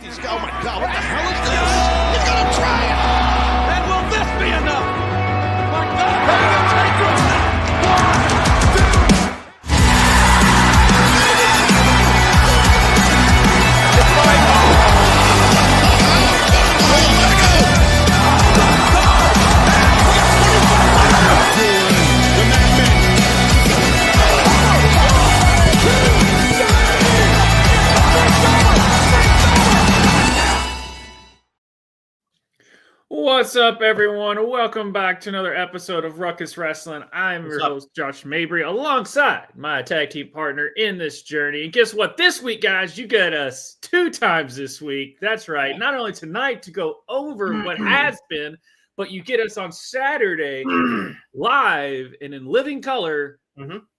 Oh my God, what the hell is this? He's gonna try it! And will this be enough? My God, ready to take it! 1, 2... What's up, everyone? Welcome back to another episode of Ruckus Wrastlin. I'm your host, Josh Mabry, alongside my tag team partner in this journey. And guess what? This week, guys, you get us 2 times this week. That's right. Not only tonight to go over what has been, but you get us on Saturday live and in living color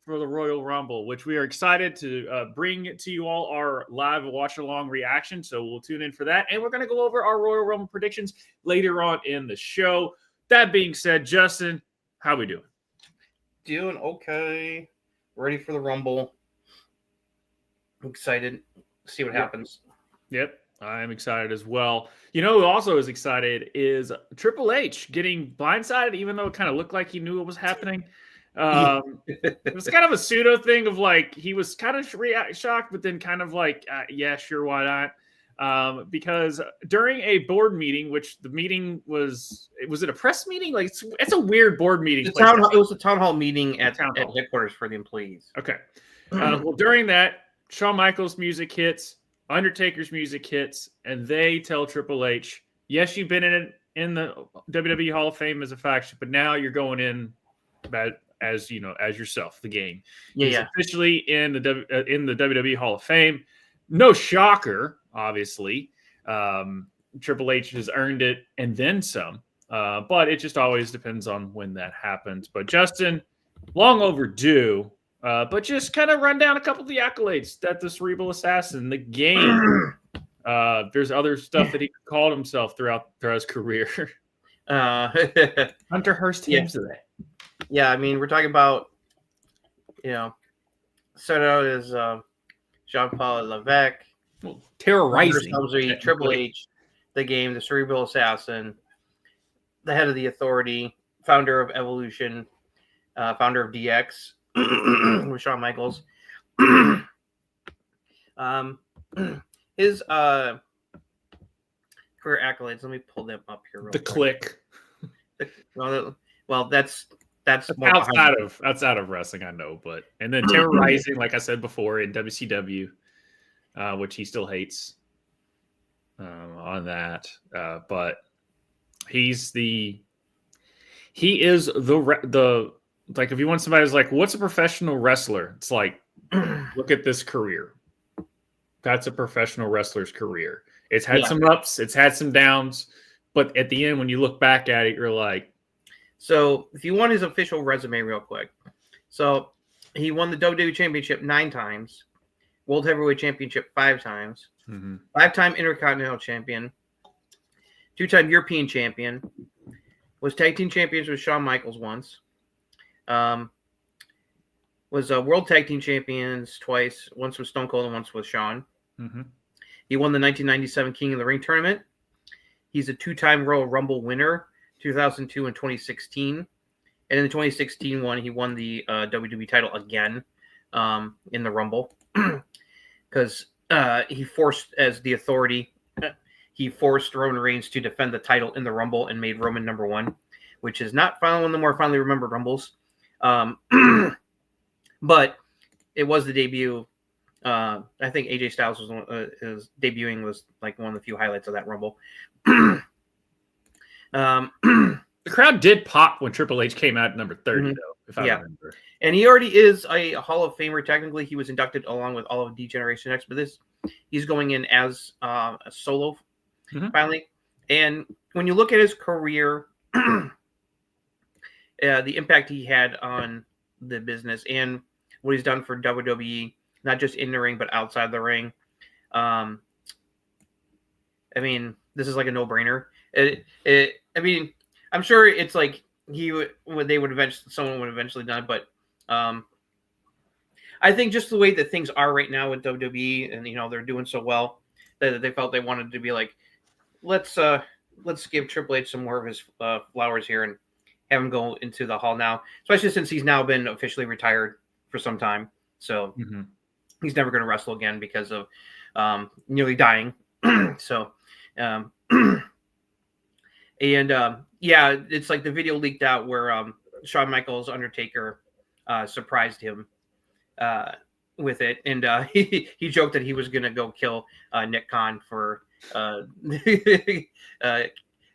for the Royal Rumble, which we are excited to bring to you all our live watch-along reaction. So we'll tune in for that. And we're going to go over our Royal Rumble predictions later on in the show. That being said, Justin, how we doing? Doing okay. Ready for the Rumble. I'm excited to see what happens. Yep, I'm excited as well. You know who also is excited is Triple H getting blindsided, even though it kind of looked like he knew what was happening. It was kind of a pseudo thing of like he was kind of shocked, but then kind of like, yeah, sure, why not? Because during a board meeting, which the meeting was it a press meeting? Like it's a weird board meeting. It was a town hall meeting at headquarters for the employees. Okay. Well, during that, Shawn Michaels' music hits, Undertaker's music hits, and they tell Triple H, yes, you've been in the WWE Hall of Fame as a faction, but now you're going in as you know, as yourself, the game. He's officially in the WWE Hall of Fame. No shocker, obviously. Triple H has earned it and then some. But it just always depends on when that happens. But Justin, long overdue. But just kind of run down a couple of the accolades that the Cerebral Assassin, the game. There's other stuff that he called himself throughout his career. Hunter Hearst teams today. Yeah, I mean, we're talking about, started out as Jean-Paul Levesque, terrorizing Triple H, the game, the Cerebral Assassin, the head of the Authority, founder of Evolution, founder of DX, with Shawn Michaels. His career accolades. Let me pull them up here. The Click. Well, that's outside of wrestling, I know, but and then terrorizing, like I said before, in WCW, which he still hates on that, but he is the like if you want somebody who's like, what's a professional wrestler? It's like, look at this career. That's a professional wrestler's career. It's had some ups, it's had some downs, but at the end, when you look back at it, you're like. So, if you want his official resume real quick. So, he won the WWE Championship 9 times, World Heavyweight Championship 5 times, 5-time Intercontinental Champion, 2-time European Champion, was Tag Team Champions with Shawn Michaels once, was World Tag Team Champions twice, once with Stone Cold and once with Shawn. He won the 1997 King of the Ring tournament. He's a 2-time Royal Rumble winner. 2002 and 2016, and in the 2016 one, he won the WWE title again in the Rumble because he forced, as the Authority, he forced Roman Reigns to defend the title in the Rumble and made Roman number 1, which is not one of the more fondly remembered Rumbles, but it was the debut. I think AJ Styles was his debuting was like one of the few highlights of that Rumble. The crowd did pop when Triple H came out at number 30, though, if I remember. And he already is a Hall of Famer. Technically, he was inducted along with all of D-Generation X, but he's going in as a solo finally. And when you look at his career, the impact he had on the business and what he's done for WWE, not just in the ring, but outside the ring. I mean, this is like a no-brainer. I mean, I'm sure it's like someone would eventually done it, but I think just the way that things are right now with WWE, and they're doing so well, that they felt they wanted to be like, let's give Triple H some more of his flowers here and have him go into the Hall now, especially since he's now been officially retired for some time. So he's never going to wrestle again because of nearly dying. So, it's like the video leaked out where Shawn Michaels Undertaker surprised him with it, and he joked that he was going to go kill Nick Khan for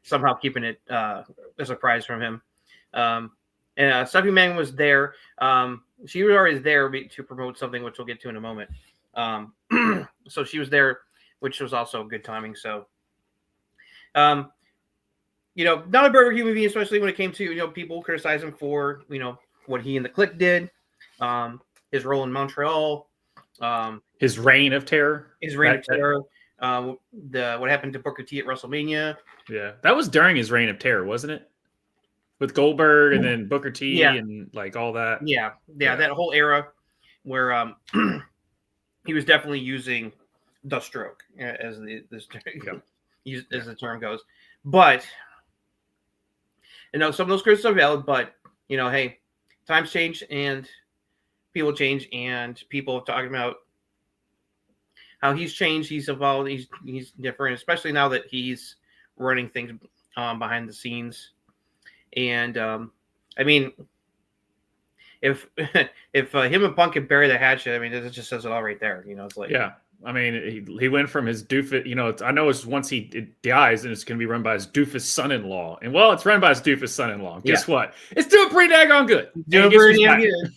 somehow keeping it a surprise from him. And Stephanie McMahon was there. She was already there to promote something, which we'll get to in a moment. So she was there, which was also good timing. So, not a perfect human being, especially when it came to, people criticize him for, what he and the Clique did, his role in Montreal, his reign of terror, what happened to Booker T at WrestleMania. Yeah, that was during his reign of terror, wasn't it? With Goldberg and then Booker T and like all that. Yeah, that whole era where he was definitely using the stroke as the term goes. But some of those criticisms are valid, but hey, times change and people change, and people are talking about how he's changed, he's evolved, he's different, especially now that he's running things behind the scenes. And if him and Punk can bury the hatchet, it just says it all right there. It's like, yeah. He went from his doofus. I know it's once he dies, and it's going to be run by his doofus son-in-law. And it's run by his doofus son-in-law. Guess what? It's doing pretty daggone good. Doing pretty damn good.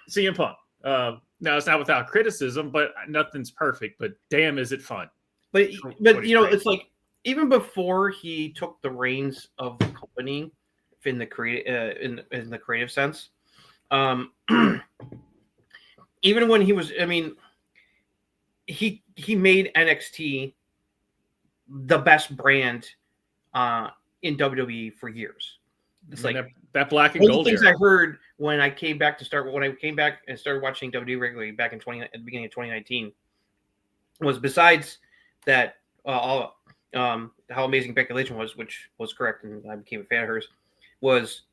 CM Punk. Now it's not without criticism, but nothing's perfect. But damn, is it fun? But it's like even before he took the reins of the company in the creative sense, even when he was, he made NXT the best brand in WWE for years. It's like that black and gold. One of the things I heard when I came back and started watching WWE regularly back at the beginning of 2019 was, besides that, how amazing Becky Lynch was, which was correct, and I became a fan of hers, was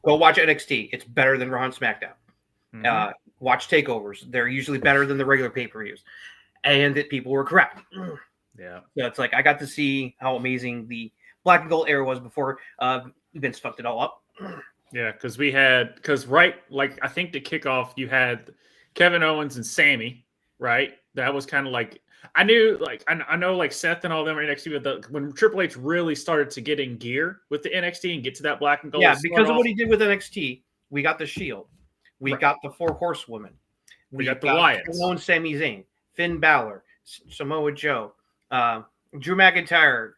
go watch NXT. It's better than Raw and SmackDown. Watch takeovers. They're usually better than the regular pay-per-views. And that people were correct. Yeah. So it's like I got to see how amazing the black and gold era was before Vince fucked it all up. Yeah, because I think to kick off, you had Kevin Owens and Sammy, right? That was kind of like, I know Seth and all them are NXT, but when Triple H really started to get in gear with the NXT and get to that black and gold. Yeah, because of what he did with NXT, we got the Shield. We got the Four Horsewomen. We got the Wyatts. Owens, Sami Zayn, Finn Balor, Samoa Joe, Drew McIntyre,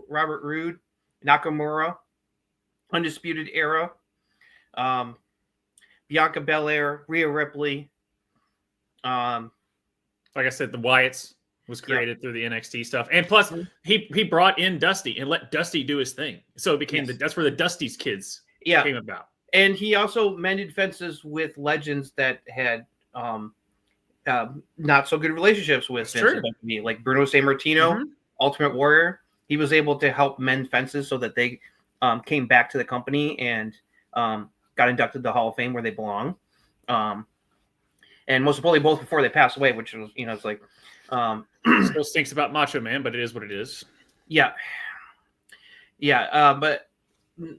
Robert Roode, Nakamura, Undisputed Era, Bianca Belair, Rhea Ripley. Like I said, the Wyatts was created through the NXT stuff, and plus he brought in Dusty and let Dusty do his thing. So it became that's where the Dusty's kids came about. And he also mended fences with legends that had not so good relationships with Vince, like Bruno Sammartino, Ultimate Warrior. He was able to help mend fences so that they came back to the company and got inducted to the Hall of Fame where they belong. And most importantly, both before they passed away, which was, it's like... still stinks about Macho Man, but it is what it is. Yeah. But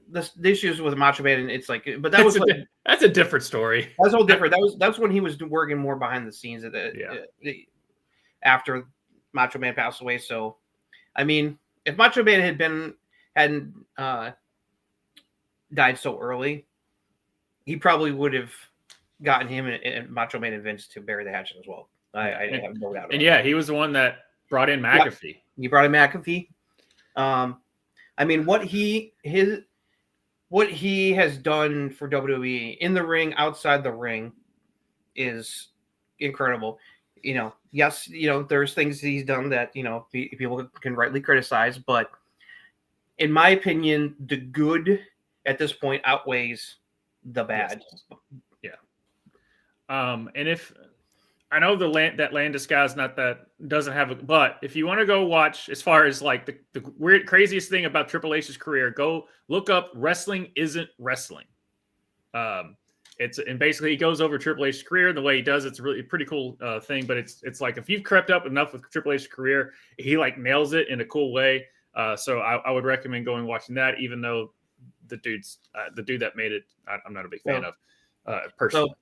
the issues with Macho Man, it's like... But that's a different story. That's all different. That's when he was working more behind the scenes after Macho Man passed away. So, if Macho Man hadn't died so early, he probably would have gotten him and Macho Man and Vince to bury the hatchet as well. I have no doubt. And he was the one that brought in McAfee. Yeah, he brought in McAfee. What he has done for WWE in the ring, outside the ring, is incredible. Yes, there's things he's done that people can rightly criticize, but in my opinion, the good at this point outweighs the bad. Yes. Yeah. And if I know that Landis guy's not that doesn't have a, but if you want to go watch as far as like the weird craziest thing about Triple H's career, go look up Wrestling Isn't Wrestling. And basically he goes over Triple H's career and the way he does it's really a pretty cool thing. But it's like if you've crept up enough with Triple H's career, he like nails it in a cool way. So I would recommend going watching that, even though the dude that made it, I'm not a big fan of personally. So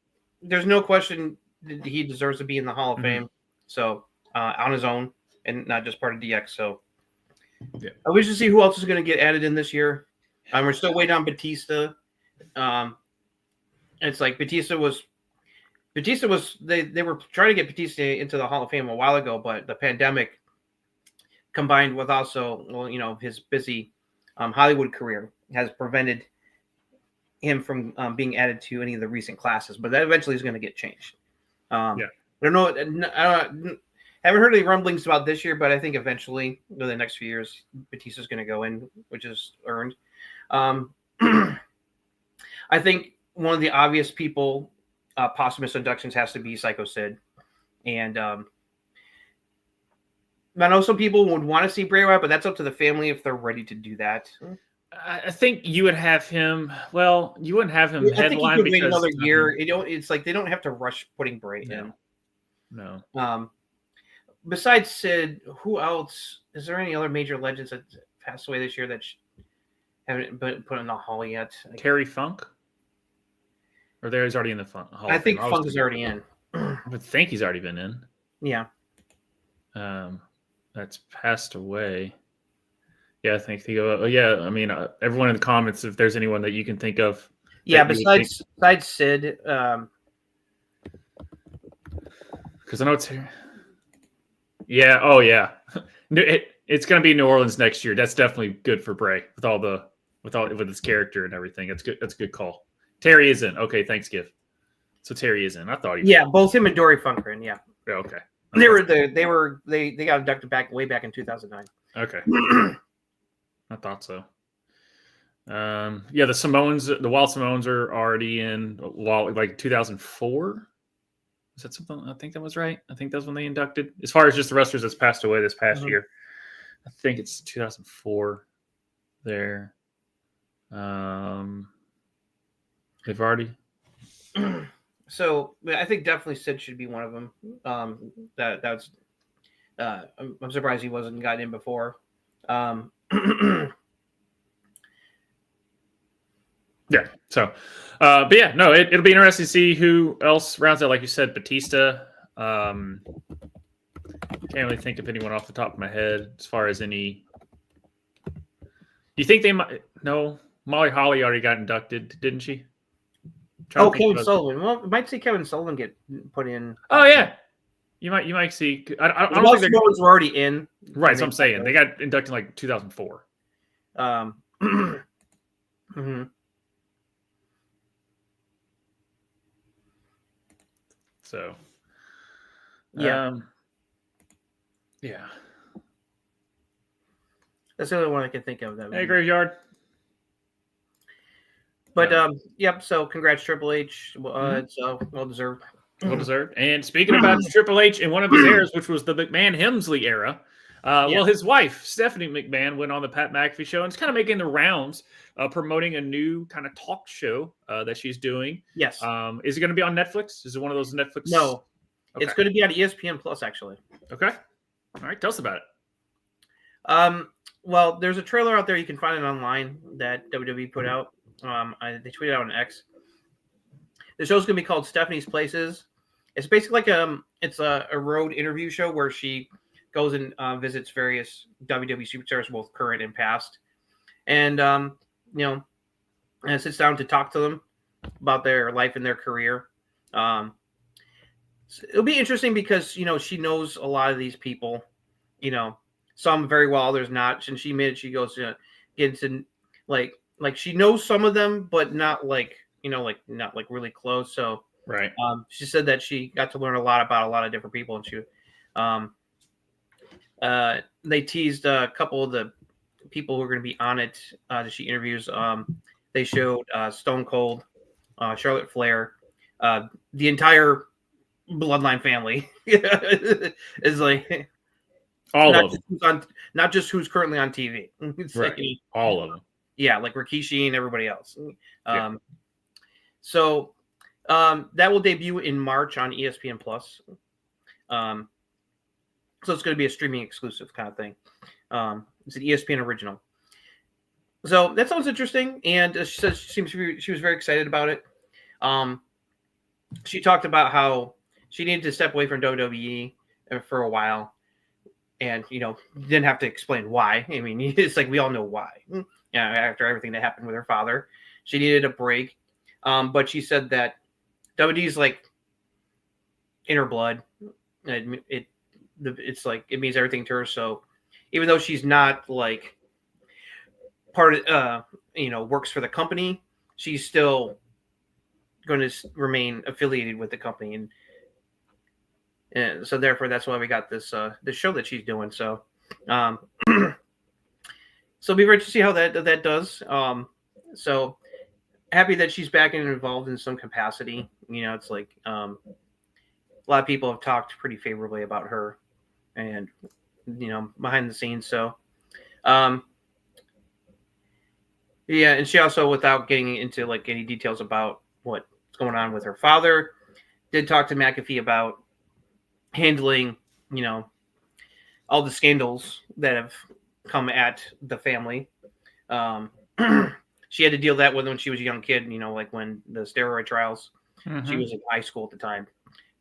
there's no question he deserves to be in the Hall of Fame. So on his own and not just part of DX. So yeah, we should see who else is going to get added in this year. We're still waiting on Batista. It's like Batista was they were trying to get Batista into the Hall of Fame a while ago, but the pandemic combined with also his busy Hollywood career has prevented him from being added to any of the recent classes. But that eventually is going to get changed. I don't know. Haven't heard any rumblings about this year, but I think eventually, in the next few years, Batista's going to go in, which is earned. I think one of the obvious people, posthumous inductions has to be Psycho Sid. And I know some people would want to see Bray Wyatt, but that's up to the family if they're ready to do that. I think you would have him. Well, you wouldn't have him headline because wait another year. It's like they don't have to rush putting Bray in. No. Besides Sid, who else? Is there any other major legends that passed away this year that haven't been put in the Hall yet? Terry Funk, or he's already in the Hall. I think Funk is already in. I would think he's already been in. Yeah. That's passed away. Yeah, I think I mean, everyone in the comments, if there's anyone that you can think of. Yeah, besides Sid. Because I know it's here. Yeah. Oh, yeah. It's going to be New Orleans next year. That's definitely good for Bray with his character and everything. That's good. That's a good call. Terry is in. Okay, thanks, Giv. So Terry is in. I thought he was. Yeah, both him and Dory Funk are in. Yeah. Okay. They got inducted way back in 2009. Okay. I thought so. The Samoans, the Wild Samoans are already in. Like 2004. Is that something? I think that was right. I think that's when they inducted. As far as just the wrestlers that's passed away this past year, I think it's 2004. There. They've already. So I think definitely Sid should be one of them. That's. I'm surprised he wasn't gotten in before. Yeah. So, but yeah, no, it'll be interesting to see who else rounds out. Like you said, Batista. Can't really think of anyone off the top of my head as far as any. Do you think they might? No, Molly Holly already got inducted, didn't she? Kevin Sullivan. Well, we might see Kevin Sullivan get put in. Oh yeah, you might see. I don't think they're were already in. Right, that's what I'm saying. They got inducted in like 2004. So, yeah. That's the only one I can think of. Hey, Graveyard. But so congrats Triple H. It's well deserved. Well deserved. And speaking about Triple H in one of his eras, which was the McMahon Hemsley era, well, his wife Stephanie McMahon went on the Pat McAfee show and is kind of making the rounds, promoting a new kind of talk show that she's doing. Yes. Is it going to be on Netflix? Is it one of those Netflix? No, it's going to be on ESPN Plus actually. Okay. All right. Tell us about it. Well, there's a trailer out there. You can find it online that WWE put out. They tweeted out on X. The show's going to be called Stephanie's Places. It's basically like it's a road interview show where she goes and visits various WWE superstars, both current and past, and and sits down to talk to them about their life and their career. So it'll be interesting because she knows a lot of these people, some very well, others not. And she admitted she goes to get into like she knows some of them, but not not really close. So right. She said that she got to learn a lot about a lot of different people, and she they teased a couple of the people who are going to be on it that she interviews. They showed Stone Cold, Charlotte Flair, the entire bloodline family. Is like All not of just them. who's on, not just who's currently on TV. It's Right. like, All of them. yeah, like Rikishi and everybody else. Yeah. So that will debut in March on ESPN Plus. So it's going to be a streaming exclusive kind of thing. It's an ESPN original. So that sounds interesting, and she says she was very excited about it. She talked about how she needed to step away from WWE for a while, and didn't have to explain why. I mean, it's like we all know why. After everything that happened with her father, she needed a break. But she said that WWE is like in her blood. It's like it means everything to her. So even though she's not like part of works for the company, she's still going to remain affiliated with the company, and so therefore that's why we got this show that she's doing. So so it'll be great to see how that does. So happy that she's back and involved in some capacity. It's like a lot of people have talked pretty favorably about her, and behind the scenes. So yeah, and she also, without getting into like any details about what's going on with her father, did talk to McAfee about handling, all the scandals that have come at the family. She had to deal that with when she was a young kid, like when the steroid trials. She was in high school at the time.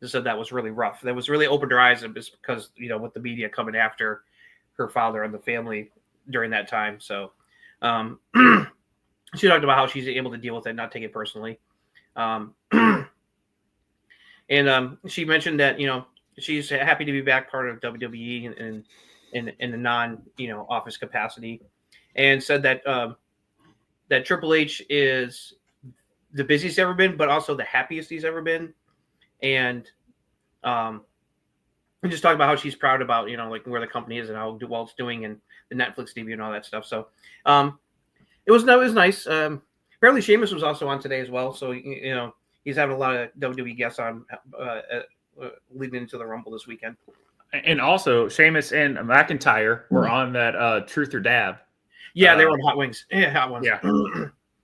She said that was really rough. That was really opened her eyes because, with the media coming after her father and the family during that time. So she talked about how she's able to deal with it, not take it personally. And she mentioned that, she's happy to be back part of WWE in a non, office capacity, and said that that Triple H is the busiest he's ever been, but also the happiest he's ever been. And just talking about how she's proud about, like where the company is and how well it's doing and the Netflix debut and all that stuff. So it was nice. Apparently Sheamus was also on today as well. So, he's having a lot of WWE guests on leading into the Rumble this weekend. And also Sheamus and McIntyre were on that Truth or Dab. Yeah, they were on Hot Wings. Yeah, Hot Ones. Yeah.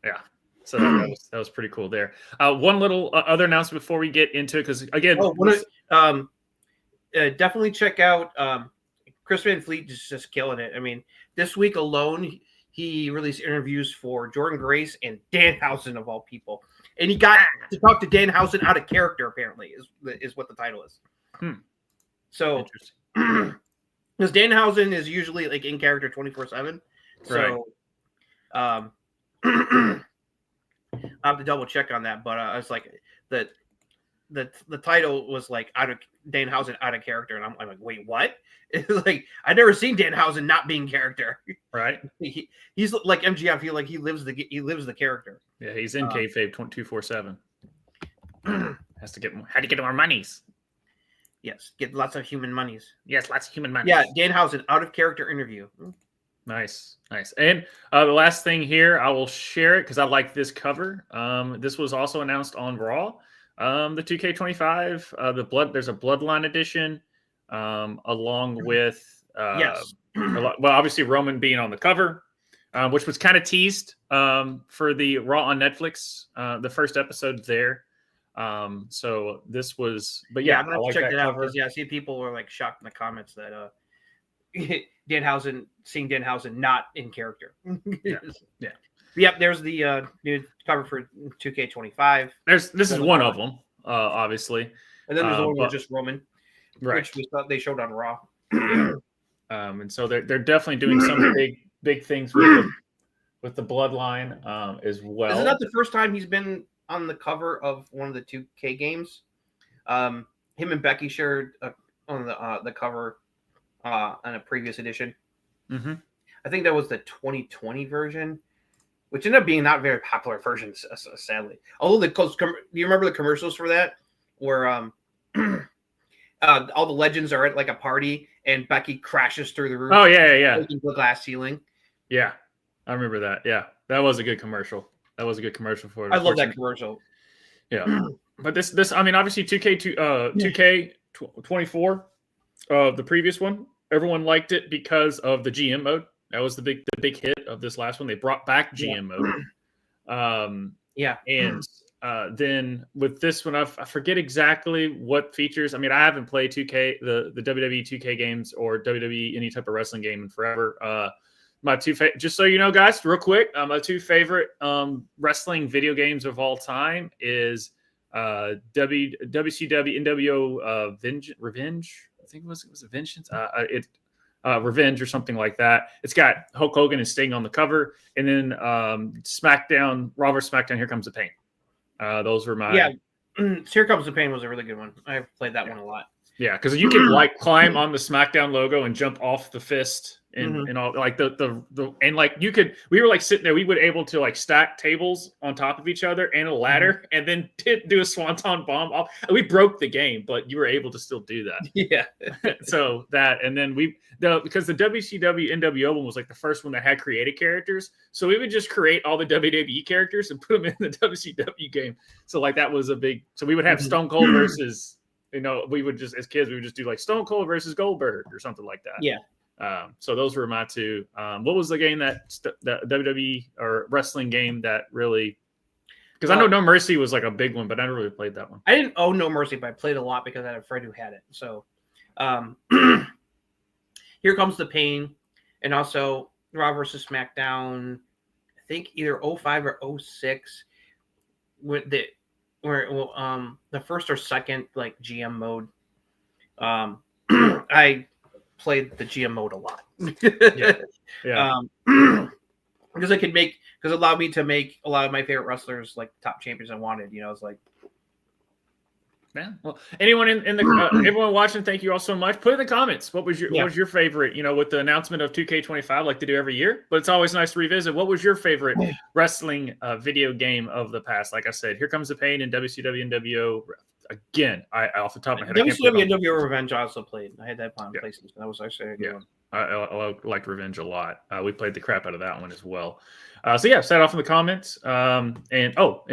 Yeah. So that was pretty cool there. One little other announcement before we get into it, because again, definitely check out Chris Van Fleet is just killing it. I mean, this week alone, he released interviews for Jordynne Grace and Danhausen of all people, and he got to talk to Danhausen out of character. Apparently, is what the title is. So, because Danhausen is usually like in character 24/7. So, I have to double check on that, but I was like the title was like Danhausen out of character, and I'm like, wait, what? It's like I've never seen Danhausen not being character. Right? He's like MGF. He lives the character. Yeah, he's in kayfabe 24/7. Had to get more monies. Yes, get lots of human monies. Yes, lots of human monies. Yeah, Danhausen out of character interview. Nice. And the last thing here, I will share it because I like this cover. This was also announced on Raw. The 2K25, there's a Bloodline edition, along with yes. Obviously Roman being on the cover, which was kind of teased for the Raw on Netflix, the first episode there. So this was, but yeah, I'm gonna have to check that out because I see people were like shocked in the comments that seeing Danhausen not in character. Yeah. Yep, there's the new cover for 2K25. This is one of them, obviously. And then there's the one with just Roman, right? Which we thought they showed on Raw. And so they're definitely doing some big things with the Bloodline as well. Is it not the first time he's been on the cover of one of the 2K games? Him and Becky shared on the cover on a previous edition. Mm-hmm. I think that was the 2020 version, which ended up being not very popular version, sadly. Although do you remember the commercials for that, where all the legends are at like a party and Becky crashes through the roof? Oh yeah. The glass ceiling. Yeah, I remember that. Yeah, that was a good commercial. For it. I love that commercial. Yeah. But this, I mean, obviously 2K24, the previous one, everyone liked it because of the GM mode. That was the big hit of this last one. They brought back GM mode. And then with this one, I forget exactly what features. I mean, I haven't played 2K, the WWE 2K games or WWE any type of wrestling game in forever. My just so you know, guys, real quick, my two favorite wrestling video games of all time is WCW NWO Revenge. I think it was a Vengeance. Revenge or something like that. It's got Hulk Hogan and Sting on the cover, and then SmackDown, Raw vs. SmackDown, Here Comes the Pain. Those were my Here Comes the Pain was a really good one. I played that one a lot. Yeah, because you could like climb on the SmackDown logo and jump off the fist and all like the and like we were like sitting there, we would able to like stack tables on top of each other and a ladder and then do a swanton bomb off. We broke the game, but you were able to still do that. Yeah. So that, and then because the WCW NWO one was like the first one that had created characters, so we would just create all the WWE characters and put them in the WCW game. So like that was a big. So we would have Stone Cold versus. We would just, as kids, we would just do like Stone Cold versus Goldberg or something like that. Yeah. So those were my two. What was the game that WWE or wrestling game that really? Because I know No Mercy was like a big one, but I never really played that one. I didn't own No Mercy, but I played a lot because I had a friend who had it. So, Here Comes the Pain, and also Raw versus SmackDown. I think either 05 or 06. The first or second like GM mode. I played the GM mode a lot. Because it allowed me to make a lot of my favorite wrestlers like top champions I wanted. It's like, yeah. Well, anyone in the everyone watching, thank you all so much. Put in the comments what was your favorite. With the announcement of 2K25, like to do every year, but it's always nice to revisit. What was your favorite wrestling video game of the past? Like I said, Here Comes the Pain and WCW NWO. Again, I off the top of my head, WCW NWO Revenge I also played. I had that on PlayStation. That was actually a good one. I liked Revenge a lot. We played the crap out of that one as well. Set off in the comments. And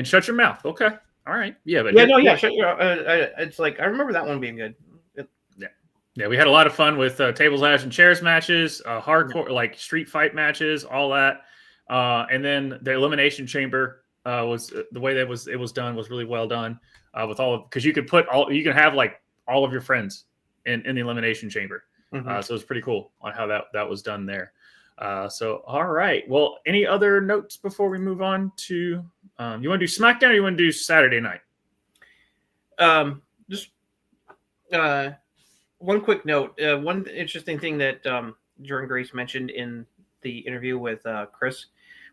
shut your mouth. Okay. All right. Yeah, but it's like I remember that one being good. Yeah, we had a lot of fun with tables, ladders, and chairs matches, hardcore like street fight matches, all that. And then the elimination chamber was the way that it was done was really well done. With because you could have like all of your friends in the elimination chamber. So it was pretty cool on how that was done there. All right. Well, any other notes before we move on to you want to do SmackDown or you want to do Saturday night? Just one quick note. One interesting thing that Jordynne Grace mentioned in the interview with Chris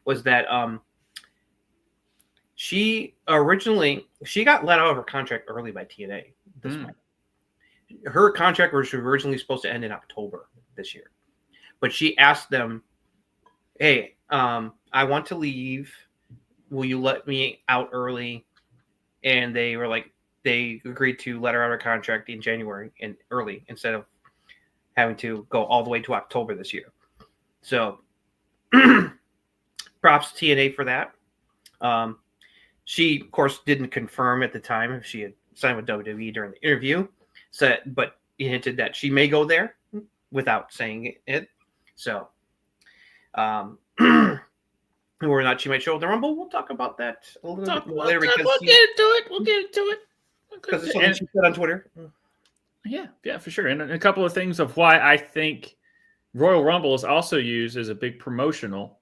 was that she got let out of her contract early by TNA this month. Her contract was originally supposed to end in October this year, but she asked them, "Hey, I want to leave. Will you let me out early?" And they were like, they agreed to let her out of her contract in January and early instead of having to go all the way to October this year. So, props to TNA for that. She, of course, didn't confirm at the time if she had signed with WWE during the interview, but he hinted that she may go there without saying it. So, whether or not she might show up the Rumble, we'll talk about that a little bit later. We'll get into it. Because it's something she said on Twitter. Yeah, for sure. And a couple of things of why I think Royal Rumble is also used as a big promotional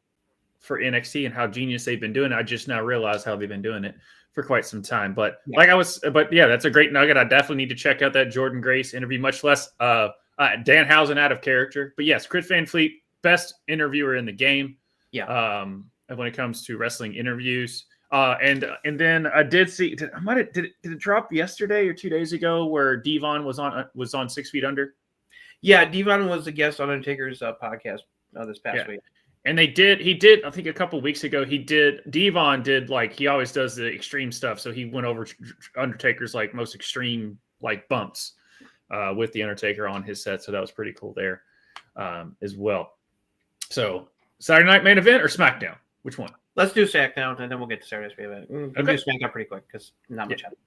for NXT and how genius they've been doing it. I just now realize how they've been doing it for quite some time. But that's a great nugget. I definitely need to check out that Jordynne Grace interview, much less Danhausen out of character. But yes, Chris Van Fleet, best interviewer in the game. Yeah. When it comes to wrestling interviews. And then I did see, did it drop yesterday or 2 days ago where Devon was on 6 Feet Under? Yeah, Devon was a guest on Undertaker's podcast this past week. And he did, I think a couple weeks ago, Devon did like, he always does the extreme stuff. So he went over Undertaker's like most extreme like bumps with the Undertaker on his set. So that was pretty cool there as well. So Saturday night main event or SmackDown? Which one? Let's do SmackDown and then we'll get to Saturday's main event. We'll do SmackDown pretty quick because not much happened.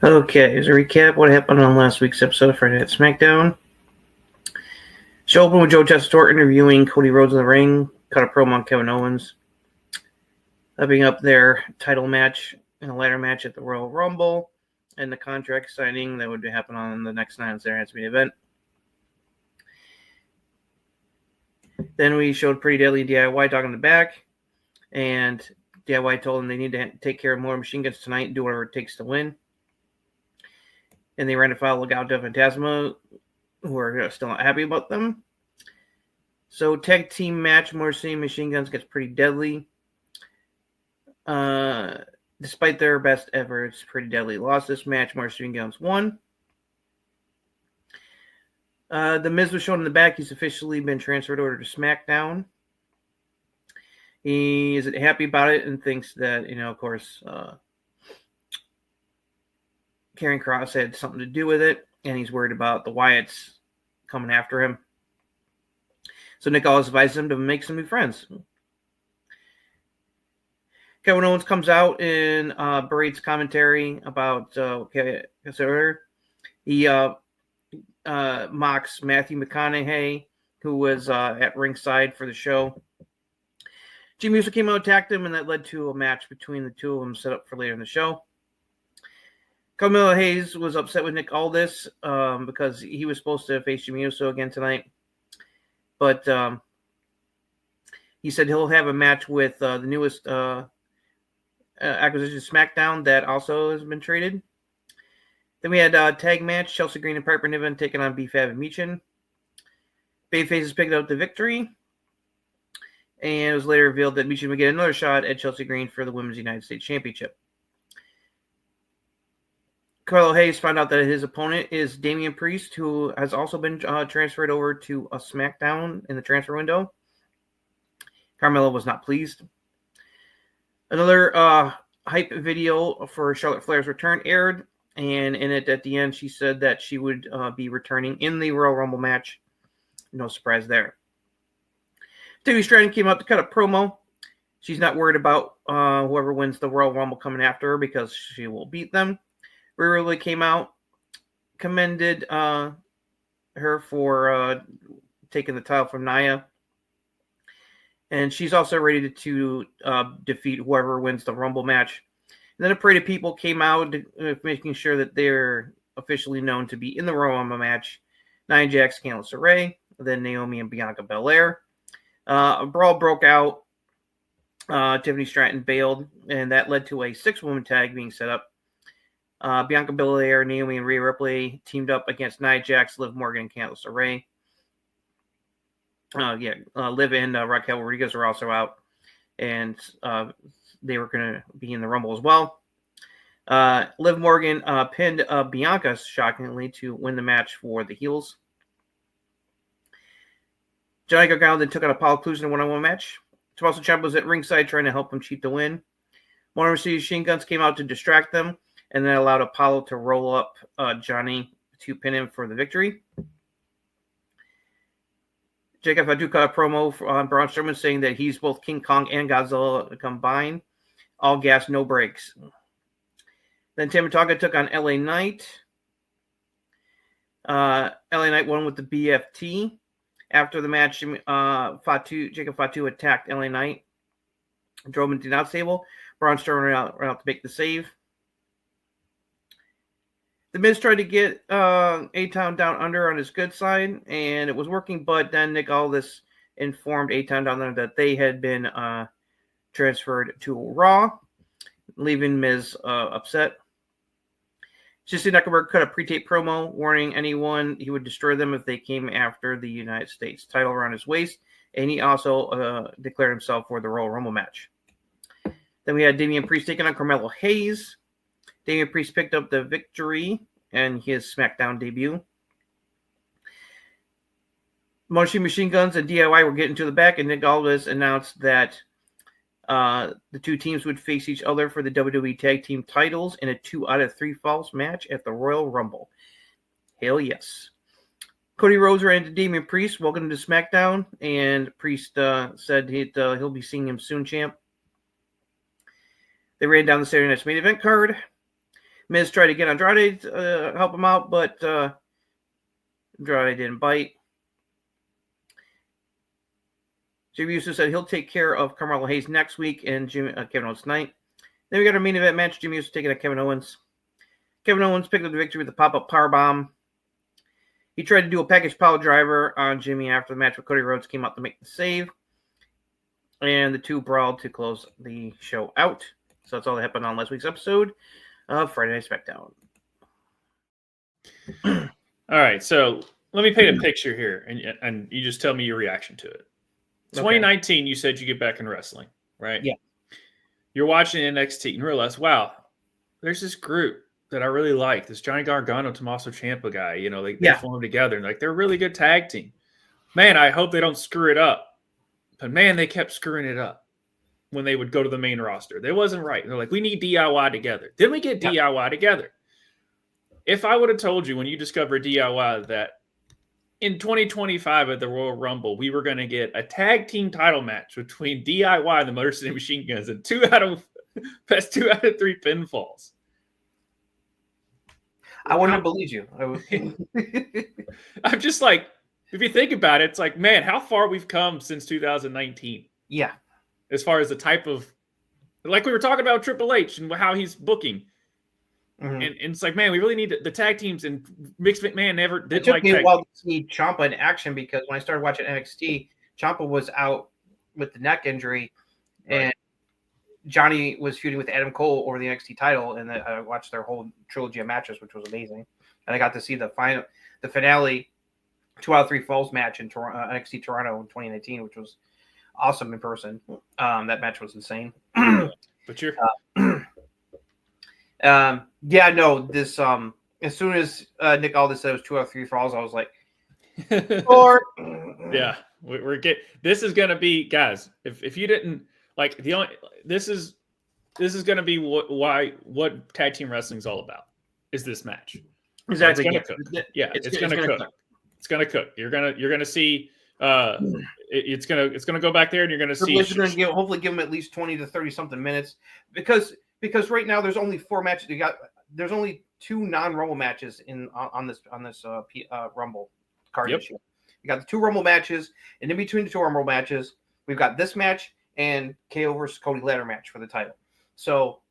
Okay, here's a recap what happened on last week's episode of Friday Night SmackDown. Show opened with Joe Tessitore interviewing Cody Rhodes in the ring, cut a promo on Kevin Owens, upping up their title match in a ladder match at the Royal Rumble, and the contract signing that would happen on the next night on Saturday Night's main event. Then we showed Pretty Deadly DIY talking in the back, and DIY told them they need to take care of more machine guns tonight and do whatever it takes to win. And they ran to file Look Out to Phantasma, who are still not happy about them. So tag team match, Motor City Machine Guns gets Pretty Deadly. Despite their best efforts, Pretty Deadly lost this match. Motor City Guns won. The Miz was shown in the back. He's officially been transferred over to SmackDown. He isn't happy about it and thinks that, of course, Karrion Kross had something to do with it, and he's worried about the Wyatts coming after him. So Nick Aldis advises him to make some new friends. Kevin Owens comes out and berates commentary about he mocks Matthew McConaughey, who was at ringside for the show. Jimmy Uso came out, attacked him, and that led to a match between the two of them set up for later in the show. Carmelo Hayes was upset with Nick Aldis because he was supposed to face Jimmy Uso again tonight. But he said he'll have a match with the newest acquisition SmackDown that also has been traded. Then we had a tag match, Chelsea Green and Piper Niven taking on B-Fab and Michin. Babyface picked up the victory. And it was later revealed that Michin would get another shot at Chelsea Green for the Women's United States Championship. Carlo Hayes found out that his opponent is Damian Priest, who has also been transferred over to a SmackDown in the transfer window. Carmelo was not pleased. Another hype video for Charlotte Flair's return aired, and in it at the end she said that she would be returning in the Royal Rumble match. No surprise there. Tiffany Stratton came out to cut a promo. She's not worried about whoever wins the Royal Rumble coming after her because she will beat them. Rhea Ripley came out, commended her for taking the title from Nia. And she's also ready to defeat whoever wins the Rumble match. And then a parade of people came out, making sure that they're officially known to be in the Royal Rumble match. Nia Jax, Candice LeRae, then Naomi and Bianca Belair. A brawl broke out. Tiffany Stratton bailed, and that led to a 6-woman tag being set up. Bianca Belair, Naomi, and Rhea Ripley teamed up against Nia Jax, Liv Morgan, and Candice LeRae. Liv and Raquel Rodriguez were also out, and they were going to be in the Rumble as well. Liv Morgan pinned Bianca, shockingly, to win the match for the heels. Johnny Gargano then took out Apollo Crews in a one-on-one match. Tommaso Ciampa was at ringside trying to help him cheat the win. Motor City Machine Guns came out to distract them, and then allowed Apollo to roll up Johnny to pin him for the victory. Jacob Fatu cut a promo on Braun Strowman saying that he's both King Kong and Godzilla combined. All gas, no brakes. Then Tama Tonga took on LA Knight. LA Knight won with the BFT. After the match, Jacob Fatu attacked LA Knight, drove him to the announce table. Braun Strowman ran out to make the save. The Miz tried to get A-Town Down Under on his good side, and it was working, but then Nick Aldis informed A-Town Down Under that they had been transferred to Raw, leaving Miz upset. Shinsuke Nakamura cut a pre-tape promo warning anyone he would destroy them if they came after the United States title around his waist, and he also declared himself for the Royal Rumble match. Then we had Damian Priest taking on Carmelo Hayes. Damian Priest picked up the victory in his SmackDown debut. Motor City Machine Guns and DIY were getting to the back, and Nick Aldis announced that the two teams would face each other for the WWE Tag Team titles in a 2 out of 3 falls match at the Royal Rumble. Hell yes. Cody Rhodes ran into Damian Priest, welcomed him to SmackDown, and Priest said he'll be seeing him soon, champ. They ran down the Saturday Night's main event card. Miz tried to get Andrade to help him out, but Andrade didn't bite. Jimmy Uso said he'll take care of Carmelo Hayes next week and Kevin Owens tonight. Then we got our main event match. Jimmy Uso taking out Kevin Owens. Kevin Owens picked up the victory with a pop-up powerbomb. He tried to do a package pile driver on Jimmy after the match, but Cody Rhodes came out to make the save. And the two brawled to close the show out. So that's all that happened on last week's episode of Friday Night SmackDown. All right, so let me paint a picture here, and you just tell me your reaction to it. 2019, you said you get back in wrestling, right? Yeah. You're watching NXT and realize, wow, there's this group that I really like. This Johnny Gargano, Tommaso Ciampa guy. You know, they form together, and like they're a really good tag team. Man, I hope they don't screw it up. But man, they kept screwing it up when they would go to the main roster. They wasn't right. They're like, we need DIY together. Then we get DIY together. If I would have told you when you discovered DIY that in 2025 at the Royal Rumble, we were going to get a tag team title match between DIY and the Motor City Machine Guns and 2 out of 3 pinfalls. I wouldn't have believed you. I'm just like, if you think about it, it's like, man, how far we've come since 2019. Yeah. As far as the type of, like we were talking about Triple H and how he's booking. Mm-hmm. And it's like, man, we really need the tag teams, and Mixed McMahon never didn't like tag teams. It took me a while to see Ciampa in action because when I started watching NXT, Ciampa was out with the neck injury, and Johnny was feuding with Adam Cole over the NXT title, and I watched their whole trilogy of matches, which was amazing. And I got to see the finale 2 out of 3 falls match in NXT Toronto in 2019, which was awesome in person. That match was insane. But you're this as soon as Nick Aldis said it was 2 out of 3 falls, I was like, or yeah, we're getting, this is gonna be, guys, if you didn't like, this is gonna be what tag team wrestling is all about, is this match. Exactly. It's gonna cook. Yeah, it's gonna cook. It's gonna cook. You're gonna see it's gonna go back there, and you're gonna see hopefully give them at least 20 to 30 something minutes, because right now there's only 4 matches. There's only 2 non-Rumble matches on this Rumble card this year. You got the 2 Rumble matches, and in between the 2 Rumble matches, we've got this match and KO versus Cody ladder match for the title. So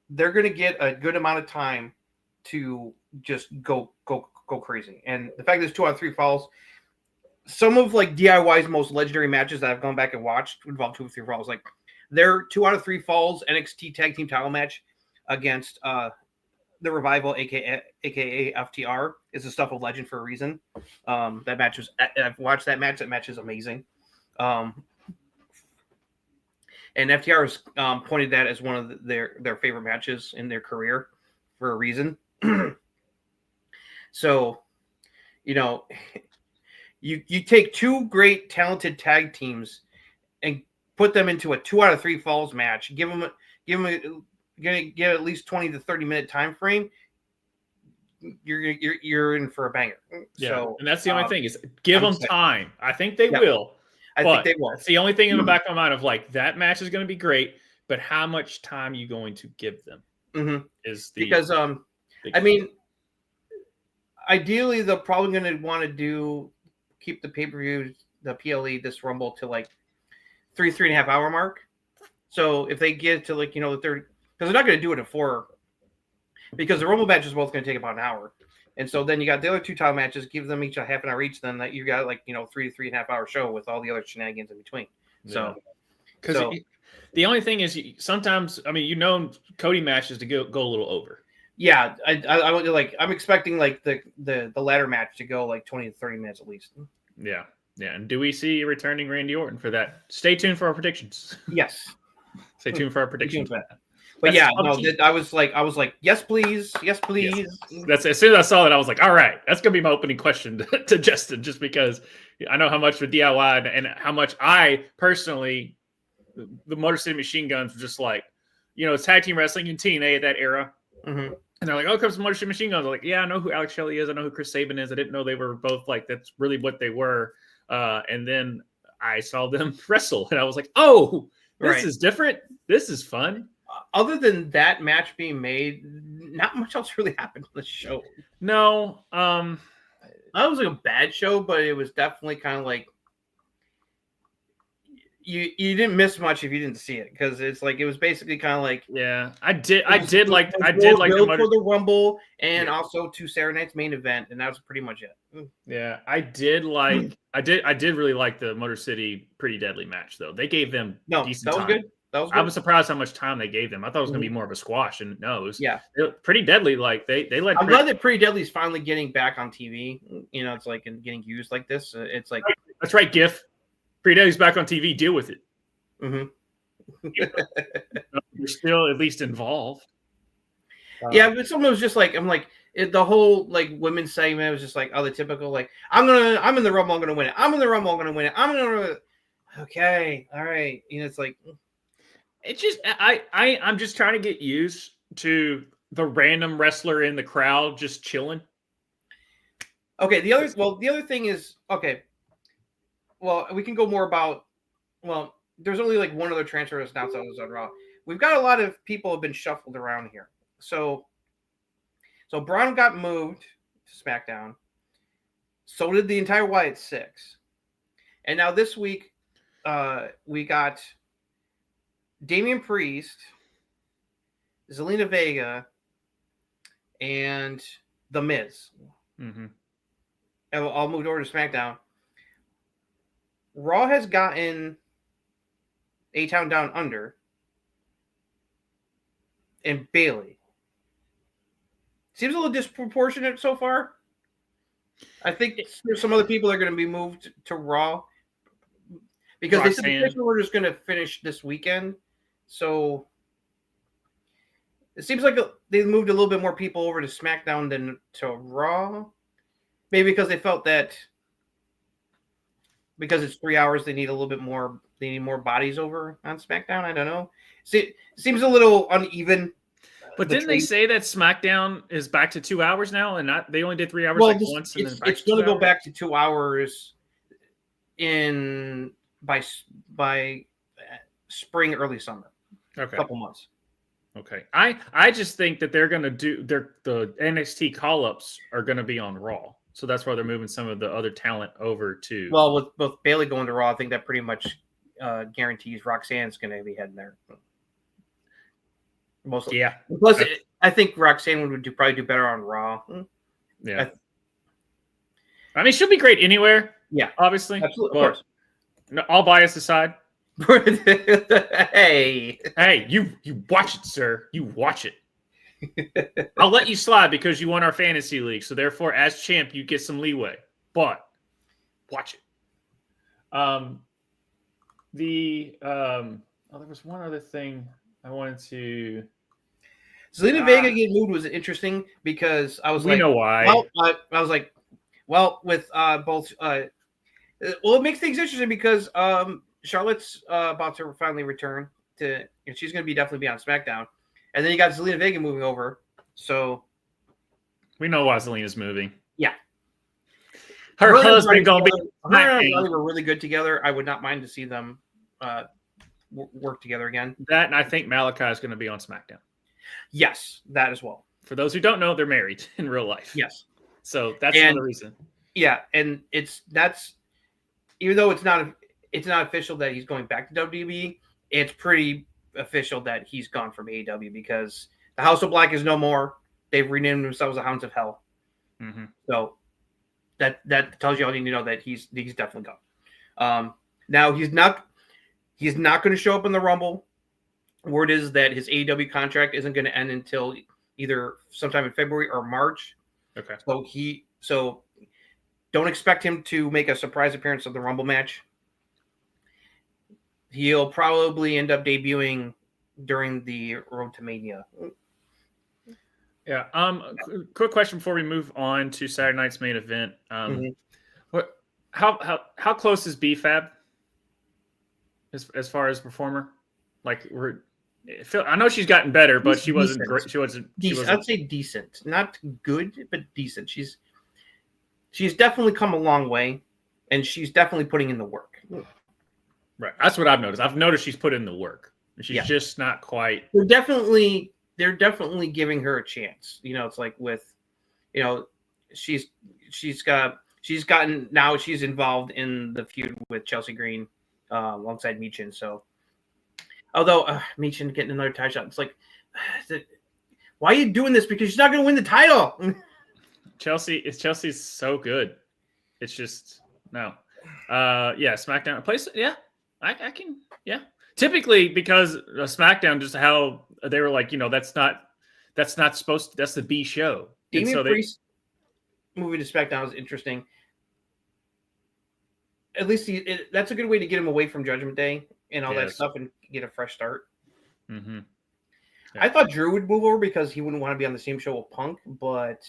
they're going to get a good amount of time to just go crazy. And the fact that it's 2 out of 3 falls, some of like DIY's most legendary matches that I've gone back and watched involve 2 or 3 falls. Like their 2 out of 3 falls NXT tag team title match against the Revival, aka FTR, is the stuff of legend for a reason. That match was, I've watched that match. That match is amazing. And FTR has pointed that as one of their favorite matches in their career for a reason. So, you know, you take 2 great talented tag teams and put them into a 2 out of 3 falls match. Give them gonna get at least 20 to 30 minute time frame. You're in for a banger. Yeah, so, and that's the only thing is give them time. I think they will. I think they will. It's the only thing in the back of my mind of like, that match is going to be great, but how much time are you going to give them? Mm-hmm. Is the because I mean, ideally they're probably going to want to keep the pay-per-view, the PLE, this Rumble to like 3.5 hour mark. So if they get to like, you know, the third, because they're not going to do it in 4, because the Rumble match is both going to take about an hour. And so then you got the other 2 title matches, give them each a half an hour each, then that you got like, you know, 3 to 3.5 hour show with all the other shenanigans in between. So, because the only thing is sometimes, I mean, you know, Cody matches to go a little over. Yeah, I would like, I'm expecting like the ladder match to go like 20 to 30 minutes at least. Yeah. Yeah. And do we see returning Randy Orton for that? Stay tuned for our predictions. Yes. Stay tuned for our predictions. But I was like, yes, please. Yes, please. Yes. That's, as soon as I saw that, I was like, all right, that's going to be my opening question to Justin, just because I know how much with DIY and how much I personally, the Motor City Machine Guns were just like, you know, it's tag team wrestling in TNA at that era. Mm-hmm. And they're like, oh, comes Motor City Machine Guns. I'm like, yeah, I know who Alex Shelley is. I know who Chris Sabin is. I didn't know they were both like, that's really what they were. And then I saw them wrestle, and I was like, oh, This is different. This is fun. Other than that match being made, not much else really happened on the show. No. That was like a bad show, but it was definitely kind of like you didn't miss much if you didn't see it, because it's like it was basically kind of like I did like the Rumble and also to Saturday night's main event, and that was pretty much it. Yeah, I did really like the Motor City Pretty Deadly match though. They gave them decent time. Good. That was good. I was surprised how much time they gave them. I thought it was going to be more of a squash, and no, it was Pretty Deadly. Like they let. I'm glad that Pretty Deadly is finally getting back on TV. You know, it's like and getting used like this. It's like that's right, GIF. Pretty Deadly's back on TV. Deal with it. Mm-hmm. You're still at least involved. Yeah, but someone was just like, I'm like the whole like women's segment was just like, the typical like I'm in the Rumble, I'm gonna win it. I'm in the Rumble, I'm gonna win it. Okay, all right. You know, it's like. It's just I'm just trying to get used to the random wrestler in the crowd just chilling. Okay, the other thing is well, we can go more about there's only like one other transfer that's announced that was on Raw. We've got a lot of people have been shuffled around here. So Braun got moved to SmackDown. So did the entire Wyatt Six. And now this week we got Damian Priest, Zelina Vega, and The Miz. Mm-hmm. And I'll move over to SmackDown. Raw has gotten A-Town Down Under and Bailey. Seems a little disproportionate so far. I think there's some other people that are going to be moved to Raw because they said the official order is going to finish this weekend. So it seems like they moved a little bit more people over to SmackDown than to Raw. Maybe because they felt that because it's 3 hours, they need a little bit more. They need more bodies over on SmackDown. I don't know. It seems a little uneven. But didn't they say that SmackDown is back to 2 hours now, and they only did 3 hours once? And then it's going to go back to 2 hours by spring, early summer. Okay. A couple months. Okay. I just think that they're going to do the NXT call-ups are going to be on Raw. So that's why they're moving some of the other talent over to. Well, with both Bailey going to Raw, I think that pretty much guarantees Roxanne's going to be heading there. Mostly. Yeah. Plus, I think Roxanne would probably do better on Raw. Yeah. I mean, she'll be great anywhere. Yeah. Obviously. Absolutely. Of course. No, all bias aside. Hey, you watch it, sir. You watch it. I'll let you slide because you won our fantasy league. So therefore, as champ, you get some leeway. But watch it. There was one other thing I wanted to. Zelina Vega getting moved was interesting because I was we know why. Well, I was like, well, with both. Well, it makes things interesting because Charlotte's about to finally return to. And she's going to definitely be on SmackDown, and then you got Zelina Vega moving over. So we know why Zelina's moving. Yeah, her husband going to be. Her and Zelina were really good together. I would not mind to see them work together again. That, and I think Malachi is going to be on SmackDown. Yes, that as well. For those who don't know, they're married in real life. Yes. So that's another reason. Yeah, and that's even though it's not official that he's going back to WWE, it's pretty official that he's gone from AEW because the House of Black is no more. They've renamed themselves the Hounds of Hell. Mm-hmm. So that tells you all you need to know that he's definitely gone. Now he's not going to show up in the Rumble. Word is that his AEW contract isn't going to end until either sometime in February or March. Okay. So don't expect him to make a surprise appearance of the Rumble match. He'll probably end up debuting during the Road to Mania. Yeah. Quick question before we move on to Saturday night's main event. How close is B-Fab as far as performer? Like I know she's gotten better, but she wasn't great. She wasn't. I'd say decent, not good, but decent. She's definitely come a long way, and she's definitely putting in the work. Right. That's what I've noticed. I've noticed she's put in the work. She's just not quite. They're definitely giving her a chance. It's like with, she's gotten, now she's involved in the feud with Chelsea Green alongside Michin. So, although Michin getting another title shot, it's like, why are you doing this? Because she's not going to win the title. Chelsea's so good. It's just no. SmackDown place. Yeah, I can. Yeah, typically because SmackDown, just how they were like, that's not supposed to. That's the B show. Damian Priest moving to SmackDown is interesting. At least that's a good way to get him away from Judgment Day and all that stuff and get a fresh start. Mm-hmm. Yeah. I thought Drew would move over because he wouldn't want to be on the same show with Punk, but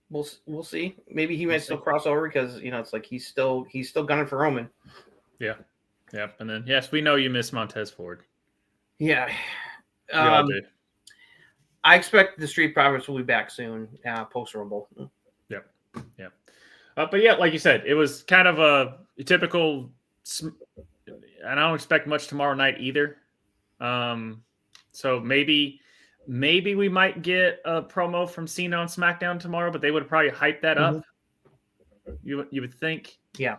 we'll see. Maybe he might still cross over because it's like he's still gunning for Roman. Yeah. And then we know you miss Montez Ford. Yeah. We all do. I expect the Street Profits will be back soon, post Rumble. Yeah. But yeah, like you said, it was kind of a typical. And I don't expect much tomorrow night either. So maybe we might get a promo from Cena on SmackDown tomorrow, but they would probably hype that up. You would think. Yeah.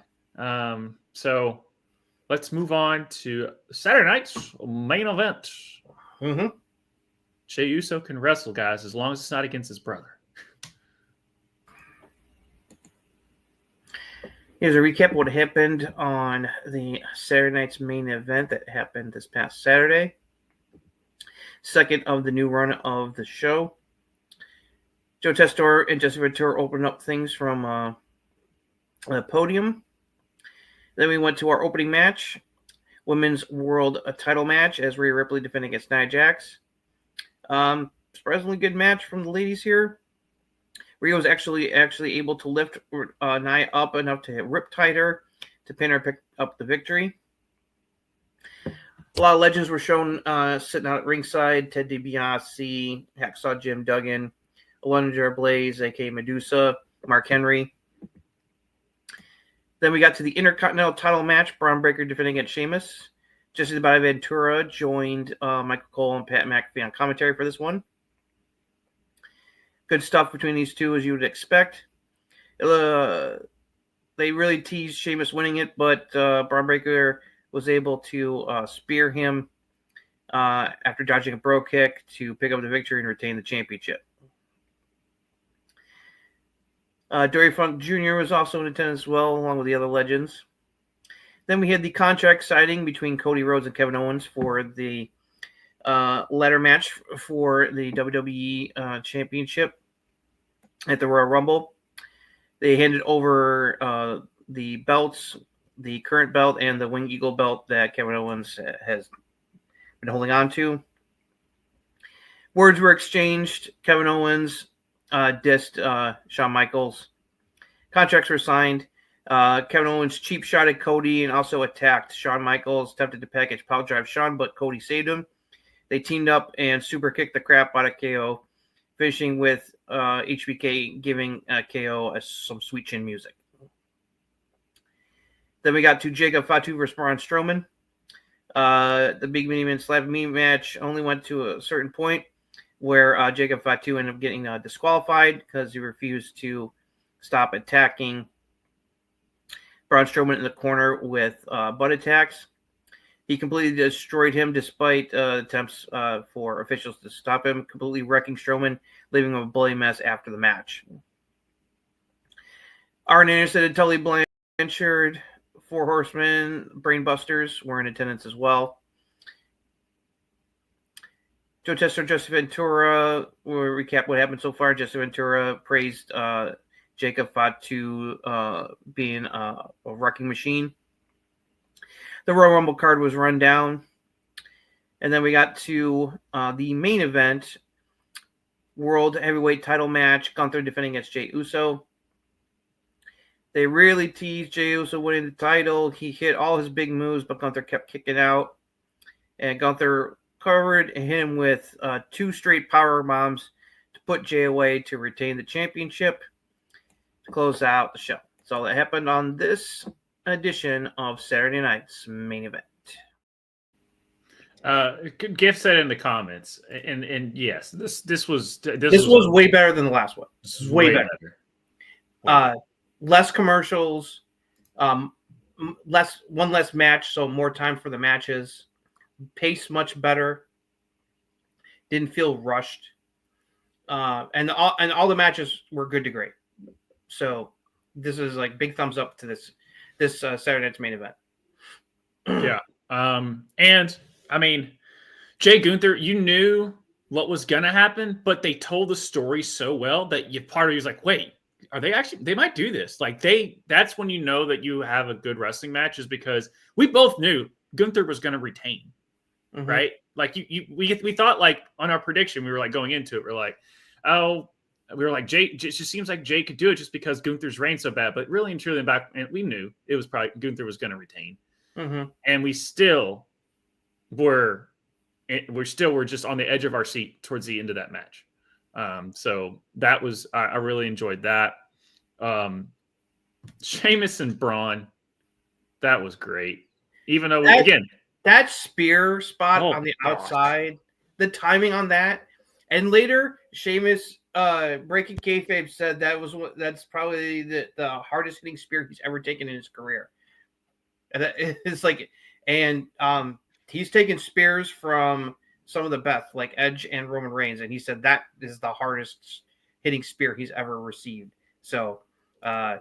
So let's move on to Saturday night's main event. Mm-hmm. Jey Uso can wrestle, guys, as long as it's not against his brother. Here's a recap of what happened on the Saturday night's main event that happened this past Saturday. Second of the new run of the show. Joe Tessitore and Jesse Ventura opened up things from the podium. Then we went to our opening match, Women's World Title match, as Rhea Ripley defending against Nia Jax. Surprisingly good match from the ladies here. Rhea was actually able to lift Nia up enough to hit Riptide her to pin her, pick up the victory. A lot of legends were shown sitting out at ringside. Ted DiBiase, Hacksaw Jim Duggan, Alundra Blaze, a.k.a. Medusa, Mark Henry. Then we got to the Intercontinental title match. Braun Breaker defending against Sheamus. Jesse the Body Ventura joined Michael Cole and Pat McAfee on commentary for this one. Good stuff between these two, as you would expect. They really teased Sheamus winning it, but Braun Breaker was able to spear him after dodging a bro kick to pick up the victory and retain the championship. Dory Funk Jr. was also in attendance as well, along with the other legends. Then we had the contract signing between Cody Rhodes and Kevin Owens for the ladder match for the WWE Championship at the Royal Rumble. They handed over the belts, the current belt and the Wing Eagle belt that Kevin Owens has been holding on to. Words were exchanged. Kevin Owens dissed Shawn Michaels. Contracts were signed. Kevin Owens cheap shot at Cody and also attacked Shawn Michaels, attempted to package power drive Shawn, but Cody saved him. They teamed up and super kicked the crap out of KO, finishing with HBK giving KO some sweet chin music. Then we got to Jacob Fatu versus Braun Strowman. The Big Mini Man Slap Me match only went to a certain point where Jacob Fatu ended up getting disqualified because he refused to stop attacking Braun Strowman in the corner with butt attacks. He completely destroyed him despite attempts for officials to stop him, completely wrecking Strowman, leaving him a bloody mess after the match. Arn Anderson and Tully Blanchard, Four Horsemen, Brainbusters were in attendance as well. Joe Tester, Jesse Ventura, we'll recap what happened so far. Jesse Ventura praised Jacob Fatu being a wrecking machine. The Royal Rumble card was run down. And then we got to the main event, World Heavyweight title match, Gunther defending against Jey Uso. They really teased Jey Uso winning the title. He hit all his big moves, but Gunther kept kicking out. And Gunther covered him with 2 straight power bombs to put Jey away to retain the championship to close out the show. That's all that happened on this edition of Saturday Night's Main Event. Gift said in the comments, and yes, this was way better than the last one. This is way better. Less commercials, less match, so more time for the matches. Pace much better. Didn't feel rushed, and all the matches were good to great. So this is like big thumbs up to this Saturday Night's Main Event. Yeah, and I mean, Jay Gunther, you knew what was gonna happen, but they told the story so well that part of you was like, wait, are they actually? They might do this. Like that's when you know that you have a good wrestling match, is because we both knew Gunther was gonna retain, right? Like we thought, like on our prediction, we were like going into it, we're like, oh, we were like, Jay, it just seems like Jay could do it just because Gunther's reigned so bad. But really and truly, and we knew it was probably Gunther was going to retain, and we still were just on the edge of our seat towards the end of that match. So that was I really enjoyed that. Sheamus and Braun, that was great. Even though that spear spot on the outside, the timing on that, and later Sheamus breaking kayfabe said that's probably the hardest hitting spear he's ever taken in his career. And it's like, and he's taken spears from some of the best, like Edge and Roman Reigns, and he said that is the hardest hitting spear he's ever received. So, I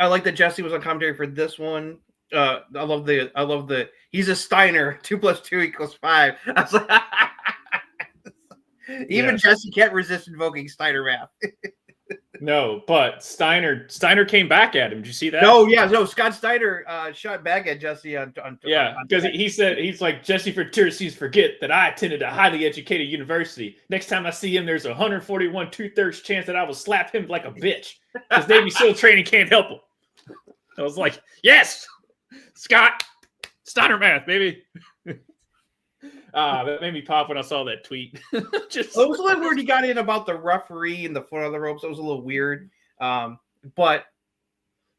like that Jesse was on commentary for this one. I love the he's a Steiner. 2 + 2 = 5. I was like, even Jesse can't resist invoking Steiner math. No, but Steiner came back at him. Did you see that? No. Scott Steiner shot back at Jesse on because he said, he's like, Jesse Ventura forget that I attended a highly educated university. Next time I see him, there's a 141 2/3 chance that I will slap him like a bitch because Navy SEAL training can't help him. I was like, yes, Scott Steiner math, baby. That made me pop when I saw that tweet. It was a little weird. He got in about the referee and the foot on the ropes. It was a little weird, but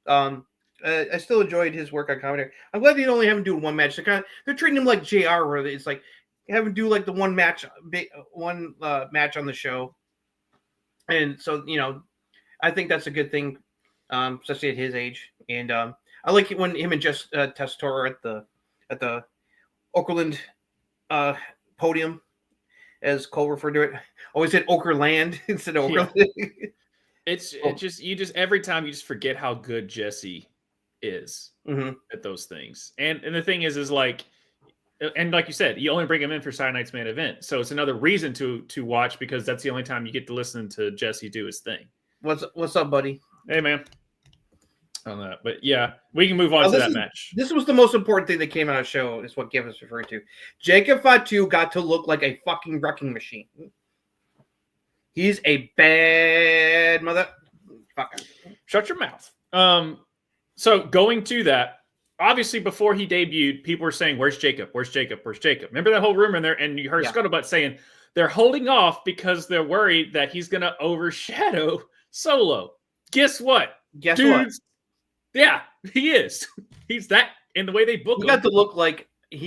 I still enjoyed his work on commentary. I'm glad they only have him do one match. They're treating him like JR, where it's like have him do like the one match on the show, and so I think that's a good thing, especially at his age. And I like it when him and Jess Tessitore at the Oakland podium, as Cole referred to it. Always said Okerland instead of Oakland. Yeah. It's just every time you just forget how good Jesse is at those things. And the thing is like, and like you said, you only bring him in for Saturday Night's Main Event, so it's another reason to watch, because that's the only time you get to listen to Jesse do his thing. What's up, buddy? Hey, man. On that, but yeah, we can move on to that match. This was the most important thing that came out of the show, is what Giv was referring to. Jacob Fatu got to look like a fucking wrecking machine. He's a bad motherfucker. Shut your mouth. So going to that, obviously before he debuted, people were saying, "Where's Jacob? Where's Jacob? Where's Jacob?" Remember that whole rumor in there, and you heard Scuttlebutt saying they're holding off because they're worried that he's going to overshadow Solo. Guess what? Dudes, yeah, he is. He's that in the way they book him. He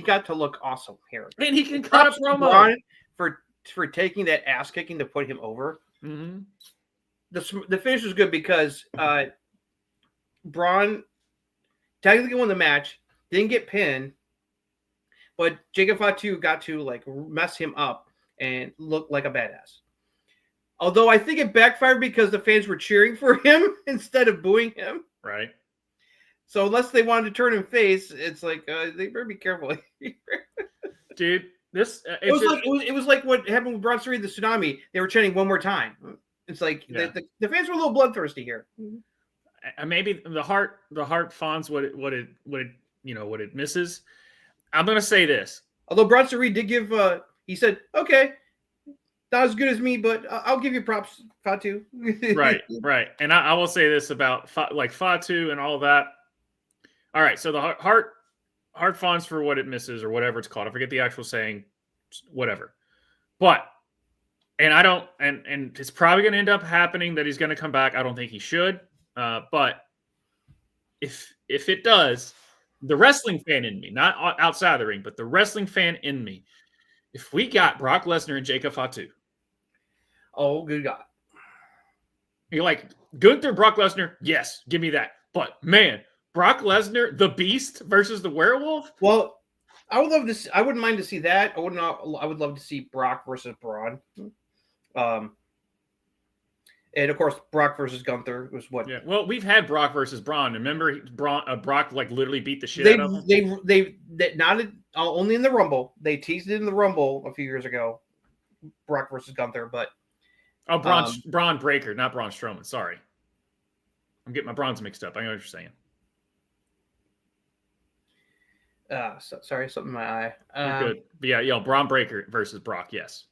got to look awesome here. And he can cut a promo for taking that ass kicking to put him over. Mm-hmm. The finish was good because Braun technically won the match, didn't get pinned, but Jacob Fatu got to like mess him up and look like a badass. Although I think it backfired because the fans were cheering for him instead of booing him. Right. So unless they wanted to turn him face, it's like they better be careful. Dude, it was like what happened with Braun Strowman, the tsunami. They were chanting one more time. It's like the fans were a little bloodthirsty here. Maybe the heart fonts what it misses. I'm gonna say this. Although Braun Strowman did give, he said, "Okay, not as good as me, but I'll give you props, Fatu." Right. And I will say this about Fatu and all that. All right, so the heart fonts for what it misses or whatever it's called. I forget the actual saying, whatever. But And I don't, and it's probably going to end up happening that he's going to come back. I don't think he should. But if it does, the wrestling fan in me, not outside the ring, but the wrestling fan in me, if we got Brock Lesnar and Jacob Fatu, oh, good God. you're like, Gunther, Brock Lesnar, yes, give me that. But man, Brock Lesnar, the Beast versus the Werewolf. Well, I would love to see, I wouldn't mind to see that. I would love to see Brock versus Braun. And of course, Brock versus Gunther was what. Yeah. Well, we've had Brock versus Braun. Remember, Brock like literally beat the shit out of him. They not only in the Rumble. They teased it in the Rumble a few years ago. Brock versus Gunther, but Braun Breaker, not Braun Strowman. Sorry, I'm getting my Brauns mixed up. I know what you're saying. Sorry, something in my eye. You're good. But yeah, Braun Breaker versus Brock. Yes.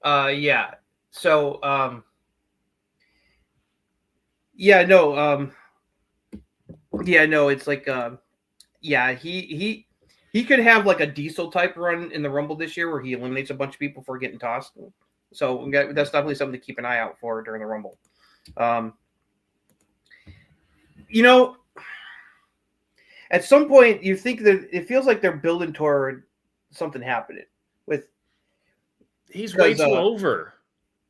Yeah. So, yeah, no, it's like, yeah, he could have like a Diesel type run in the Rumble this year where he eliminates a bunch of people for getting tossed. So that's definitely something to keep an eye out for during the Rumble. You know, at some point you think that it feels like they're building toward something happening with. He's way too over.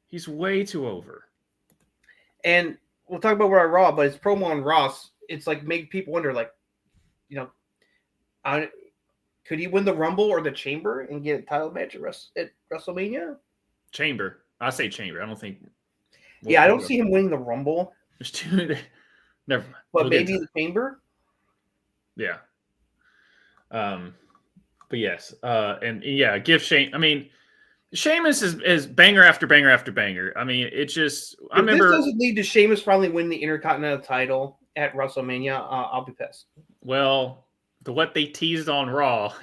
He's way too over. And we'll talk about what I Raw, but his promo on Ross, it's like make people wonder, like, you know, could he win the Rumble or the Chamber and get a title match at WrestleMania? Chamber. I say Chamber. I don't think. I don't see him winning the Rumble. There's too. Never mind. But maybe the Chamber. Yeah. But yes. And yeah, give Shane. I mean, Sheamus is banger after banger after banger. I mean, it just. I remember. If this doesn't lead to Sheamus finally winning the Intercontinental title at WrestleMania, I'll be pissed. Well, what they teased on Raw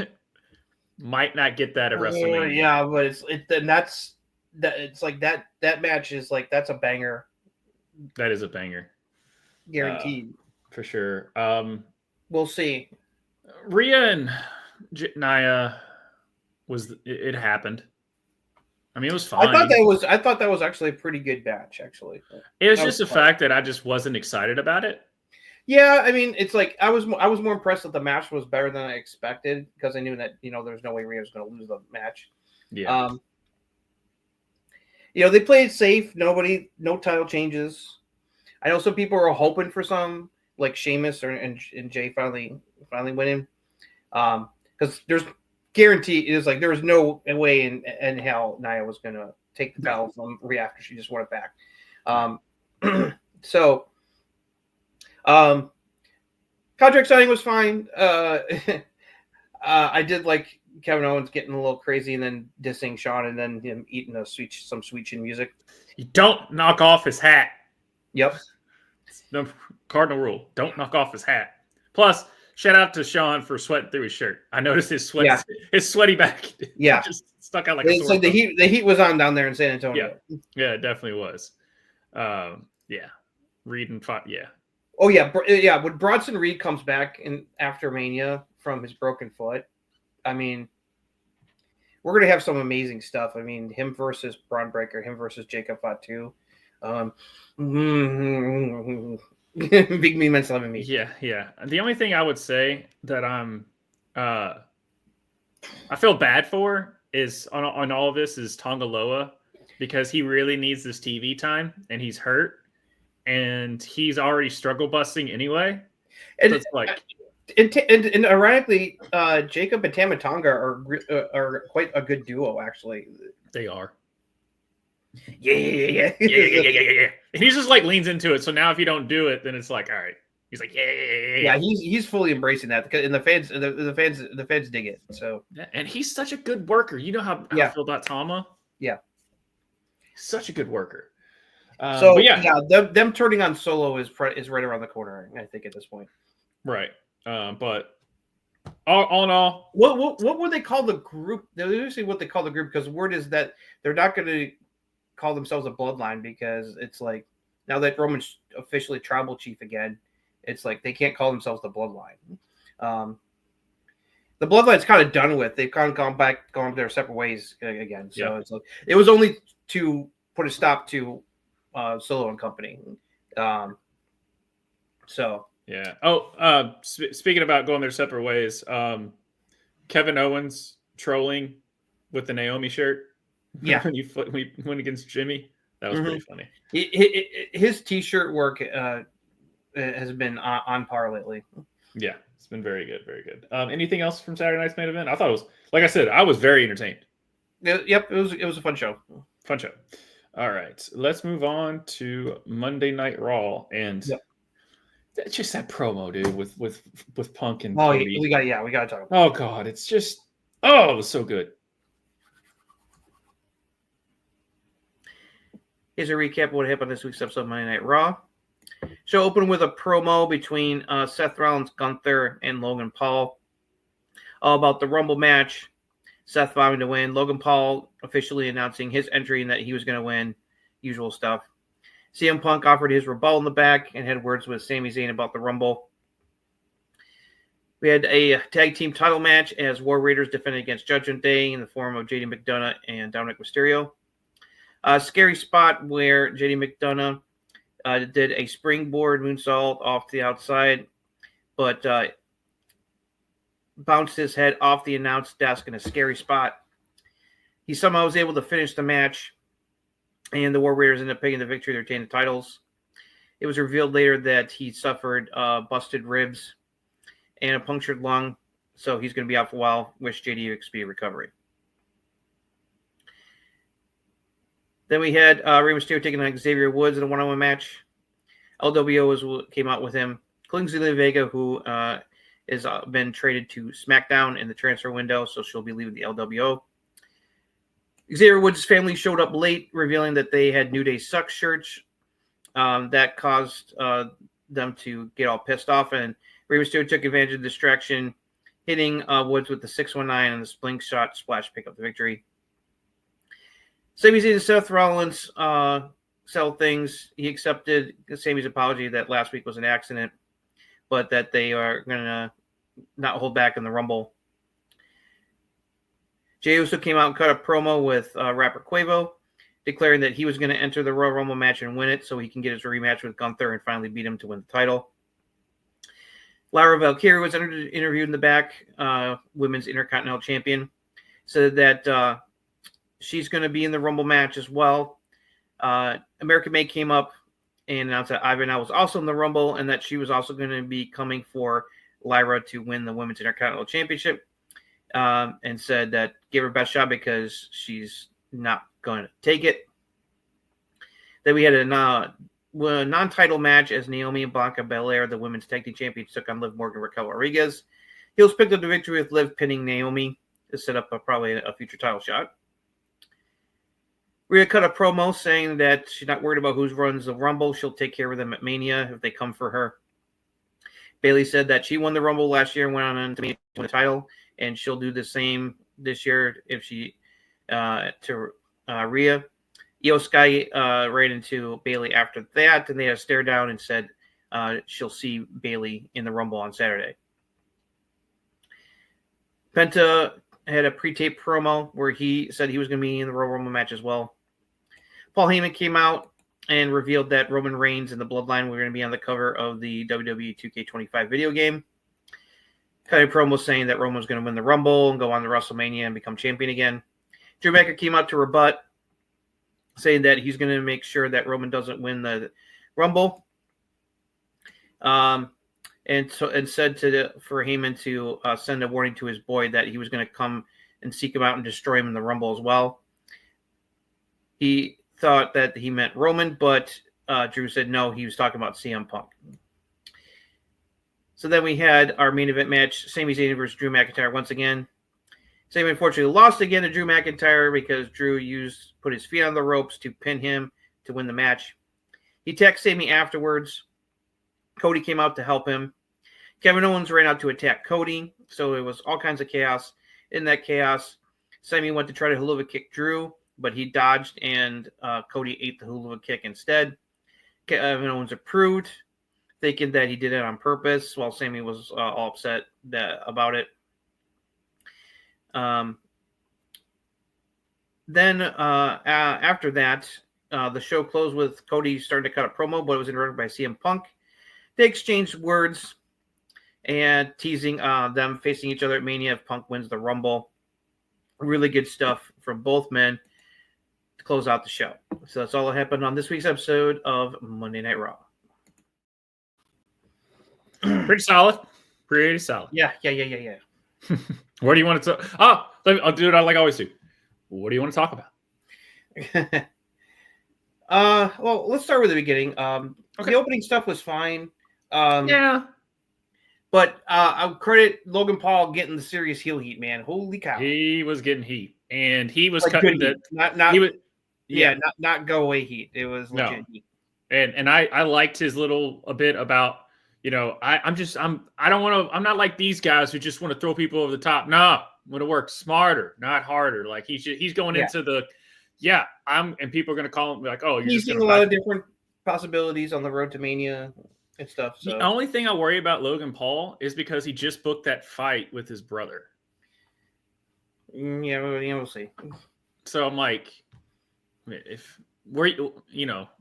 might not get that at WrestleMania. Yeah, but it's like that match is like that's a banger. That is a banger, guaranteed for sure. We'll see. Rhea and Nia it happened. I mean, it was fine. I thought that was actually a pretty good match. Actually, it was just the fact that I just wasn't excited about it. Yeah, I mean, it's like I was more impressed that the match was better than I expected because I knew that there's no way Rhea was going to lose the match. Yeah. They played it safe. No title changes. I know some people were hoping for some, like Sheamus and Jay finally winning, because there's guaranteed. It was like there was no way in hell Nia was going to take the title from Rhea after she just won it back. So. Contract signing was fine. I did like Kevin Owens getting a little crazy and then dissing Shawn and then him eating some sweet chin music. You don't knock off his hat. Yep. It's the cardinal rule. Don't knock off his hat. Plus, shout out to Shawn for sweating through his shirt. I noticed his sweaty back. Yeah. Just stuck out like it's like the heat was on down there in San Antonio. Yeah, it definitely was. Yeah. Reed and yeah. Oh yeah, when Bronson Reed comes back after Mania from his broken foot, I mean, we're gonna have some amazing stuff. I mean, him versus Braun Breaker, him versus Jacob Fatu, big me meant loving me. Yeah. The only thing I would say that I feel bad for is on all of this is Tongaloa, because he really needs this TV time and he's hurt. And he's already struggle busting anyway. And so it's like, and ironically, Jacob and Tamatonga are quite a good duo. Actually, they are. Yeah. And he just like leans into it. So now if you don't do it, then it's like, all right. He's like, yeah. He's fully embracing that, and the fans dig it. So and he's such a good worker. You know how I feel about Tama. Yeah, he's such a good worker. Them turning on Solo is right around the corner, I think, at this point. Right. But all in all, what would they call the group? They're usually what they call the group, because the word is that they're not going to call themselves a bloodline, because it's like now that Roman's officially tribal chief again, it's like they can't call themselves the bloodline. The Bloodline's kind of done with. They've kind of gone their separate ways again. So Yeah. it's like it was only to put a stop to Solo and Company. So yeah. Oh, speaking about going their separate ways, Kevin Owens trolling with the Naomi shirt. Yeah. when he went against Jimmy, that was pretty funny. His T-shirt work has been on par lately. Yeah, it's been very good, very good. Anything else from Saturday night's main event? I thought it was, like I said, I was very entertained. Yep, it was a fun show. Fun show. All right, let's move on to Monday Night Raw, and just that promo, dude, with Punk and Cody. we got to talk about it. Oh God, it's just it was so good. Here's a recap of what happened on this week's episode of Monday Night Raw. Show opened with a promo between Seth Rollins, Gunther, and Logan Paul, all about the Rumble match. Seth vowing to win. Logan Paul officially announcing his entry and that he was going to win. Usual stuff. CM Punk offered his rebuttal in the back and had words with Sami Zayn about the Rumble. We had a tag team title match as War Raiders defended against Judgment Day in the form of JD McDonough and Dominic Mysterio. A scary spot where JD McDonough did a springboard moonsault off the outside, but bounced his head off the announce desk in a scary spot. He somehow was able to finish the match, and the War Raiders ended up picking the victory to retain the titles. It was revealed later that he suffered busted ribs and a punctured lung, so he's going to be out for a while. Wish JD a speedy recovery. Then we had Rey Mysterio taking on Xavier Woods in a one-on-one match. LWO came out with him, including Zelina Vega, who has been traded to SmackDown in the transfer window, so she'll be leaving the LWO. Xavier Woods' family showed up late, revealing that they had New Day Sucks shirts. That caused them to get all pissed off, and Rey Mysterio took advantage of the distraction, hitting Woods with the 619 and the slingshot splash to pick up the victory. Sami Zayn and Seth Rollins sell things. He accepted Sami's apology that last week was an accident, but that they are going to not hold back in the Rumble. Jey Uso came out and cut a promo with rapper Quavo, declaring that he was going to enter the Royal Rumble match and win it so he can get his rematch with Gunther and finally beat him to win the title. Lyra Valkyrie was interviewed in the back, Women's Intercontinental Champion, said that she's going to be in the Rumble match as well. American May came up and announced that Ivan was also in the Rumble and that she was also going to be coming for Lyra to win the Women's Intercontinental Championship, and said that give her best shot because she's not going to take it. Then we had a non-title match as Naomi and Blanca Belair, the Women's Tag Team Champions, took on Liv Morgan and Raquel Rodriguez. Heels picked up the victory with Liv pinning Naomi to set up probably a future title shot. Rhea cut a promo saying that she's not worried about who runs the Rumble. She'll take care of them at Mania if they come for her. Bayley said that she won the Rumble last year and went on to win the title, and she'll do the same this year if she to Rhea. Io Sky ran into Bayley after that, and they had a stare down and said she'll see Bayley in the Rumble on Saturday. Penta had a pre-tape promo where he said he was going to be in the Royal Rumble match as well. Paul Heyman came out and revealed that Roman Reigns and the Bloodline were going to be on the cover of the WWE 2K25 video game. Kind of promo saying that Roman was going to win the Rumble and go on to WrestleMania and become champion again. Drew McIntyre came out to rebut, saying that he's going to make sure that Roman doesn't win the Rumble. And said for Heyman to send a warning to his boy that he was going to come and seek him out and destroy him in the Rumble as well. He thought that he meant Roman, but Drew said no, he was talking about CM Punk. So then we had our main event match, Sami Zayn versus Drew McIntyre once again. Sami unfortunately lost again to Drew McIntyre because Drew put his feet on the ropes to pin him to win the match. He texted Sami afterwards. Cody came out to help him. Kevin Owens ran out to attack Cody, so it was all kinds of chaos. In that chaos, Sami went to try to hula kick Drew, but he dodged, and Cody ate the hula kick instead. Kevin Owens approved, thinking that he did it on purpose, while Sami was all upset about it. Then after that, the show closed with Cody starting to cut a promo, but it was interrupted by CM Punk. They exchanged words and teasing them facing each other at Mania if Punk wins the Rumble. Really good stuff from both men to close out the show. So that's all that happened on this week's episode of Monday Night Raw. Pretty solid. Pretty solid. Yeah. What do you want to talk? I'll do it like I always do. What do you want to talk about? Well, let's start with the beginning. The opening stuff was fine. Yeah. But I'll credit Logan Paul getting the serious heel heat, man. Holy cow. He was getting heat. And he was like cutting the not go away heat. It was legit heat. And I liked his little a bit about, I'm not like these guys who just want to throw people over the top. No, I'm going to work smarter, not harder. Like he's going into the and people are going to call him like, oh, he's seeing a lot of different possibilities on the road to Mania and stuff. So. The only thing I worry about Logan Paul is because he just booked that fight with his brother. Yeah, we'll see. So I'm like, if we're,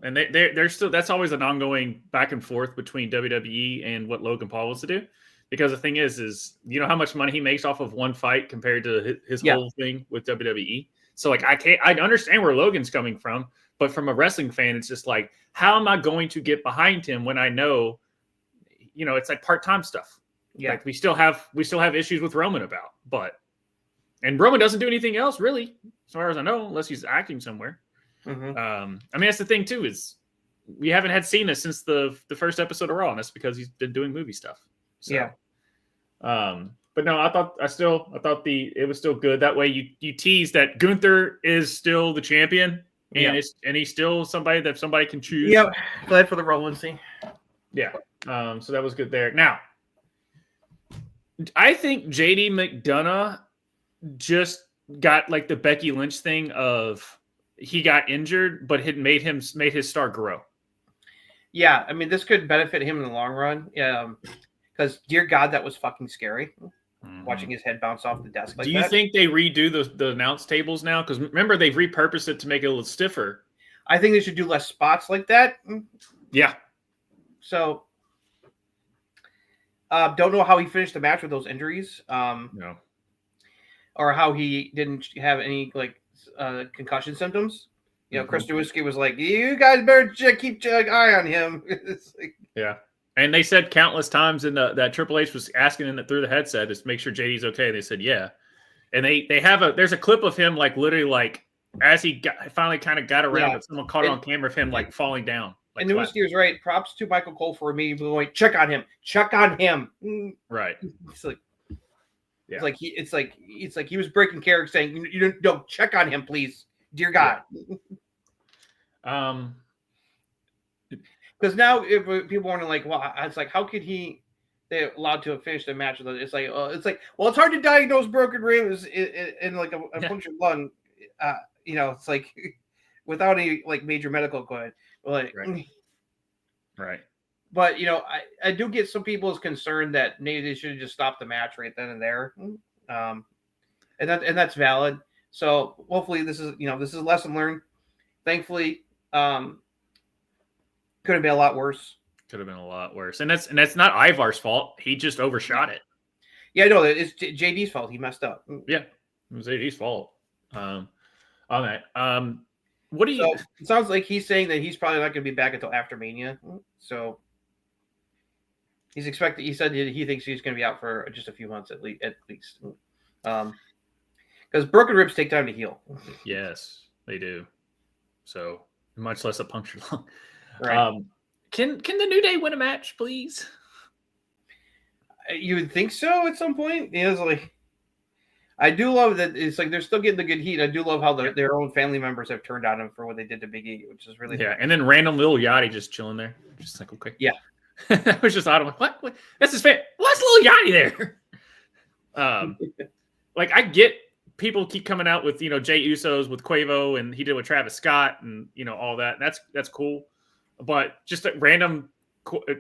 and they're still, that's always an ongoing back and forth between WWE and what Logan Paul wants to do. Because the thing is how much money he makes off of one fight compared to his whole thing with WWE. So like, I understand where Logan's coming from, but from a wrestling fan, it's just like, how am I going to get behind him when I know, it's like part-time stuff. Yeah. Like we still have issues with Roman and Roman doesn't do anything else really, as far as I know, unless he's acting somewhere. Mm-hmm. That's the thing too, is we haven't had Cena since the first episode of Raw, and that's because he's been doing movie stuff. So, yeah. But no, I thought it was still good. That way you tease that Gunther is still the champion and he's still somebody that somebody can choose. Yeah. Glad for the relevancy. Yeah. So that was good there. Now, I think JD McDonough just got like the Becky Lynch thing of he got injured, but it made his star grow. Yeah, I mean, this could benefit him in the long run. Because dear God, that was fucking scary. Watching his head bounce off the desk like that. Do you think they redo the announce tables now? Because remember, they've repurposed it to make it a little stiffer. I think they should do less spots like that. Yeah. So, don't know how he finished the match with those injuries. No. Or how he didn't have any concussion symptoms. Chris Nowinski was like, "You guys better keep an eye on him." It's like, yeah. And they said countless times that Triple H was asking him through the headset to make sure JD's okay. They said, yeah. And there's a clip of him like literally like as he finally kind of got around, but someone caught it on camera of him like falling down. Like, and Nowinski was right. Props to Michael Cole for immediately going, check on him. Right. It's like, it's like he was breaking character saying, you don't check on him, please, dear God. Yeah. Because now if people wondering like, well, it's like, how could they're allowed to finish the match with it? It's like, well, it's hard to diagnose broken ribs in like a punctured lung. It's like without any like major medical equipment. Like, right. But I do get some people's concern that maybe they should have just stopped the match right then and there, and that's valid. So hopefully this is a lesson learned. Thankfully, could have been a lot worse. Could have been a lot worse, and that's not Ivar's fault. He just overshot it. Yeah, no, it's JD's fault. He messed up. Yeah, it was JD's fault. On that. What do you? So it sounds like he's saying that he's probably not going to be back until after Mania. So he's expected. He said he thinks he's going to be out for just a few months at least. Because broken ribs take time to heal. Yes, they do. So much less a punctured lung. Right. Can the New Day win a match, please? You would think so at some point. It's like, I do love that it's like they're still getting the good heat. I do love how their own family members have turned on him for what they did to Big E, which is really And then random little Yachty just chilling there, just like okay, yeah. That was just odd. I'm like, what? That's his fan. What's little Yachty there? Like I get people keep coming out with Jay Usos with Quavo and he did with Travis Scott and all that. That's cool. But just a random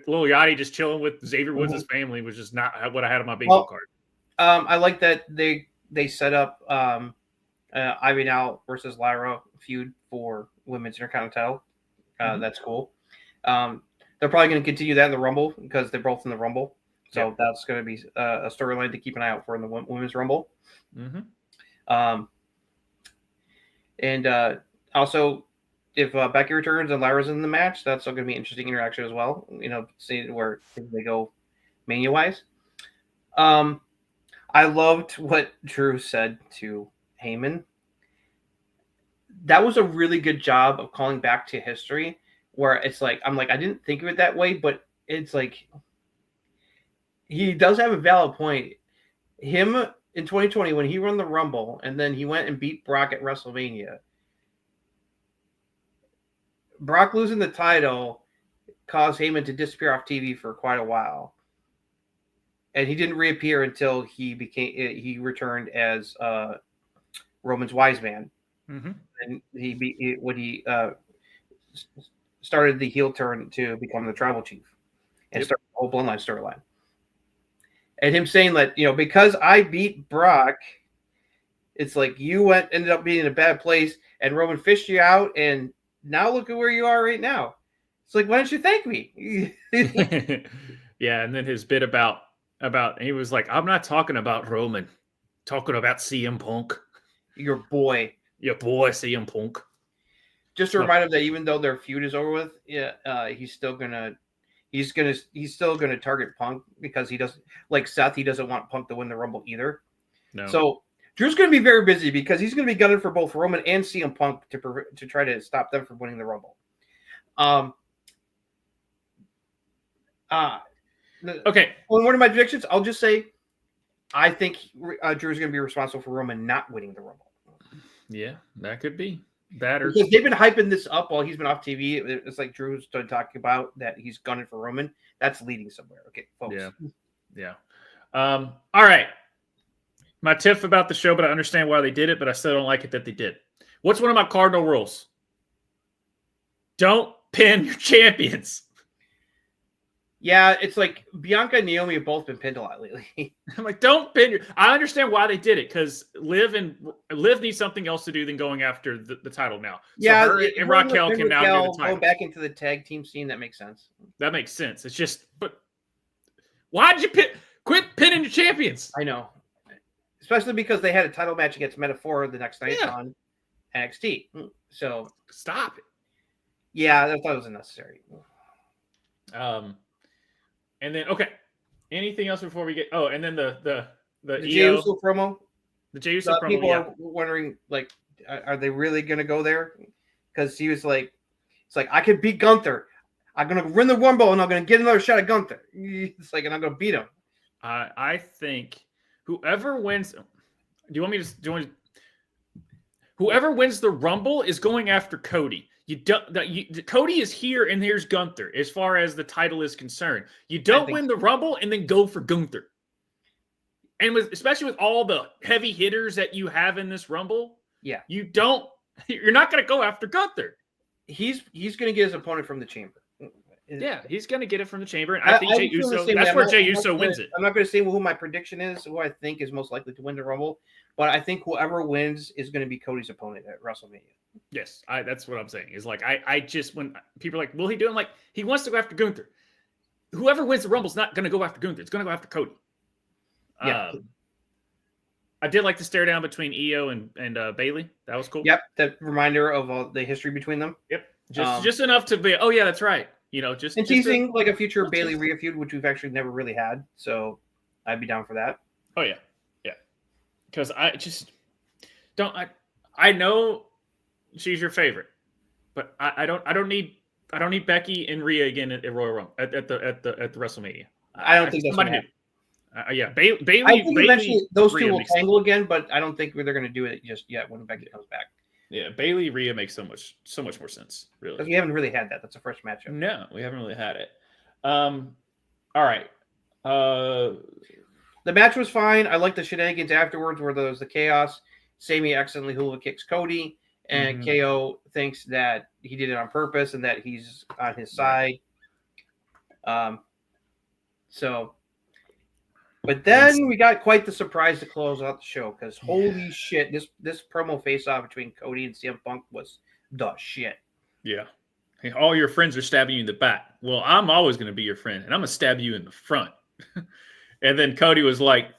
Lil Yachty just chilling with Xavier Woods' family was just not what I had on my bingo card. I like that they they set up Ivy Now versus Lyra feud for women's Intercontinental. That's cool. They're probably going to continue that in the Rumble because they're both in the Rumble. So that's going to be a storyline to keep an eye out for in the women's Rumble. And also, if Becky returns and Lyra's in the match, that's still going to be an interesting interaction as well. See where they go Mania-wise. I loved what Drew said to Heyman. That was a really good job of calling back to history, where it's like, I'm like, I didn't think of it that way, but it's like, he does have a valid point. Him in 2020, when he won the Rumble and then he went and beat Brock at WrestleMania, Brock losing the title caused Heyman to disappear off TV for quite a while. And he didn't reappear until he returned as Roman's wise man. And he started the heel turn to become the tribal chief and start the whole bloodline storyline. And him saying that, because I beat Brock, it's like you ended up being in a bad place and Roman fished you out, and now look at where you are right now. It's like, why don't you thank me? Yeah, and then his bit about he was like, I'm not talking about Roman, talking about CM Punk. Your boy CM Punk. Just to remind him that even though their feud is over with, he's still gonna target Punk because he doesn't like Seth. He doesn't want Punk to win the Rumble either. No. So Drew's gonna be very busy because he's gonna be gunning for both Roman and CM Punk to try to stop them from winning the Rumble. Okay. Well, one of my predictions, I'll just say, I think Drew's gonna be responsible for Roman not winning the Rumble. Yeah, that could be. Because they've been hyping this up while he's been off TV. It's like Drew started talking about that he's gunning for Roman. That's leading somewhere. Okay, folks. Yeah. All right. My tiff about the show, but I understand why they did it, but I still don't like it that they did. What's one of my cardinal rules? Don't pin your champions. Yeah, it's like Bianca and Naomi have both been pinned a lot lately. I'm like, don't pin your... I understand why they did it, because Liv needs something else to do than going after the title now. So her and Raquel can now do the title. Going back into the tag team scene, that makes sense. That makes sense. It's just, but why did you quit pinning your champions? I know. Especially because they had a title match against Metaphor the next night on NXT. So stop it. Yeah, I thought it was unnecessary. And then anything else before we get? Oh, and then the Jey Uso promo. The Jey Uso promo. People are wondering, like, are they really going to go there? Because he was like, it's like, I could beat Gunther. I'm going to win the Rumble and I'm going to get another shot at Gunther. It's like, and I'm going to beat him. I think whoever wins. Whoever wins the Rumble is going after Cody. Cody is here, and here's Gunther. As far as the title is concerned, you don't win the Rumble and then go for Gunther. And especially with all the heavy hitters that you have in this Rumble, you're not going to go after Gunther. He's going to get his opponent from the Chamber. Yeah, he's going to get it from the Chamber, and I think Jey Uso. That's where Jey Uso wins it. I'm not going to say who my prediction is, who I think is most likely to win the Rumble, but I think whoever wins is going to be Cody's opponent at WrestleMania. Yes, that's what I'm saying. Is like I just, when people are like, will he do it? I'm like, he wants to go after Gunther. Whoever wins the Rumble is not going to go after Gunther. It's going to go after Cody. Yeah. I did like the stare down between Io and Bayley. That was cool. Yep, that reminder of all the history between them. Yep, just enough to be. Oh yeah, that's right. Just teasing like a future Bayley Rhea feud, which we've actually never really had. So I'd be down for that. Oh yeah. Because I just don't. I know she's your favorite, but I don't need Becky and Rhea again at Royal Rumble at the WrestleMania. I don't think that's going to happen. Bayley. I think eventually those two will tangle again, but I don't think they're going to do it just yet when Becky comes back. Yeah, Bayley Rhea makes so much more sense, really. Because we haven't really had that. That's the first matchup. No, we haven't really had it. All right. The match was fine. I like the shenanigans afterwards where there was the chaos. Sami accidentally hula kicks Cody, and KO thinks that he did it on purpose and that he's on his side. So But then we got quite the surprise to close out the show because holy shit, this promo face-off between Cody and CM Punk was the shit. Yeah. Hey, all your friends are stabbing you in the back. Well, I'm always going to be your friend, and I'm going to stab you in the front. And then Cody was like,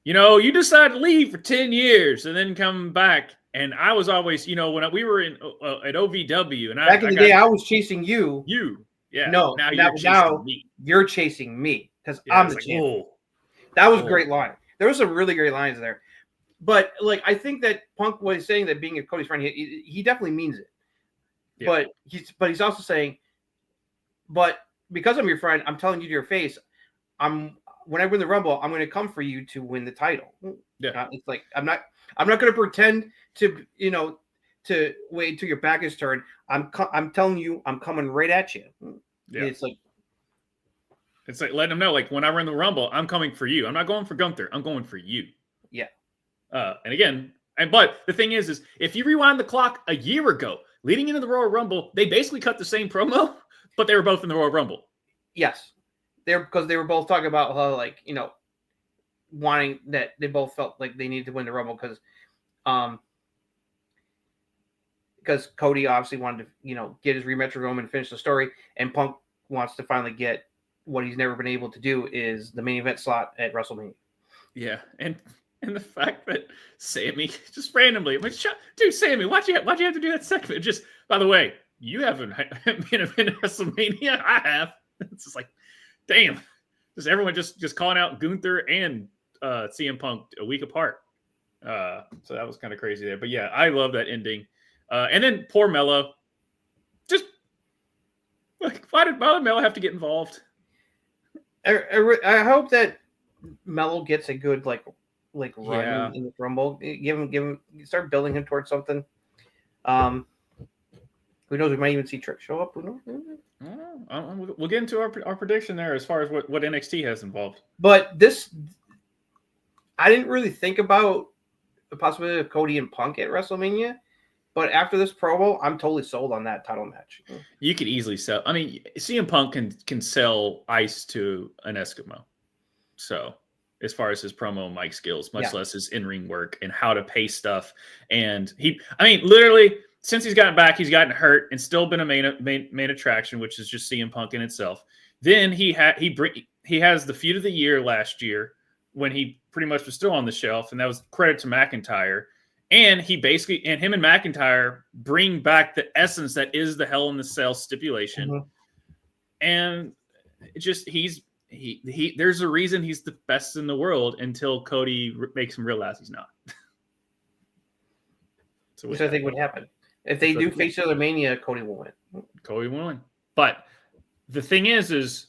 you decided to leave for 10 years and then come back. And I was always, when we were at OVW. And back in the day, I was chasing you. Yeah. No, now you're chasing me. You're chasing me because I'm the champion. Whoa. That was a great line. There was some really great lines there. But, I think that Punk was saying that being a Cody's friend, he definitely means it. Yeah. But he's also saying, but because I'm your friend, I'm telling you to your face, when I win the Rumble, I'm going to come for you to win the title. Yeah. It's like I'm not going to pretend to to wait until your back is turned. I'm telling you, I'm coming right at you. Yeah. It's like letting them know, when I win the Rumble, I'm coming for you. I'm not going for Gunther. I'm going for you. Yeah. And again, but the thing is if you rewind the clock a year ago, leading into the Royal Rumble, they basically cut the same promo, but they were both in the Royal Rumble. Yes. Because they were both talking about how, wanting that they both felt like they needed to win the Rumble because Cody obviously wanted to, get his rematch with Roman and finish the story, and Punk wants to finally get what he's never been able to do is the main event slot at WrestleMania. Yeah, and the fact that Sammy just randomly, dude, Sammy, why'd you have to do that segment? Just, by the way, you haven't been in WrestleMania. I have. It's just like, damn. Just everyone just calling out Gunther and CM Punk a week apart. So that was kind of crazy there. But yeah, I love that ending. And then poor Mello. Just why did Mello have to get involved? I hope that Mello gets a good run in the Rumble. Give him start building him towards something. Who knows? We might even see Trick show up. Who knows? We'll get into our prediction there as far as what NXT has involved. But I didn't really think about the possibility of Cody and Punk at WrestleMania. But after this promo, I'm totally sold on that title match. You could easily sell. I mean, CM Punk can sell ice to an Eskimo. So as far as his promo mic skills, much less his in-ring work and how to pace stuff. And literally, since he's gotten back, he's gotten hurt and still been a main attraction, which is just CM Punk in itself. Then he has the feud of the year last year when he pretty much was still on the shelf, and that was credit to McIntyre. And him and McIntyre bring back the essence that is the Hell in the Cell stipulation. Mm-hmm. And there's a reason he's the best in the world until Cody makes him realize he's not. Which I think would happen. If they do face each other Mania, Cody will win. Cody will win. But the thing is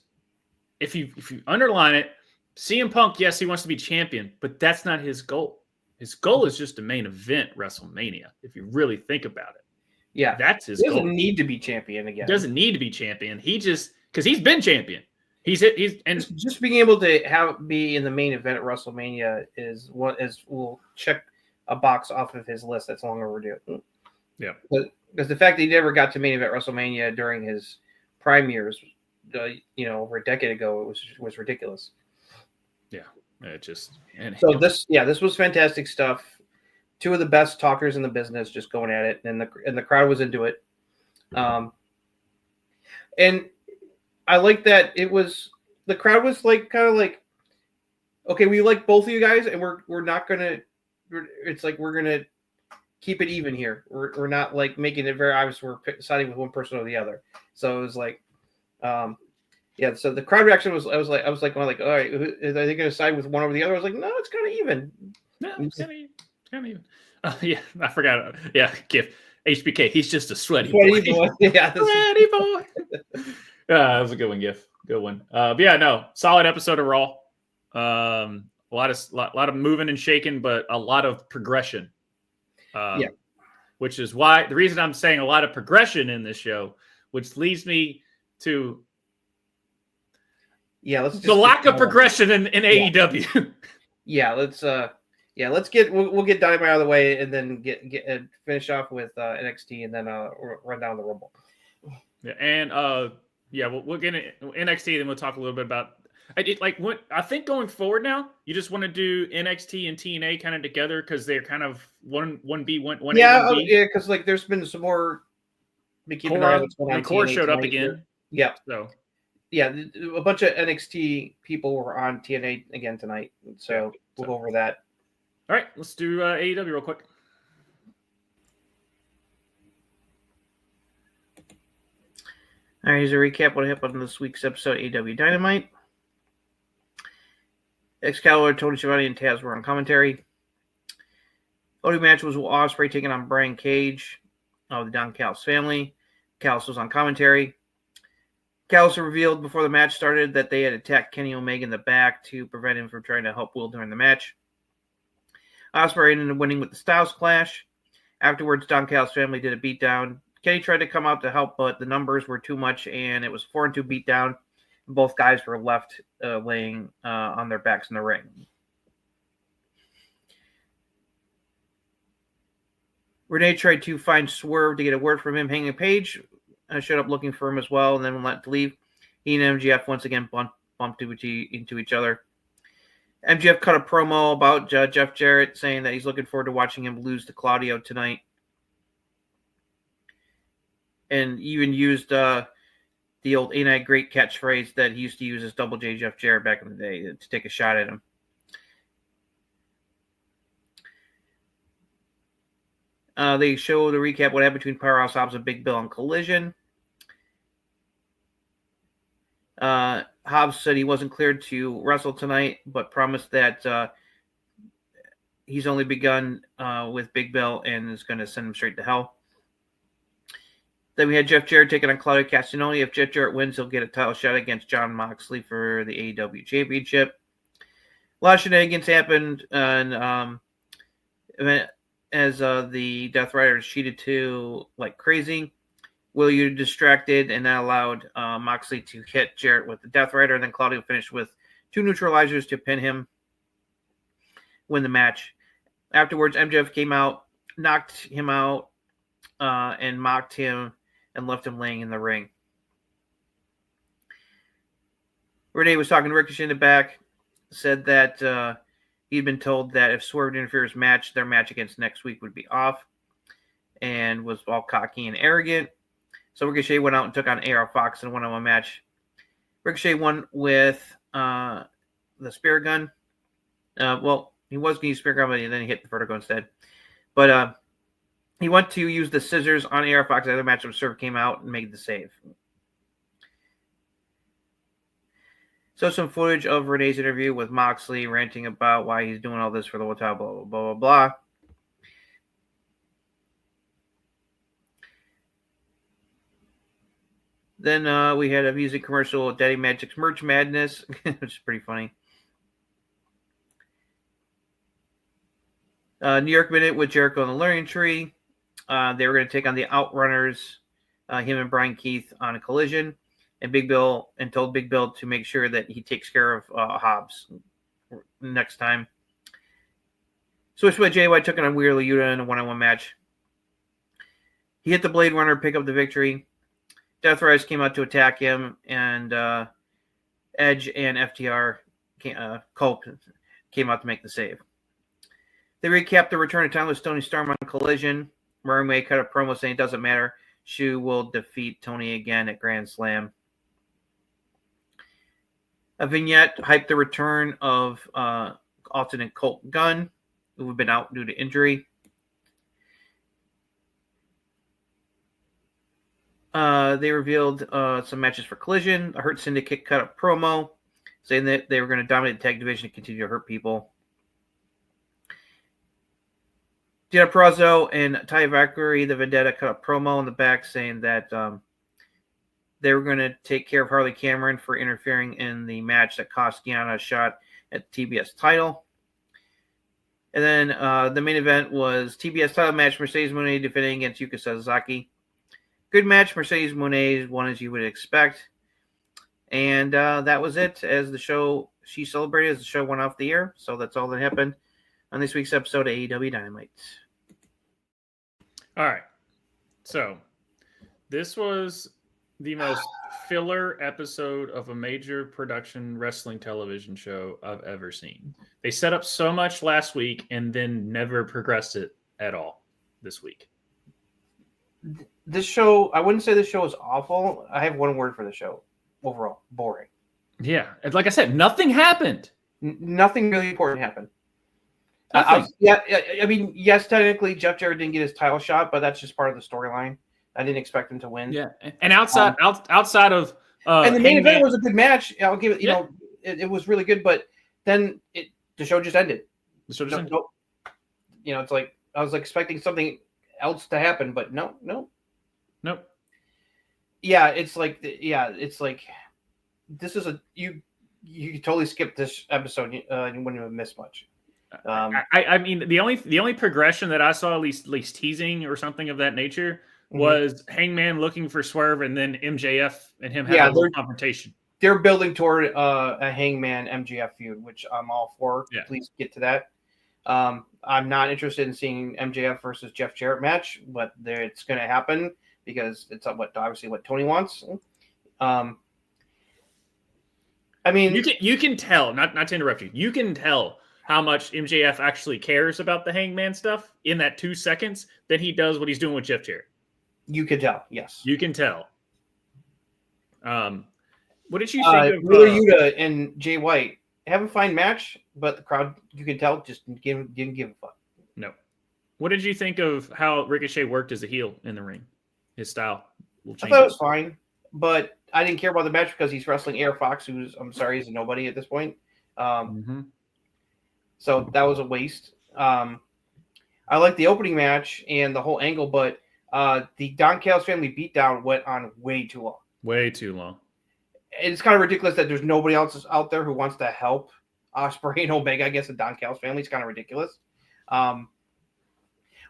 if you underline it, CM Punk, yes, he wants to be champion, but that's not his goal. His goal is just to main event WrestleMania, if you really think about it. Yeah. That's his goal. He doesn't need to be champion again. He doesn't need to be champion. He just, because he's been champion. He's just being able to be in the main event at WrestleMania will check a box off of his list that's long overdue. Yeah. Because the fact that he never got to main event WrestleMania during his prime years, over a decade ago, was ridiculous. Yeah. This was fantastic stuff. Two of the best talkers in the business just going at it, and the crowd was into it. And I like that the crowd was okay, we like both of you guys, and we're not gonna. It's like we're gonna keep it even here. We're not making it very obvious we're siding with one person or the other. So it was so the crowd reaction was, I was like, all right, are they going to side with one over the other? I was like, no, it's kind of even. No, it's kind of even. Yeah, I forgot. Yeah, GIF. HBK, he's just a sweaty boy. Yeah, sweaty boy. That was a good one, GIF. Good one. But yeah, no, solid episode of Raw. A lot of moving and shaking, but a lot of progression. Which is why the reason I'm saying a lot of progression in this show, which leads me to the lack of progression in AEW. Let's get Dynamite out of the way and then get finish off with NXT and then run down the Rumble. Yeah, and we'll get into NXT, then we'll talk a little bit about. I think going forward now, you just want to do NXT and TNA kind of together because they're kind of one B, one A, Yeah, one B. yeah, because like there's been some more. Keep an eye on what's going on. Cora TNA showed up tonight. again. Yeah. So yeah, a bunch of NXT people were on TNA again tonight. So we'll go over that. All right, let's do AEW real quick. All right, here's a recap what happened in this week's episode of AEW Dynamite. Excalibur, Tony Schiavone, and Taz were on commentary. Only match was Will Ospreay taking on Brian Cage of the Don Callis family. Callis was on commentary. Callis revealed before the match started that they had attacked Kenny Omega in the back to prevent him from trying to help Will during the match. Ospreay ended up winning with the Styles Clash. Afterwards, Don Callis' family did a beatdown. Kenny tried to come out to help, but the numbers were too much, and it was 4-2 beatdown. Both guys were left laying on their backs in the ring. Renee tried to find Swerve to get a word from him. Hangman Page showed up looking for him as well, and then let to leave. He and MJF once again bumped into each other. MJF cut a promo about Jeff Jarrett, saying that he's looking forward to watching him lose to Claudio tonight. And even used the old "Ain't I Great" catchphrase that he used to use as Double J Jeff Jarrett back in the day to take a shot at him. They show the recap what happened between Powerhouse Hobbs and Big Bill on Collision. Hobbs said he wasn't cleared to wrestle tonight, but promised that he's only begun with Big Bill and is going to send him straight to hell. Then we had Jeff Jarrett taking on Claudio Castagnoli. If Jeff Jarrett wins, he'll get a title shot against Jon Moxley for the AEW Championship. A lot of shenanigans happened, and as the Death Riders cheated to like crazy. Will, you distracted, and that allowed Moxley to hit Jarrett with the Death Rider. And then Claudio finished with 2 neutralizers to pin him, win the match. Afterwards, MJF came out, knocked him out, and mocked him and left him laying in the ring. Renee was talking to Ricochet in the back, said that he'd been told that if Swerve interferes their match against next week would be off, and was all cocky and arrogant. So Ricochet went out and took on AR Fox in a one-on-one match. Ricochet won with the spear gun. Well, he was going to use spear gun, but then he hit the vertigo instead. But he went to use the scissors on AR Fox. The other match, Swerve came out and made the save. So some footage of Renee's interview with Moxley ranting about why he's doing all this for the hotel, blah, blah, blah, blah, blah. Then we had a music commercial with Daddy Magic's Merch Madness, which is pretty funny. New York Minute with Jericho and the Learning Tree. They were going to take on the Outrunners, him and Brian Keith on a Collision. And told Big Bill to make sure that he takes care of Hobbs next time. Switchblade Jay White took it on Wheeler Yuta in a one-on-one match. He hit the Blade Runner, pick up the victory. Death Riders came out to attack him, and Edge and FTR Colt came out to make the save. They recapped the return of Timeless Tony Storm on Collision. Murray May cut a promo saying it doesn't matter. She will defeat Tony again at Grand Slam. A vignette hyped the return of alternate Colt Gunn, who had been out due to injury. They revealed some matches for Collision. A Hurt Syndicate cut a promo saying that they were going to dominate the tag division and continue to hurt people. Deonna Purrazzo and Taya Valkyrie, the Vendetta, cut a promo in the back saying that they were going to take care of Harley Cameron for interfering in the match that cost Deonna a shot at the TBS title. And then the main event was TBS title match, Mercedes Moné defending against Yuka Sasaki. Good match. Mercedes Moné won as you would expect. And that was it. As the show, she celebrated as the show went off the air. So that's all that happened on this week's episode of AEW Dynamite. All right. So this was the most filler episode of a major production wrestling television show I've ever seen. They set up so much last week and then never progressed it at all this week. This show, I wouldn't say this show is awful. I have one word for the show. Overall, boring. Yeah. Like I said, nothing happened. Nothing really important happened. Nothing. I mean, yes, technically Jeff Jarrett didn't get his title shot, but that's just part of the storyline. I didn't expect him to win. Yeah. And outside of and the main event was a good match. I'll give it, you know, it was really good, but then the show just ended. The show just ended. Nope. You know, it's like I was expecting something else to happen, but no. Nope. Yeah, it's like this is you totally skipped this episode. You wouldn't have missed much. I mean, the only progression that I saw, at least teasing or something of that nature, was Hangman looking for Swerve, and then MJF and him having a little confrontation. They're building toward a Hangman MJF feud, which I'm all for. Yeah. Please get to that. I'm not interested in seeing MJF versus Jeff Jarrett match, but it's going to happen because it's obviously what Tony wants. I mean, you can tell, not to interrupt you. You can tell how much MJF actually cares about the Hangman stuff in that 2 seconds than he does what he's doing with Jeff Jarrett. You can tell, yes. You can tell. What did you think of Wheeler Yuta and Jay White? Have a fine match, but the crowd, you can tell, just didn't give a fuck. No. What did you think of how Ricochet worked as a heel in the ring? His style. I thought it was fine, but I didn't care about the match because he's wrestling Air Fox, who's, I'm sorry, is a nobody at this point. So that was a waste. I like the opening match and the whole angle, but the Don Callis family beatdown went on way too long. Way too long. It's kind of ridiculous that there's nobody else out there who wants to help Ospreay and Omega. I guess the Don Callis family is kind of ridiculous.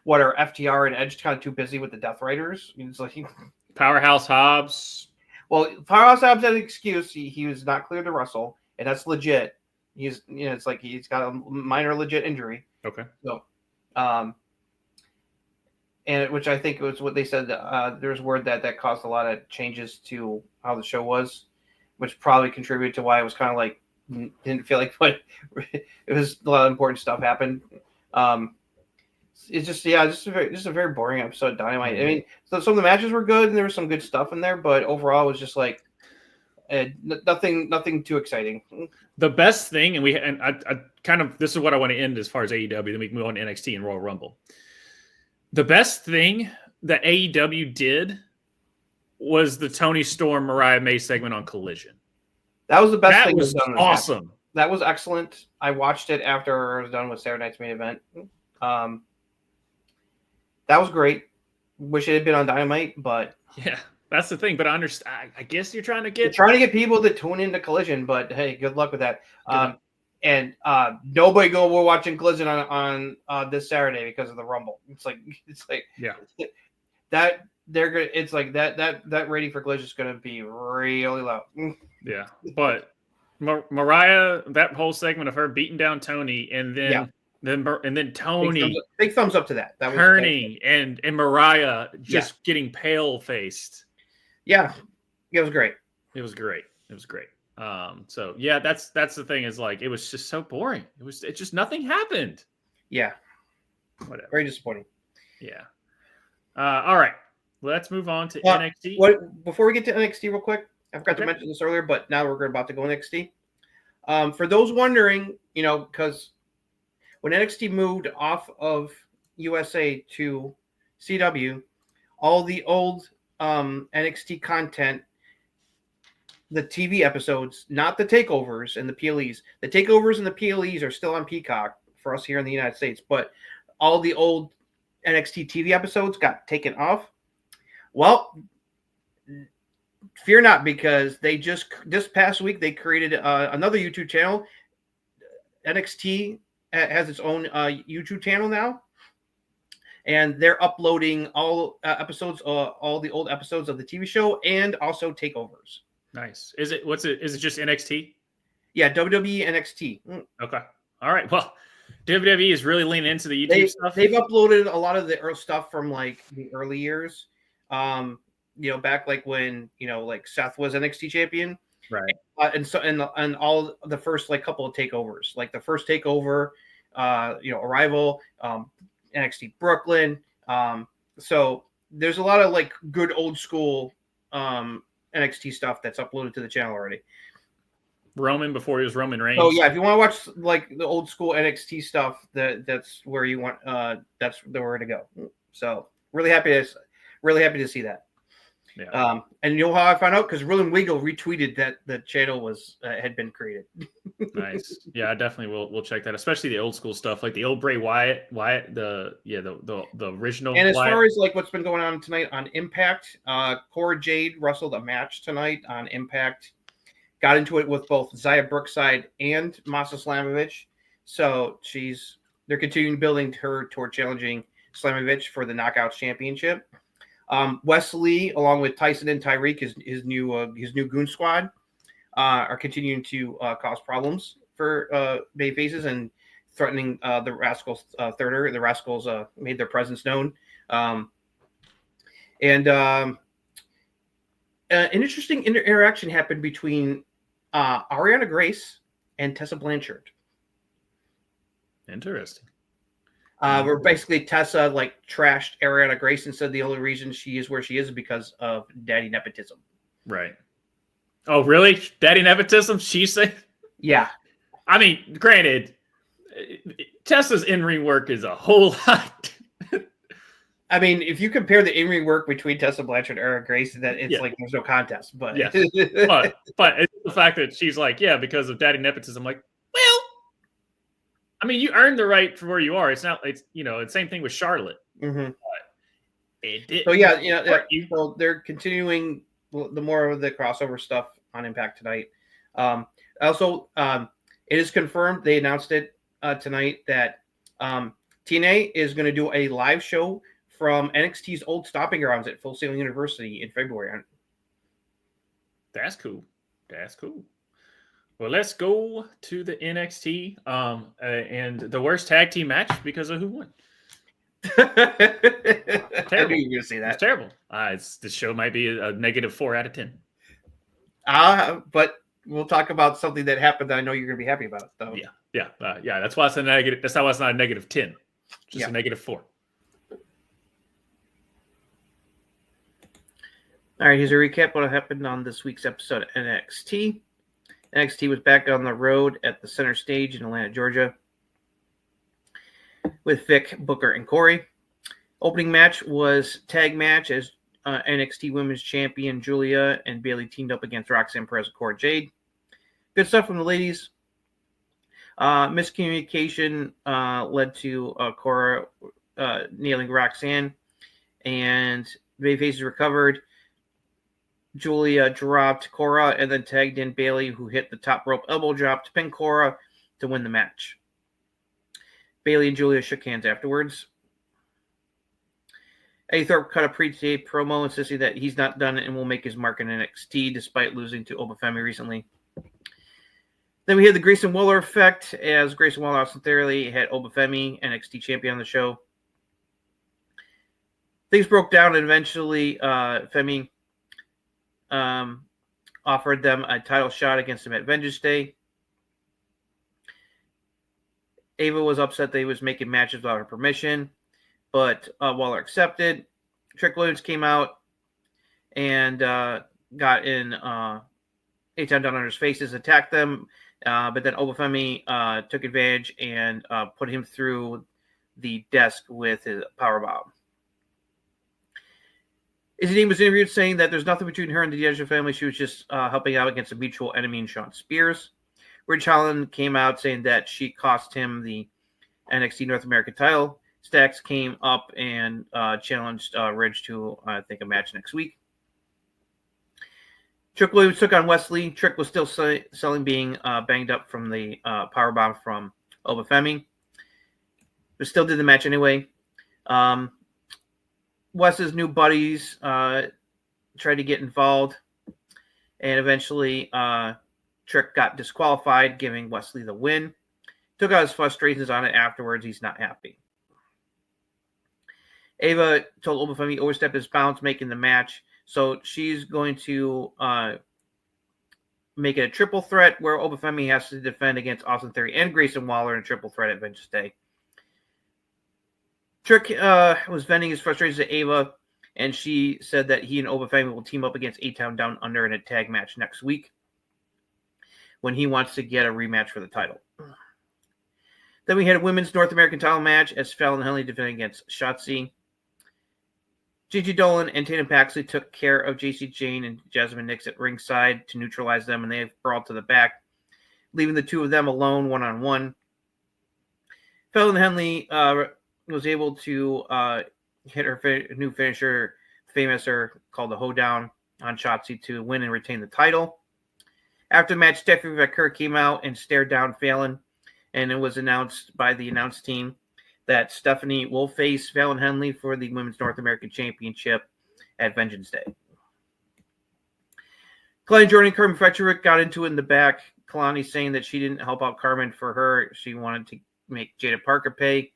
What are FTR and Edge kind of too busy with the Death Riders? It's like Powerhouse Hobbs. Well, Powerhouse Hobbs had an excuse. He was not cleared to wrestle, and that's legit. It's like he's got a minor legit injury. Okay. So, and which I think was what they said. There's word that caused a lot of changes to how the show was, which probably contributed to why it was kind of like didn't feel like what it was. A lot of important stuff happened. It's just a very boring episode of Dynamite. I mean, so some of the matches were good and there was some good stuff in there, but overall it was just like nothing too exciting. The best thing, and I kind of, this is what I want to end as far as AEW, then we can move on to NXT and Royal Rumble. The best thing that AEW did was the Tony Storm Mariah May segment on Collision. That was the best that thing. Was done awesome. That was excellent. I watched it after I was done with Saturday Night's Main Event. That was great. Wish it had been on Dynamite, but yeah, that's the thing. But I understand. I guess you're trying to get people to tune into Collision. But hey, good luck with that. And nobody we're watching Collision on this Saturday because of the Rumble. It's like yeah, that they're gonna. It's like that rating for Collision is gonna be really low. Yeah, but Mariah, that whole segment of her beating down Tony, and then Tony big thumbs up to that. That was turning and Mariah just getting pale faced. Yeah, it was great. It was great. So yeah, that's the thing is like it was just so boring. It just nothing happened. Yeah, whatever. Very disappointing. Yeah. All right, let's move on to NXT. Before we get to NXT, real quick, I forgot to mention this earlier, but now we're about to go NXT. For those wondering, because when NXT moved off of USA to CW, all the old NXT content, the TV episodes, not the takeovers and the PLEs. The takeovers and the PLEs are still on Peacock for us here in the United States, but all the old NXT TV episodes got taken off. Well, fear not, because they just this past week they created another YouTube channel. NXT has its own YouTube channel now, and they're uploading all episodes, all the old episodes of the TV show, and also takeovers. Nice. Is it just NXT? Yeah, WWE NXT. Okay. All right. Well, WWE is really leaning into the YouTube stuff. They've uploaded a lot of the stuff from like the early years. back like when like Seth was NXT champion, Right. And all the first like couple of takeovers, like the first takeover, Arrival, NXT Brooklyn. So there's a lot of like good old school NXT stuff that's uploaded to the channel already. Roman before he was Roman Reigns. Oh yeah, if you want to watch like the old school NXT stuff, that's where you want. That's where to go. So really happy to see that. Yeah. And you know how I found out? Because Roland Wiggle retweeted that the channel was had been created. Nice. Yeah, I definitely will check that, especially the old school stuff, like the old Bray Wyatt, the original. And as Wyatt. far as like what's been going on tonight on Impact, Cora Jade wrestled a match tonight on Impact. Got into it with both Zaya Brookside and Masa Slamovich. So they're continuing building her toward challenging Slamovich for the Knockouts Championship. Wesley, along with Tyson and Tyreek, his new Goon Squad, are continuing to cause problems for babyfaces and threatening the Rascals. The Rascals made their presence known, and an interesting interaction happened between Ariana Grace and Tessa Blanchard. Interesting. Where basically Tessa like trashed Ariana Grace and said the only reason she is where she is because of daddy nepotism. Right. Oh, really? Daddy nepotism? She said? Yeah. I mean, granted, Tessa's in-ring work is a whole lot. I mean, if you compare the in-ring work between Tessa Blanchard and Ariana Grace, that it's like there's no contest. But yeah, but it's the fact that she's like, yeah, because of daddy nepotism. Like, well, I mean, you earned the right for where you are. It's not. It's the same thing with Charlotte. Mm-hmm. It did. So yeah, so they're continuing the more of the crossover stuff on Impact tonight. Also, it is confirmed. They announced it tonight that TNA is going to do a live show from NXT's old stomping grounds at Full Sail University in February. That's cool. That's cool. Well, let's go to the NXT and the worst tag team match because of who won. I knew you were going to say that. It's terrible. This show might be a -4 out of 10. But we'll talk about something that happened that I know you're going to be happy about. So. Yeah. That's why it's a negative. That's why it's not a -10. Just a -4. All right, here's a recap of what happened on this week's episode of NXT. NXT was back on the road at the center stage in Atlanta, Georgia, with Vic, Booker, and Corey. Opening match was tag match as NXT Women's Champion Julia and Bayley teamed up against Roxanne Perez and Cora Jade. Good stuff from the ladies. Miscommunication led to Cora nailing Roxanne, and babyfaces recovered. Julia dropped Cora and then tagged in Bayley, who hit the top rope elbow drop to pin Cora to win the match. Bayley and Julia shook hands afterwards. Eddie Thorpe cut a pre-tape promo insisting that he's not done and will make his mark in NXT despite losing to Obafemi recently. Then we had the Grayson Waller effect as Grayson Waller Austin Theory had Obafemi, NXT champion, on the show. Things broke down and eventually Femi offered them a title shot against him at Vengeance Day. Ava was upset that he was making matches without her permission, but Waller accepted. Trick Williams came out and got in 8-10 down on his faces, attacked them, but then Obafemi took advantage and put him through the desk with his powerbomb. Izzy was interviewed saying that there's nothing between her and the D'Angelo family. She was just helping out against a mutual enemy in Shawn Spears. Ridge Holland came out saying that she cost him the NXT North American title. Stacks came up and challenged Ridge to, I think, a match next week. Trick Williams took on Wesley. Trick was still selling, being banged up from the powerbomb from Obafemi, but still did the match anyway. Wes's new buddies tried to get involved, and eventually Trick got disqualified, giving Wesley the win. Took out his frustrations on it afterwards. He's not happy. Ava told Obafemi overstepped his bounds, making the match So she's going to make it a triple threat where Oba Femi has to defend against Austin Theory and Grayson Waller in a triple threat at Vengeance Day. Trick was venting his frustrations at Ava, and she said that he and Oba Femi will team up against A-Town Down Under in a tag match next week when he wants to get a rematch for the title. Then we had a women's North American title match as Fallon Henley defending against Shotzi. Gigi Dolan and Tatum Paxley took care of JC Jane and Jasmine Nix at ringside to neutralize them, and they brawled to the back, leaving the two of them alone one-on-one. Fallon Henley was able to hit her new finisher, famouser, called the Hoedown on Shotzi to win and retain the title. After the match, Stephanie McCurry came out and stared down Fallon, and it was announced by the announce team that Stephanie will face Fallon Henley for the Women's North American Championship at Vengeance Day. Kalani Jordan and Carmen Fetcherick got into it in the back. Kalani saying that she didn't help out Carmen for her. She wanted to make Jada Parker pay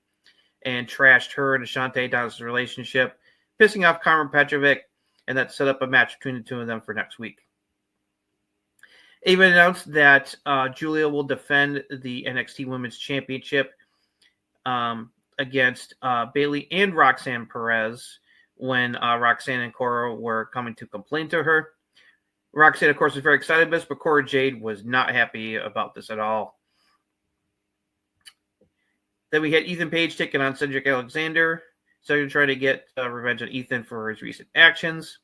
and trashed her and Ashante Don's relationship, pissing off Carmen Petrovic, and that set up a match between the two of them for next week. Ava announced that Julia will defend the NXT Women's Championship against Bayley and Roxanne Perez when Roxanne and Cora were coming to complain to her. Roxanne, of course, was very excited about this, but Cora Jade was not happy about this at all. Then we had Ethan Page taking on Cedric Alexander. Cedric trying to get revenge on Ethan for his recent actions.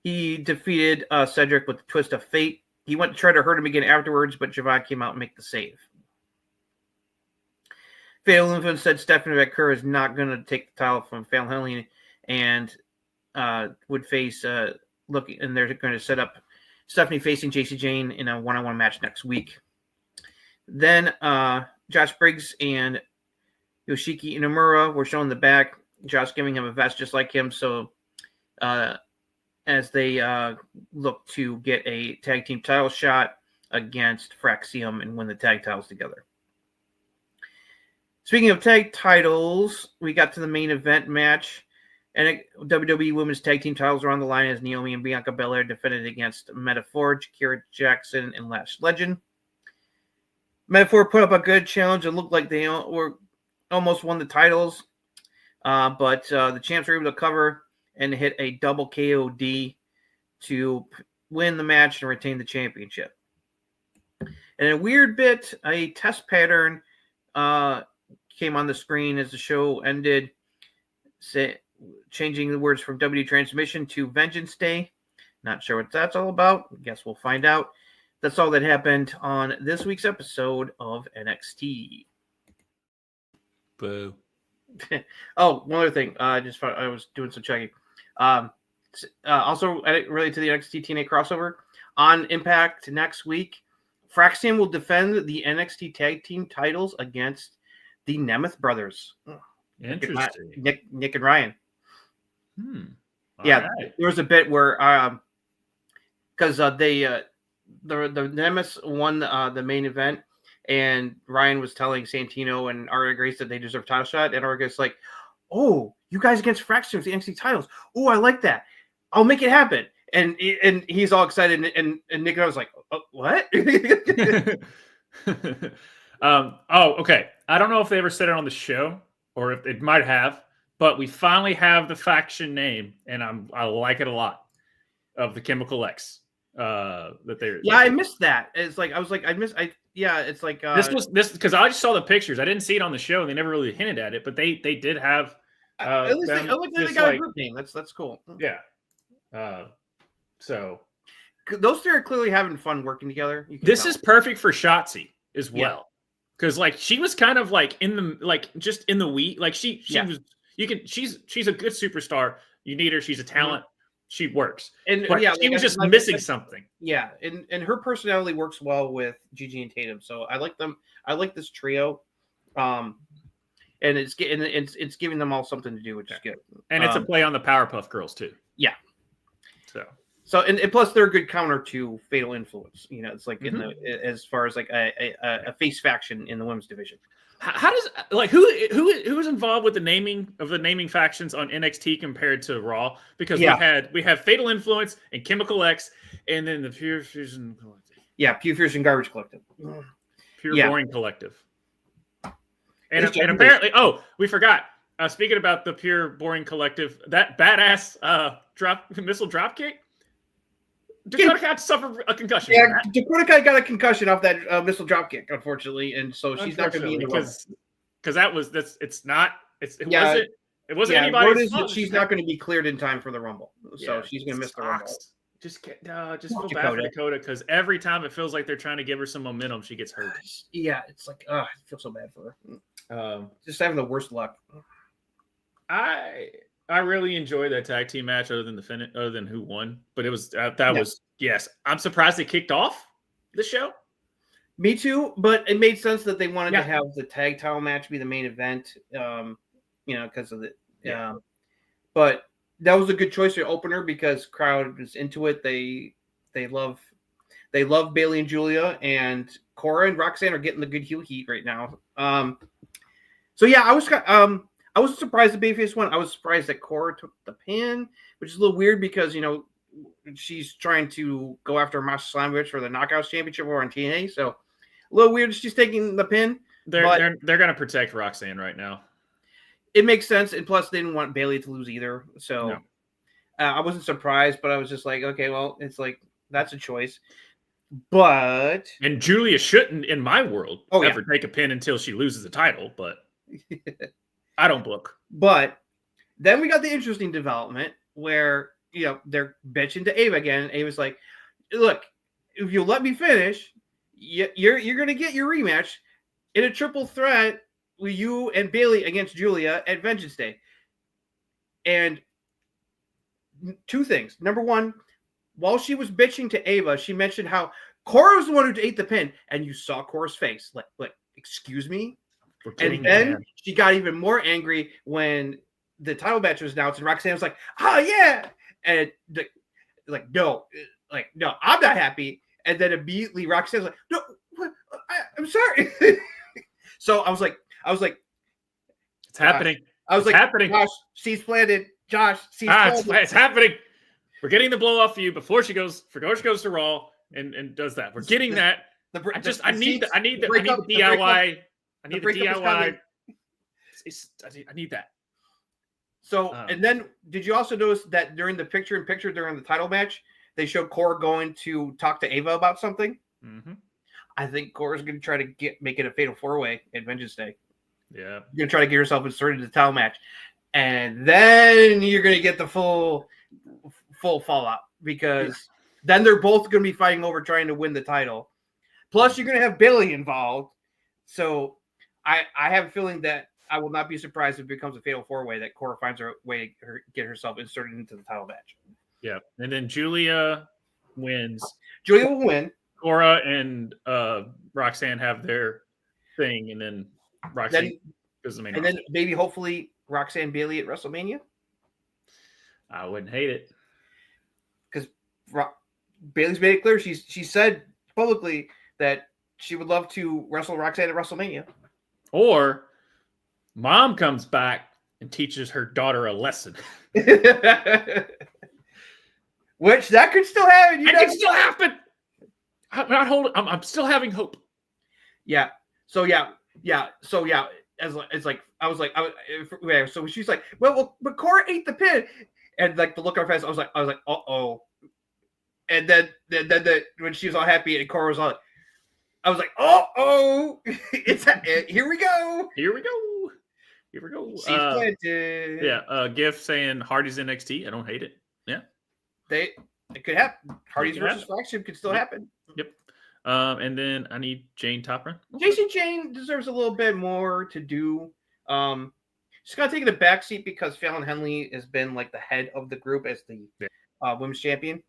He defeated Cedric with the twist of fate. He went to try to hurt him again afterwards, but Javon came out and make the save. Fatal Influence said Stephanie McCurry is not going to take the title from Fallon Henley and would face and they're going to set up Stephanie facing JC Jane in a one-on-one match next week. Then Josh Briggs and Yoshiki Inamura were shown in the back. Josh giving him a vest just like him, so as they look to get a tag team title shot against Fraxium and win the tag titles together. Speaking of tag titles, we got to the main event match, and WWE Women's Tag Team titles were on the line as Naomi and Bianca Belair defended against Metaphor, Kira Jackson, and Lash Legend. Metaphor put up a good challenge. It looked like they were almost won the titles, but the champs were able to cover and hit a double KOD to win the match and retain the championship. And a weird bit, a test pattern came on the screen as the show ended, changing the words from W Transmission to Vengeance Day. Not sure what that's all about. Guess we'll find out. That's all that happened on this week's episode of NXT. Boo. Oh, one other thing. I was doing some checking. Also, related to the NXT TNA crossover, on Impact next week, Fraxium will defend the NXT Tag Team titles against the Nemeth brothers. Interesting. Nick and Ryan. Yeah, right. There was a bit where because the Nemeth won the main event, and Ryan was telling Santino and Aria Grace that they deserve a title shot, and Aria Grace like, "Oh, you guys against Fraxium with the NXT titles? Oh, I like that. I'll make it happen." And he's all excited, and Nick and I was like, oh, "What?" Okay. I don't know if they ever said it on the show, or if it might have, but we finally have the faction name, and I like it a lot, of the Chemical X. That they're I missed that. It's like it's like this because I just saw the pictures. I didn't see it on the show, and they never really hinted at it, but they did have. At least they got a group name. That's cool. Yeah. So those three are clearly having fun working together. This is perfect for Shotzi as well. Because she was kind of like just in the weed. Like she was she's a good superstar. You need her, she's a talent. She works. But she was just missing something. Yeah, and her personality works well with Gigi and Tatum. So I like them. I like this trio. And it's giving them all something to do, which is good. And it's a play on the Powerpuff Girls too. Yeah. So and plus they're a good counter to Fatal Influence. It's like in the as far as like a face faction in the women's division. How does who's involved with the naming factions on NXT compared to Raw? Because we have Fatal Influence and Chemical X, and then the Pure Fusion Collective. Yeah, Pure Fusion Garbage Collective. Pure Boring Collective. And apparently, we forgot. Speaking about the Pure Boring Collective, that badass missile dropkick. Dakota Kai suffered a concussion. Yeah, Dakota Kai got a concussion off that missile dropkick, unfortunately, and so she's not going to be in the because it wasn't anybody's fault. She's not going to be cleared in time for the Rumble, so she's going to miss the Rumble. Just feel bad for Dakota because every time it feels like they're trying to give her some momentum, she gets hurt. Yeah, it's like I feel so bad for her. Just having the worst luck. I really enjoyed that tag team match, other than who won. But it was yes. I'm surprised they kicked off the show. Me too, but it made sense that they wanted to have the tag title match be the main event. Because of the but that was a good choice for opener because crowd was into it. They love Bayley and Julia, and Cora and Roxanne are getting the good heel heat right now. I wasn't surprised the babyface won. I was surprised that Cora took the pin, which is a little weird because she's trying to go after Masha Slamovich for the Knockouts Championship over on TNA. So a little weird she's taking the pin. They're going to protect Roxanne right now. It makes sense, and plus they didn't want Bayley to lose either. So I wasn't surprised, but I was just like, okay, well, it's like that's a choice. And Julia shouldn't, in my world, ever take a pin until she loses the title, but I don't book. But then we got the interesting development where, they're bitching to Ava again. And Ava's like, look, if you'll let me finish, you're going to get your rematch in a triple threat with you and Bayley against Julia at Vengeance Day. And two things. Number one, while she was bitching to Ava, she mentioned how Cora was the one who ate the pin, and you saw Cora's face. Like, excuse me? And then she got even more angry when the title match was announced, and Roxanne was like, "Oh yeah," and no, I'm not happy. And then immediately Roxanne was like, "No, I'm sorry." So I was like, "It's happening." I was it's like, "Happening." Josh, she's planted. Josh, she's planted. It's happening. We're getting the blow off you before she goes to Raw and does that. We're getting that. I need the DIY. I need the DIY. I need that. So, and then did you also notice that during the picture-in-picture during the title match, they showed Cora going to talk to Ava about something? Mm-hmm. I think Cora's going to try to make it a fatal four-way at Vengeance Day. Yeah. You're going to try to get herself inserted in the title match. And then you're going to get the full fallout because then they're both going to be fighting over trying to win the title. Plus, you're going to have Bayley involved. So I have a feeling that I will not be surprised if it becomes a fatal four-way that Cora finds her way to get herself inserted into the title match. Yeah. And then Julia wins. Julia will win. Cora and Roxanne have their thing, and then Roxanne does the main roster. Then maybe hopefully Roxanne Bayley at WrestleMania. I wouldn't hate it. Because Bayley's made it clear. She said publicly that she would love to wrestle Roxanne at WrestleMania. Or Mom comes back and teaches her daughter a lesson. Which that could still happen. It can still happen. I'm still having hope. Yeah. So so she's like, well, but Cora ate the pin, and like the look on her face, I was like, uh-oh. And then when she was all happy and Cora was all, I was like, oh, it's here we go. She's planted. Yeah. GIF saying Hardy's NXT. I don't hate it. Yeah. It could happen. Hardy's versus Flagship could still happen. Yep. And then I need Jane Topran. Jason Jane deserves a little bit more to do. She's kind of taking a backseat because Fallon Henley has been like the head of the group as the women's champion.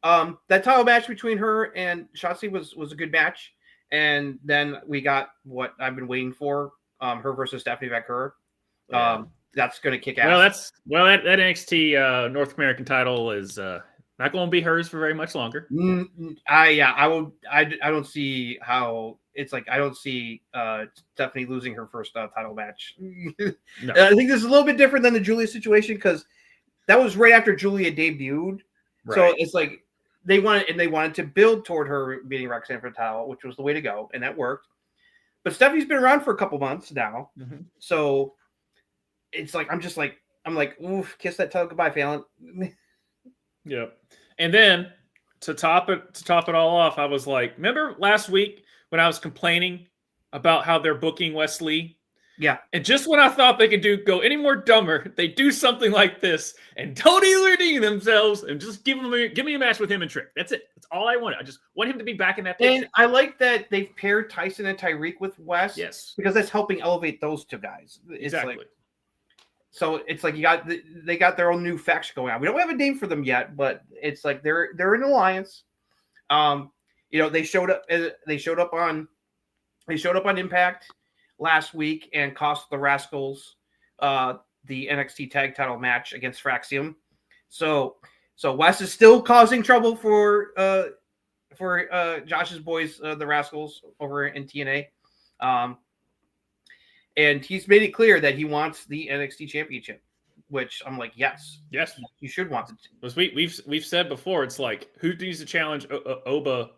That title match between her and Shotzi was a good match. And then we got what I've been waiting for, her versus Stephanie Vaquer. That's going to kick ass. Well, that NXT North American title is Not going to be hers for very much longer. I don't see how it's like. I don't see Stephanie losing her first title match. No. I think this is a little bit different than the Julia situation because that was right after Julia debuted. Right. So it's like they wanted to build toward her beating Roxanne for the title, which was the way to go, and that worked. But Stephanie's been around for a couple months now, so it's like I'm like, oof, kiss that title goodbye, Fallon. Yep. And then to top it all off, I was like, remember last week when I was complaining about how they're booking Wes Lee? Yeah. And just when I thought they could go any more dumber, they do something like this and totally redeem themselves and just give me a match with him and Trick. That's it. That's all I wanted. I just want him to be back in that picture. And I like that they've paired Tyson and Tyreek with Wes. Yes. Because that's helping elevate those two guys. Exactly. So it's like they got their own new faction going on. We don't have a name for them yet, but it's like they're an alliance. They showed up on Impact last week and cost the Rascals the NXT Tag Title match against Fraxium. So Wes is still causing trouble for Josh's boys, the Rascals over in TNA. And he's made it clear that he wants the NXT Championship, which I'm like, yes, you should want it. Because we've said before, it's like who needs to challenge Oba?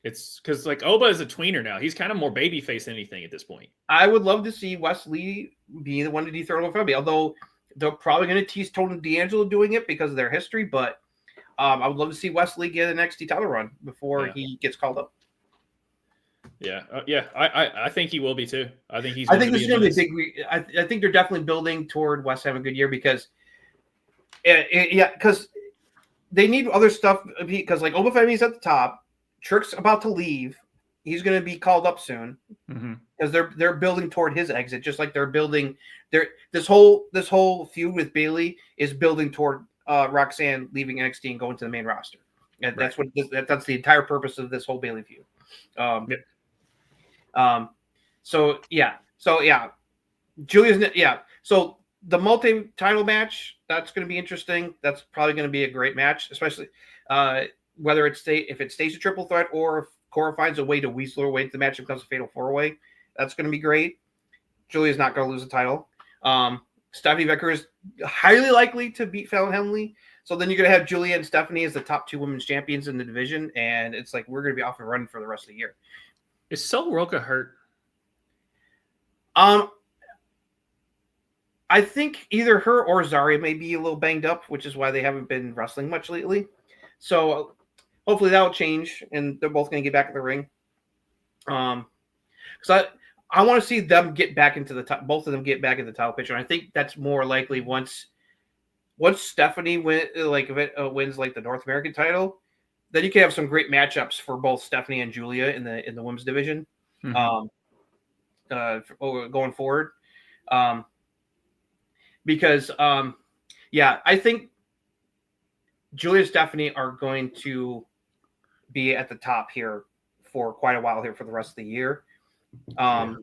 It's because like Oba is a tweener now. He's kind of more babyface than anything at this point. I would love to see Wes Lee be the one to dethrone Oba, although they're probably going to tease Tony D'Angelo doing it because of their history. But I would love to see Wes Lee get an NXT title run before he gets called up. Yeah, I think he will be too. I think he's. I think this is going to be a big. I think they're definitely building toward Wes having a good year because, because they need other stuff. Because like Oba Femi's at the top, Trick's about to leave. He's going to be called up soon because they're building toward his exit, just like they're building. This whole feud with Bayley is building toward Roxanne leaving NXT and going to the main roster. And that's that's the entire purpose of this whole Bayley feud. Julia's So the multi-title match, that's going to be interesting. That's probably going to be a great match, especially whether if it stays a triple threat or if Cora finds a way to weasel her way into the match and becomes a fatal four-way. That's going to be great. Julia's not going to lose the title. Stephanie Becker is highly likely to beat Fallon Henley. So then you're going to have Julia and Stephanie as the top two women's champions in the division, and it's like we're going to be off and running for the rest of the year. Is Sol Roca hurt? I think either her or Zarya may be a little banged up, which is why they haven't been wrestling much lately. So hopefully that will change, and they're both going to get back in the ring. Because I want to see them get back into the top. Both of them get back in the title picture. And I think that's more likely once Stephanie wins like the North American title. Then you can have some great matchups for both Stephanie and Julia in the women's division, going forward. Because I think Julia and Stephanie are going to be at the top here for quite a while here for the rest of the year. And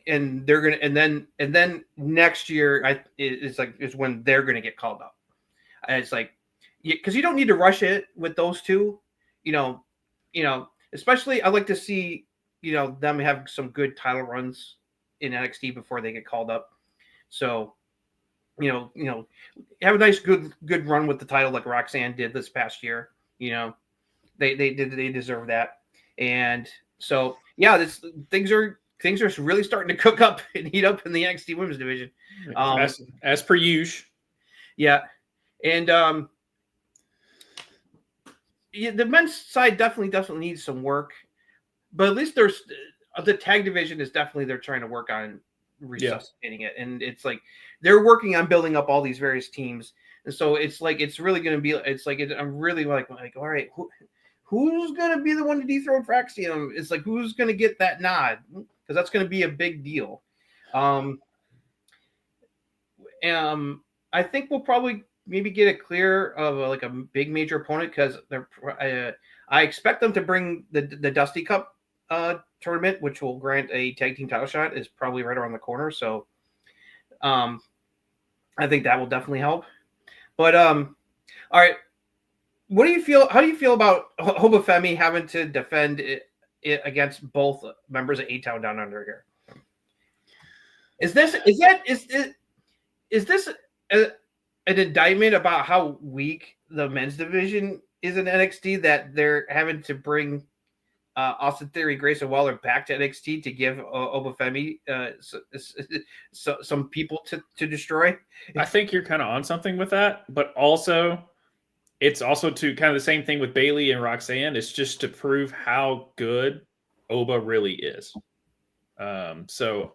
then next year is when they're going to get called up. And it's like, because you don't need to rush it with those two, especially I'd like to see, them have some good title runs in NXT before they get called up. So, have a nice, good run with the title like Roxanne did this past year. They deserve that. And so, things are really starting to cook up and heat up in the NXT women's division. As per usual. Yeah. And, the men's side definitely needs some work, but at least there's the tag division is definitely they're trying to work on resuscitating it, and it's like they're working on building up all these various teams, and so it's like it's really going to be I'm really like all right, who's going to be the one to dethrone Fraxium? It's like who's going to get that nod because that's going to be a big deal. I think we'll probably maybe get a clear of a big major opponent because I expect them to bring the Dusty Cup tournament, which will grant a tag team title shot, is probably right around the corner. So I think that will definitely help. But All right. What do you feel? How do you feel about Obafemi having to defend it against both members of A-Town Down Under here? Is this an indictment about how weak the men's division is in NXT that they're having to bring Austin Theory, Grayson Waller back to NXT to give Obafemi some people to destroy? I think you're kind of on something with that, but also it's also to kind of the same thing with Bayley and Roxanne. It's just to prove how good Oba really is. I wish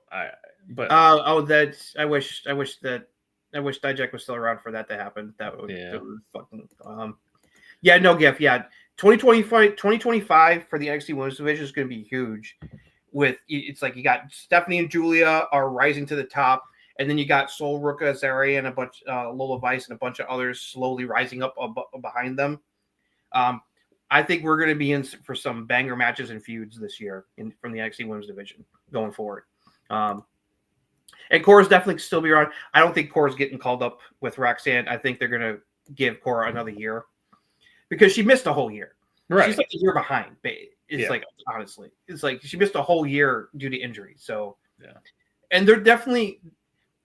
Dijak was still around for that to happen. That would fucking no GIF. Yeah. 2025 for the NXT Women's Division is going to be huge. It's like you got Stephanie and Julia are rising to the top, and then you got Sol Ruka, Zari, and a bunch Lola Vice and a bunch of others slowly rising up behind them. I think we're going to be in for some banger matches and feuds this year from the NXT Women's Division going forward. And Cora's definitely still be around. I don't think Cora's getting called up with Roxanne. I think they're going to give Cora another year because she missed a whole year. Right. She's like a year behind. It's like, honestly, it's like she missed a whole year due to injury. So, and they're definitely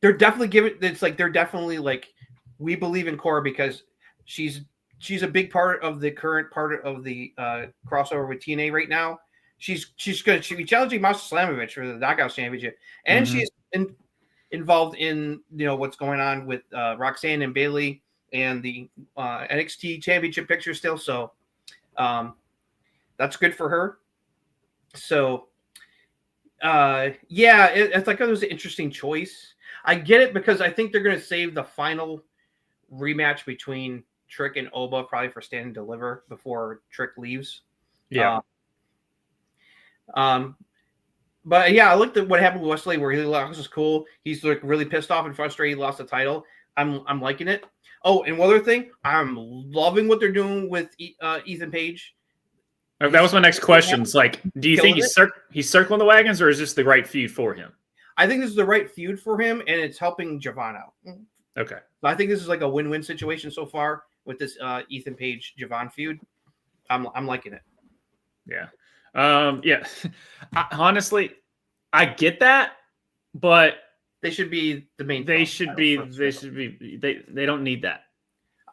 giving. It's like they're definitely like, we believe in Cora because she's a big part of the current part of the crossover with TNA right now. She's going to be challenging Masha Slamovich for the Knockouts Championship, and she's involved in what's going on with Roxanne and Bayley and the NXT Championship picture still. So that's good for her. So it's like it was an interesting choice. I get it because I think they're going to save the final rematch between Trick and Oba probably for Stand and Deliver before Trick leaves. Yeah. But yeah, I looked at what happened with Wesley where he lost his cool. He's like really pissed off and frustrated. He lost the title. I'm liking it. Oh, and one other thing, I'm loving what they're doing with Ethan Page. That was my next question. It's like, do you think he's circling the wagons, or is this the right feud for him? I think this is the right feud for him, and it's helping Javon out. Okay. So I think this is like a win-win situation so far with this Ethan Page Javon feud. I'm liking it. Yeah. Honestly, I get that, but they should be the main. They don't need that.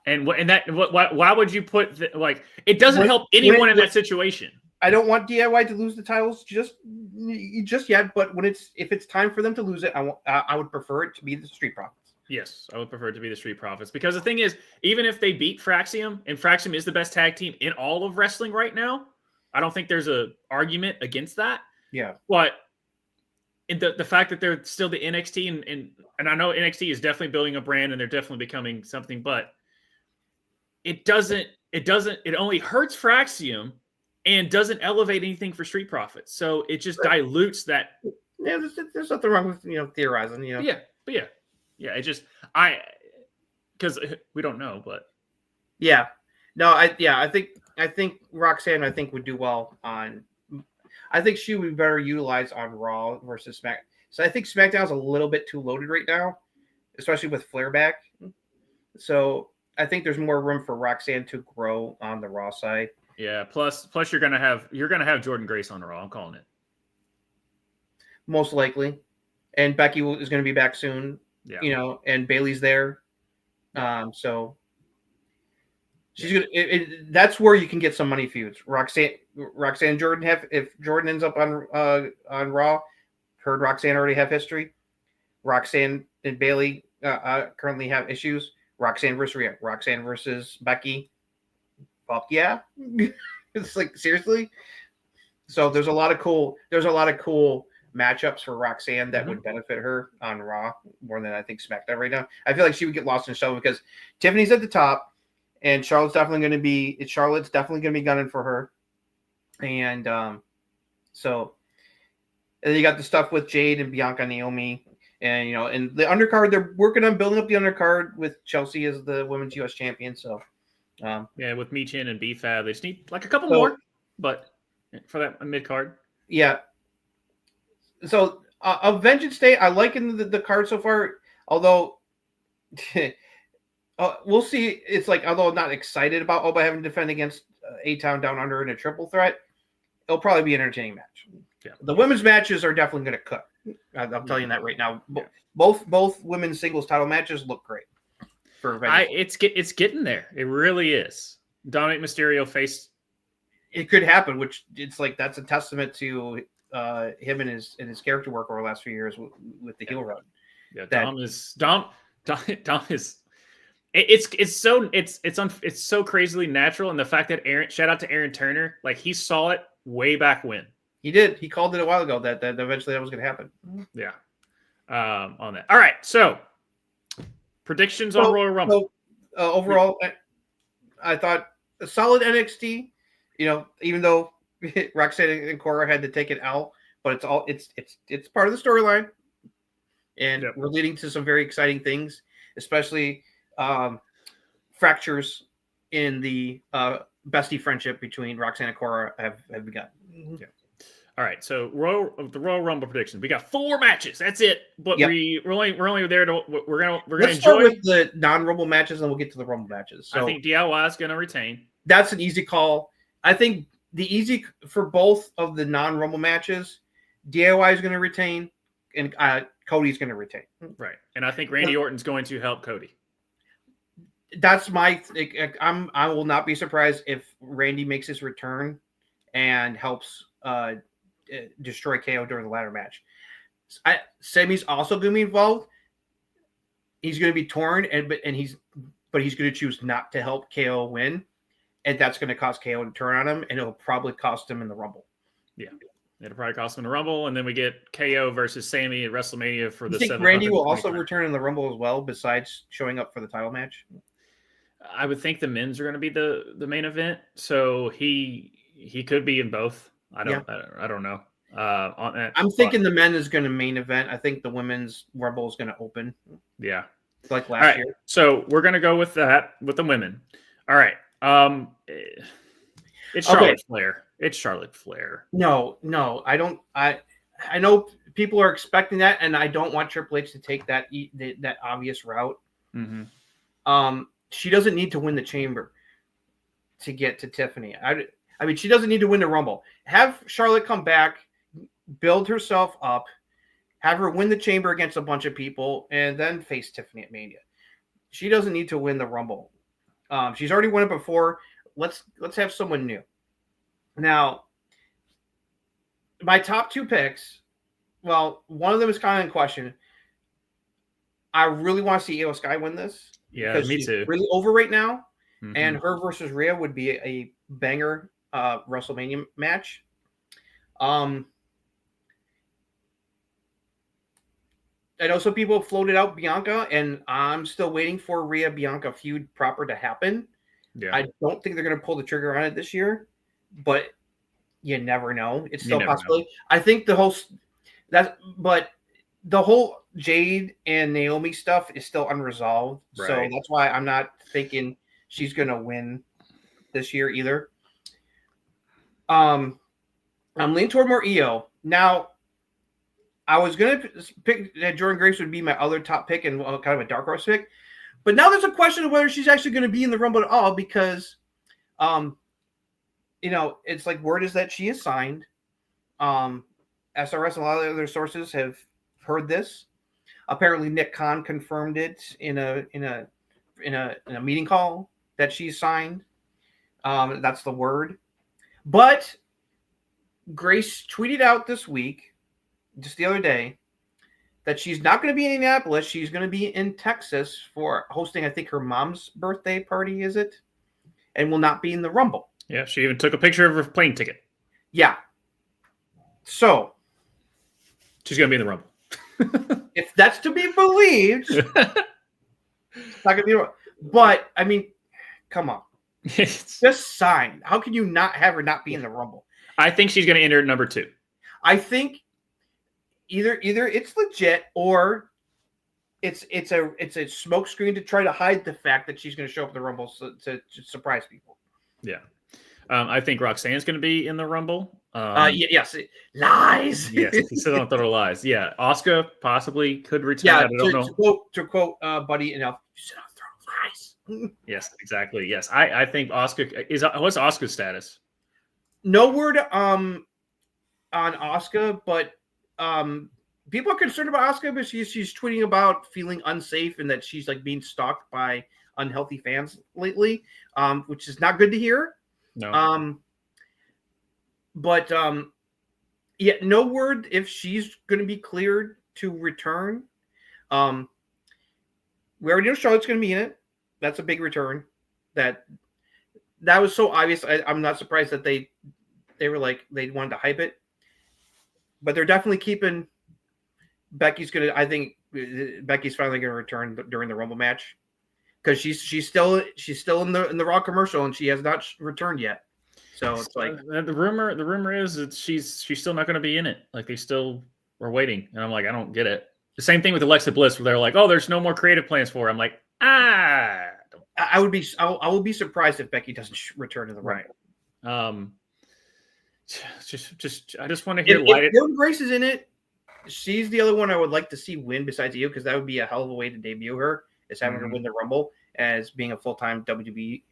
Why would you put it doesn't help anyone in that situation. I don't want DIY to lose the titles just yet, but if it's time for them to lose it, I would prefer it to be the Street Profits. Yes, I would prefer it to be the Street Profits because the thing is, even if they beat Fraxium, and Fraxium is the best tag team in all of wrestling right now, I don't think there's an argument against that. Yeah. But the fact that they're still the NXT and I know NXT is definitely building a brand and they're definitely becoming something, but it only hurts Fraxium and doesn't elevate anything for Street Profits. So it just dilutes that. Yeah, there's nothing wrong with theorizing. Yeah, it just because we don't know, but yeah, no, I think Roxanne would do well on. I think she would be better utilized on Raw versus Smack. So I think SmackDown's a little bit too loaded right now, especially with Flair back. So I think there's more room for Roxanne to grow on the Raw side. Yeah. Plus you're gonna have Jordynne Grace on the Raw. I'm calling it. Most likely, and Becky is going to be back soon. Yeah. And Bayley's there. So she's gonna. That's where you can get some money feuds. Roxanne Jordan if Jordan ends up on Raw, heard Roxanne already have history. Roxanne and Bayley currently have issues. Roxanne versus Rhea. Roxanne versus Becky. Fuck yeah! It's like seriously. So there's a lot of cool matchups for Roxanne that would benefit her on Raw more than I think SmackDown right now. I feel like she would get lost in the shuffle because Tiffany's at the top, and Charlotte's definitely going to be gunning for her, and so and then you got the stuff with Jade and Bianca and Naomi, and and the undercard they're working on building up the undercard with Chelsea as the women's U.S. champion. So with Michin and B-Fab, they just need like a couple more, but for that mid card, yeah. So, of Vengeance Day, I like in the card so far. Although, we'll see. It's like, although I'm not excited about Oba having to defend against A-Town Down Under in a triple threat, it'll probably be an entertaining match. Yeah. The women's matches are definitely going to cook. I'm telling you that right now. Both women's singles title matches look great. It's getting there. It really is. Dominic Mysterio faced. It could happen, which it's like that's a testament to him and his character work over the last few years with the heel run. Yeah, Dom is. It's so crazily natural, and the fact that shout out to Aaron Turner, like he saw it way back when. He did. He called it a while ago that eventually that was going to happen. Yeah. On that. All right. So predictions on Royal Rumble. Overall, I thought a solid NXT. Even though Roxanne and Cora had to take an L, but it's part of the storyline, and we're leading to some very exciting things, especially fractures in the bestie friendship between Roxanne and Cora have begun. Yeah. All right, so the Royal Rumble predictions. We got 4 matches. That's it. But we're only there to we're gonna Let's start with the non-Rumble matches, and we'll get to the Rumble matches. So I think DIY is gonna retain. That's an easy call. I think the easy for both of the non-Rumble matches, DIY is going to retain, and Cody's going to retain. Right, and I think Randy Orton's going to help Cody. That's my. I will not be surprised if Randy makes his return and helps destroy KO during the ladder match. Sammy's also going to be involved. He's going to be torn, but he's going to choose not to help KO win, and that's going to cause KO to turn on him, and it'll probably cost him in the Rumble. Yeah, it'll probably cost him in the Rumble, and then we get KO versus Sammy at WrestleMania for the. You think Randy will also return in the Rumble as well, besides showing up for the title match? I would think the men's are going to be the main event, so he could be in both. I don't know. I'm thinking the men is going to main event. I think the women's Rumble is going to open. Yeah, like last year. So we're going to go with that with the women. All right. It's Charlotte Flair. It's Charlotte Flair. No, I don't. I know people are expecting that, and I don't want Triple H to take that obvious route. Mm-hmm. She doesn't need to win the Chamber to get to Tiffany. I mean, she doesn't need to win the Rumble. Have Charlotte come back, build herself up, have her win the Chamber against a bunch of people, and then face Tiffany at Mania. She doesn't need to win the Rumble. She's already won it before. Let's have someone new. Now, my top 2 picks, well, one of them is kind of in question. I really want to see Io Sky win this. Yeah, because me she's too. really over right now, and her versus Rhea would be a banger WrestleMania match. I know some people floated out Bianca, and I'm still waiting for Rhea Bianca feud proper to happen. Yeah. I don't think they're going to pull the trigger on it this year, but you never know. It's still a possibility. I think the whole Jade and Naomi stuff is still unresolved. Right. So that's why I'm not thinking she's going to win this year either. I'm leaning toward more Io. Now, I was going to pick that Jordynne Grace would be my other top pick and kind of a dark horse pick. But now there's a question of whether she's actually going to be in the Rumble at all because, it's like word is that she is signed. SRS and a lot of other sources have heard this. Apparently, Nick Khan confirmed it in a meeting call that she's signed. That's the word. But Grace tweeted out this week, just the other day, that she's not going to be in Indianapolis. She's going to be in Texas for hosting, I think, her mom's birthday party, is it? And will not be in the Rumble. Yeah, she even took a picture of her plane ticket. Yeah. So. She's going to be in the Rumble. If that's to be believed, it's not going to be. But, I mean, come on. Just sign. How can you not have her not be in the Rumble? I think she's going to enter at number 2. I think either it's legit or it's a smoke screen to try to hide the fact that she's going to show up at the Rumble to surprise people. Yeah. I think Roxanne's going to be in the Rumble. Yes. Lies. Yes. He said on Total Lies. Yeah. Asuka possibly could return. Yeah. I don't know. To quote Buddy, you said on Total nice. Yes, exactly. Yes, I think what's Asuka's status? No word on Asuka, but people are concerned about Asuka, but she's tweeting about feeling unsafe and that she's like being stalked by unhealthy fans lately, which is not good to hear. No. But yeah, no word if she's going to be cleared to return. We already know Charlotte's going to be in it. That's a big return. That was so obvious. I'm not surprised that they were like they wanted to hype it, but they're definitely keeping Becky's going to. I think Becky's finally going to return during the Rumble match because she's still in the Raw commercial and she has not returned yet. So it's like the rumor is that she's still not going to be in it. Like they still are waiting, and I'm like, I don't get it. The same thing with Alexa Bliss, where they're like, oh, there's no more creative plans for her. I'm like, I will be surprised if Becky doesn't return to the Rumble. Right. I just want to hear if Jordynne Grace is in it. She's the other one I would like to see win besides Io, because that would be a hell of a way to debut her, is having her win the Rumble as being a full-time WWE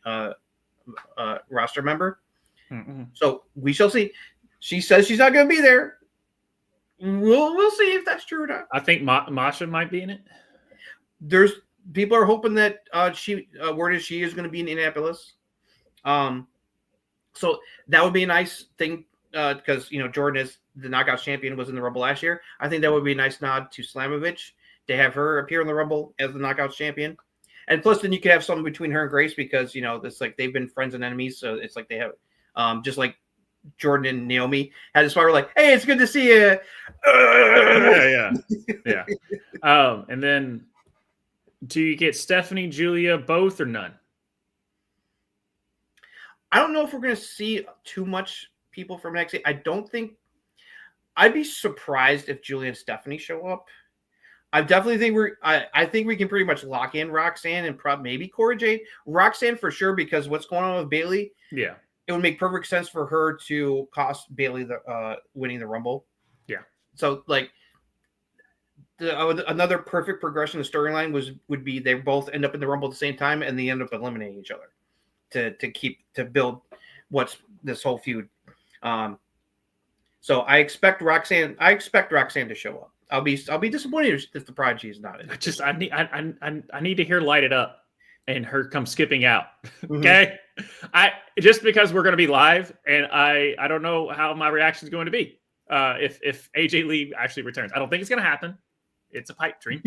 roster member. Mm-hmm. So we shall see. She says she's not going to be there. We'll see if that's true or not. I think Masha might be in it. There's people are hoping that word is she is going to be in Indianapolis. So that would be a nice thing because Jordynne is the Knockouts champion, was in the Rumble last year. I think that would be a nice nod to Slamovich to have her appear in the Rumble as the Knockouts champion. And plus, then you could have something between her and Grace because it's like they've been friends and enemies. So it's like they have just like Jordynne and Naomi had this spot where like, hey, it's good to see you. Yeah. And then do you get Stephanie, Julia, both or none? I don't know if we're going to see too much people from NXT. I don't think. I'd be surprised if Julia and Stephanie show up. I definitely think I think we can pretty much lock in Roxanne and maybe Cora Jade. Roxanne for sure, because what's going on with Bayley. Yeah. It would make perfect sense for her to cost Bayley the winning the Rumble. Yeah. So like another perfect progression of the storyline would be they both end up in the Rumble at the same time and they end up eliminating each other to build what's this whole feud. So I expect Roxanne to show up. I'll be disappointed if the Prodigy is not in it. I need to hear Light It Up and her come skipping out. Okay. Just because we're going to be live and I don't know how my reaction is going to be if AJ Lee actually returns. I don't think it's going to happen. It's a pipe dream.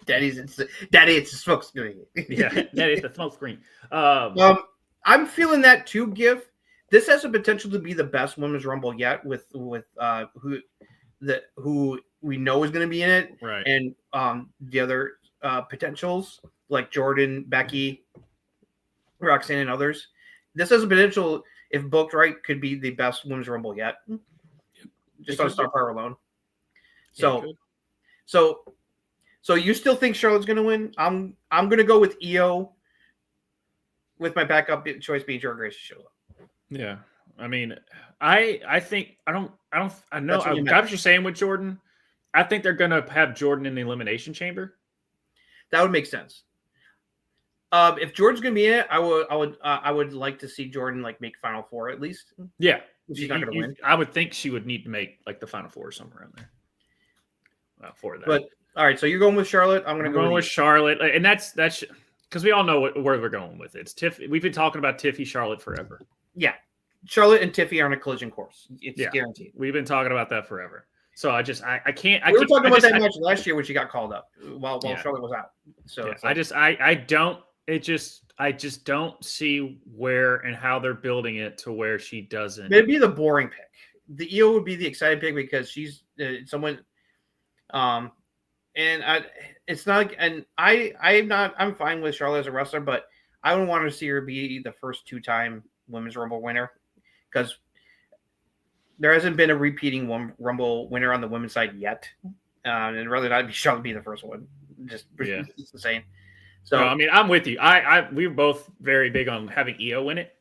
Daddy, it's a smoke screen. Yeah, Daddy, it's a smoke screen. I'm feeling that too, Gif. This has the potential to be the best women's Rumble yet with who we know is going to be in it, right? And the other potentials like Jordynne, Becky, Roxanne, and others. This has a potential, if booked right, could be the best women's Rumble yet. Just on star power alone. So you still think Charlotte's going to win? I'm going to go with Io, with my backup choice being Jordynne Grace to show up. Yeah, I mean, I think I know I got what you're saying with Jordynne. I think they're going to have Jordynne in the Elimination Chamber. That would make sense. If Jordynne's going to be in it, I would like to see Jordynne like make Final Four at least. Yeah, she's not going to win. I would think she would need to make like the Final Four somewhere around there. For that, but all right, so you're going with Charlotte. I'm going to go with Charlotte, and that's because we all know where we're going with it. It's Tiff. We've been talking about Tiffy Charlotte forever. Yeah, Charlotte and Tiffy are on a collision course. It's guaranteed. We've been talking about that forever. So I can't. We were talking about that match last year when she got called up while Charlotte was out. So yeah, I just don't see where and how they're building it to where she doesn't. It'd be the boring pick. The Io would be the exciting pick because she's someone. It's not like, and I'm fine with Charlotte as a wrestler, but I don't want to see her be the first 2-time Women's Rumble winner because there hasn't been a repeating Rumble winner on the women's side yet. And rather not be Charlotte be the first one. It's the same. So no, I mean, I'm with you. We were both very big on having Io win it.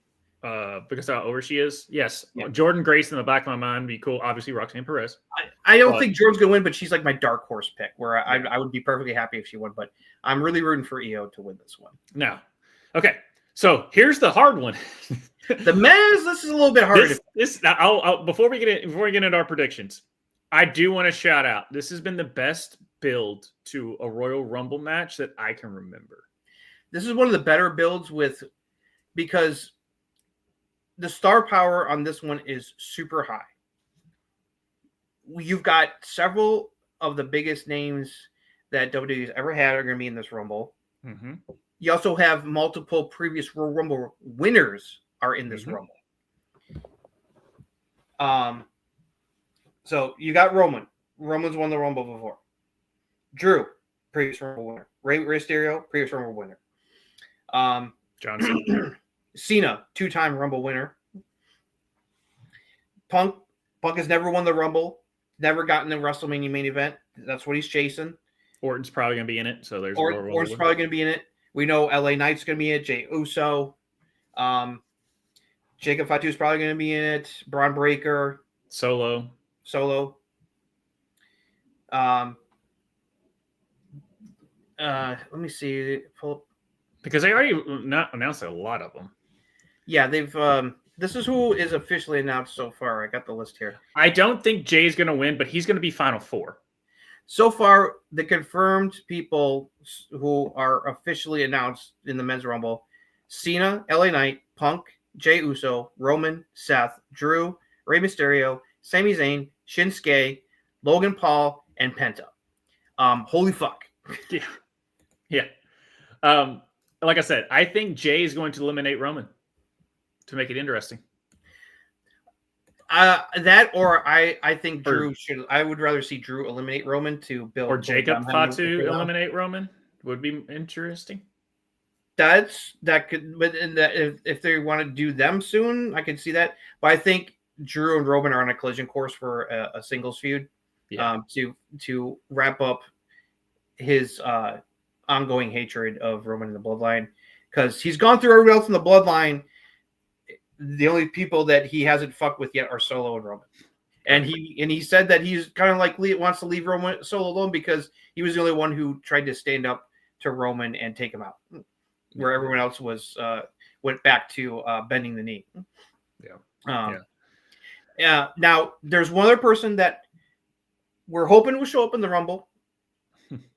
because how over she is. Yes, Yeah. Jordynne Grace in the back of my mind would be cool. Obviously, Roxanne Perez. I don't think Jordynne's gonna win, but she's like my dark horse pick. Where I would be perfectly happy if she won, but I'm really rooting for Io to win this one. No, okay. So here's the hard one. The men's. This is a little bit harder. Before we get into our predictions, I do want to shout out. This has been the best build to a Royal Rumble match that I can remember. This is one of the better builds because the star power on this one is super high. You've got several of the biggest names that WWE's ever had are going to be in this Rumble. Mm-hmm. You also have multiple previous Royal Rumble winners are in this Rumble. So you got Roman. Roman's won the Rumble before. Drew, previous Rumble winner. Rey Mysterio, previous Rumble winner. Johnson. Cena, 2-time Rumble winner. Punk has never won the Rumble. Never gotten the WrestleMania main event. That's what he's chasing. Orton's probably going to be in it. So there's Orton's probably going to be in it. We know LA Knight's going to be in it. Jey Uso. Jacob Fatu's probably going to be in it. Braun Breaker. Solo. Let me see. Because they already not announced a lot of them. Yeah, they've. This is who is officially announced so far. I got the list here. I don't think Jay's going to win, but he's going to be Final Four. So far, the confirmed people who are officially announced in the Men's Rumble: Cena, LA Knight, Punk, Jey Uso, Roman, Seth, Drew, Rey Mysterio, Sami Zayn, Shinsuke, Logan Paul, and Penta. Holy fuck. Yeah. Like I said, I think Jay is going to eliminate Roman to make it interesting. I think Drew should. I would rather see Drew eliminate Roman to build. Or Jacob Fatu eliminate Roman would be interesting. That could, but if they want to do them soon, I could see that. But I think Drew and Roman are on a collision course for a singles feud. Yeah. To wrap up his ongoing hatred of Roman in the Bloodline, because he's gone through everyone else in the Bloodline. The only people that he hasn't fucked with yet are Solo and Roman. And he said that he's kind of like wants to leave Roman Solo alone because he was the only one who tried to stand up to Roman and take him out, where everyone else was went back to bending the knee. Yeah. Now there's one other person that we're hoping will show up in the Rumble.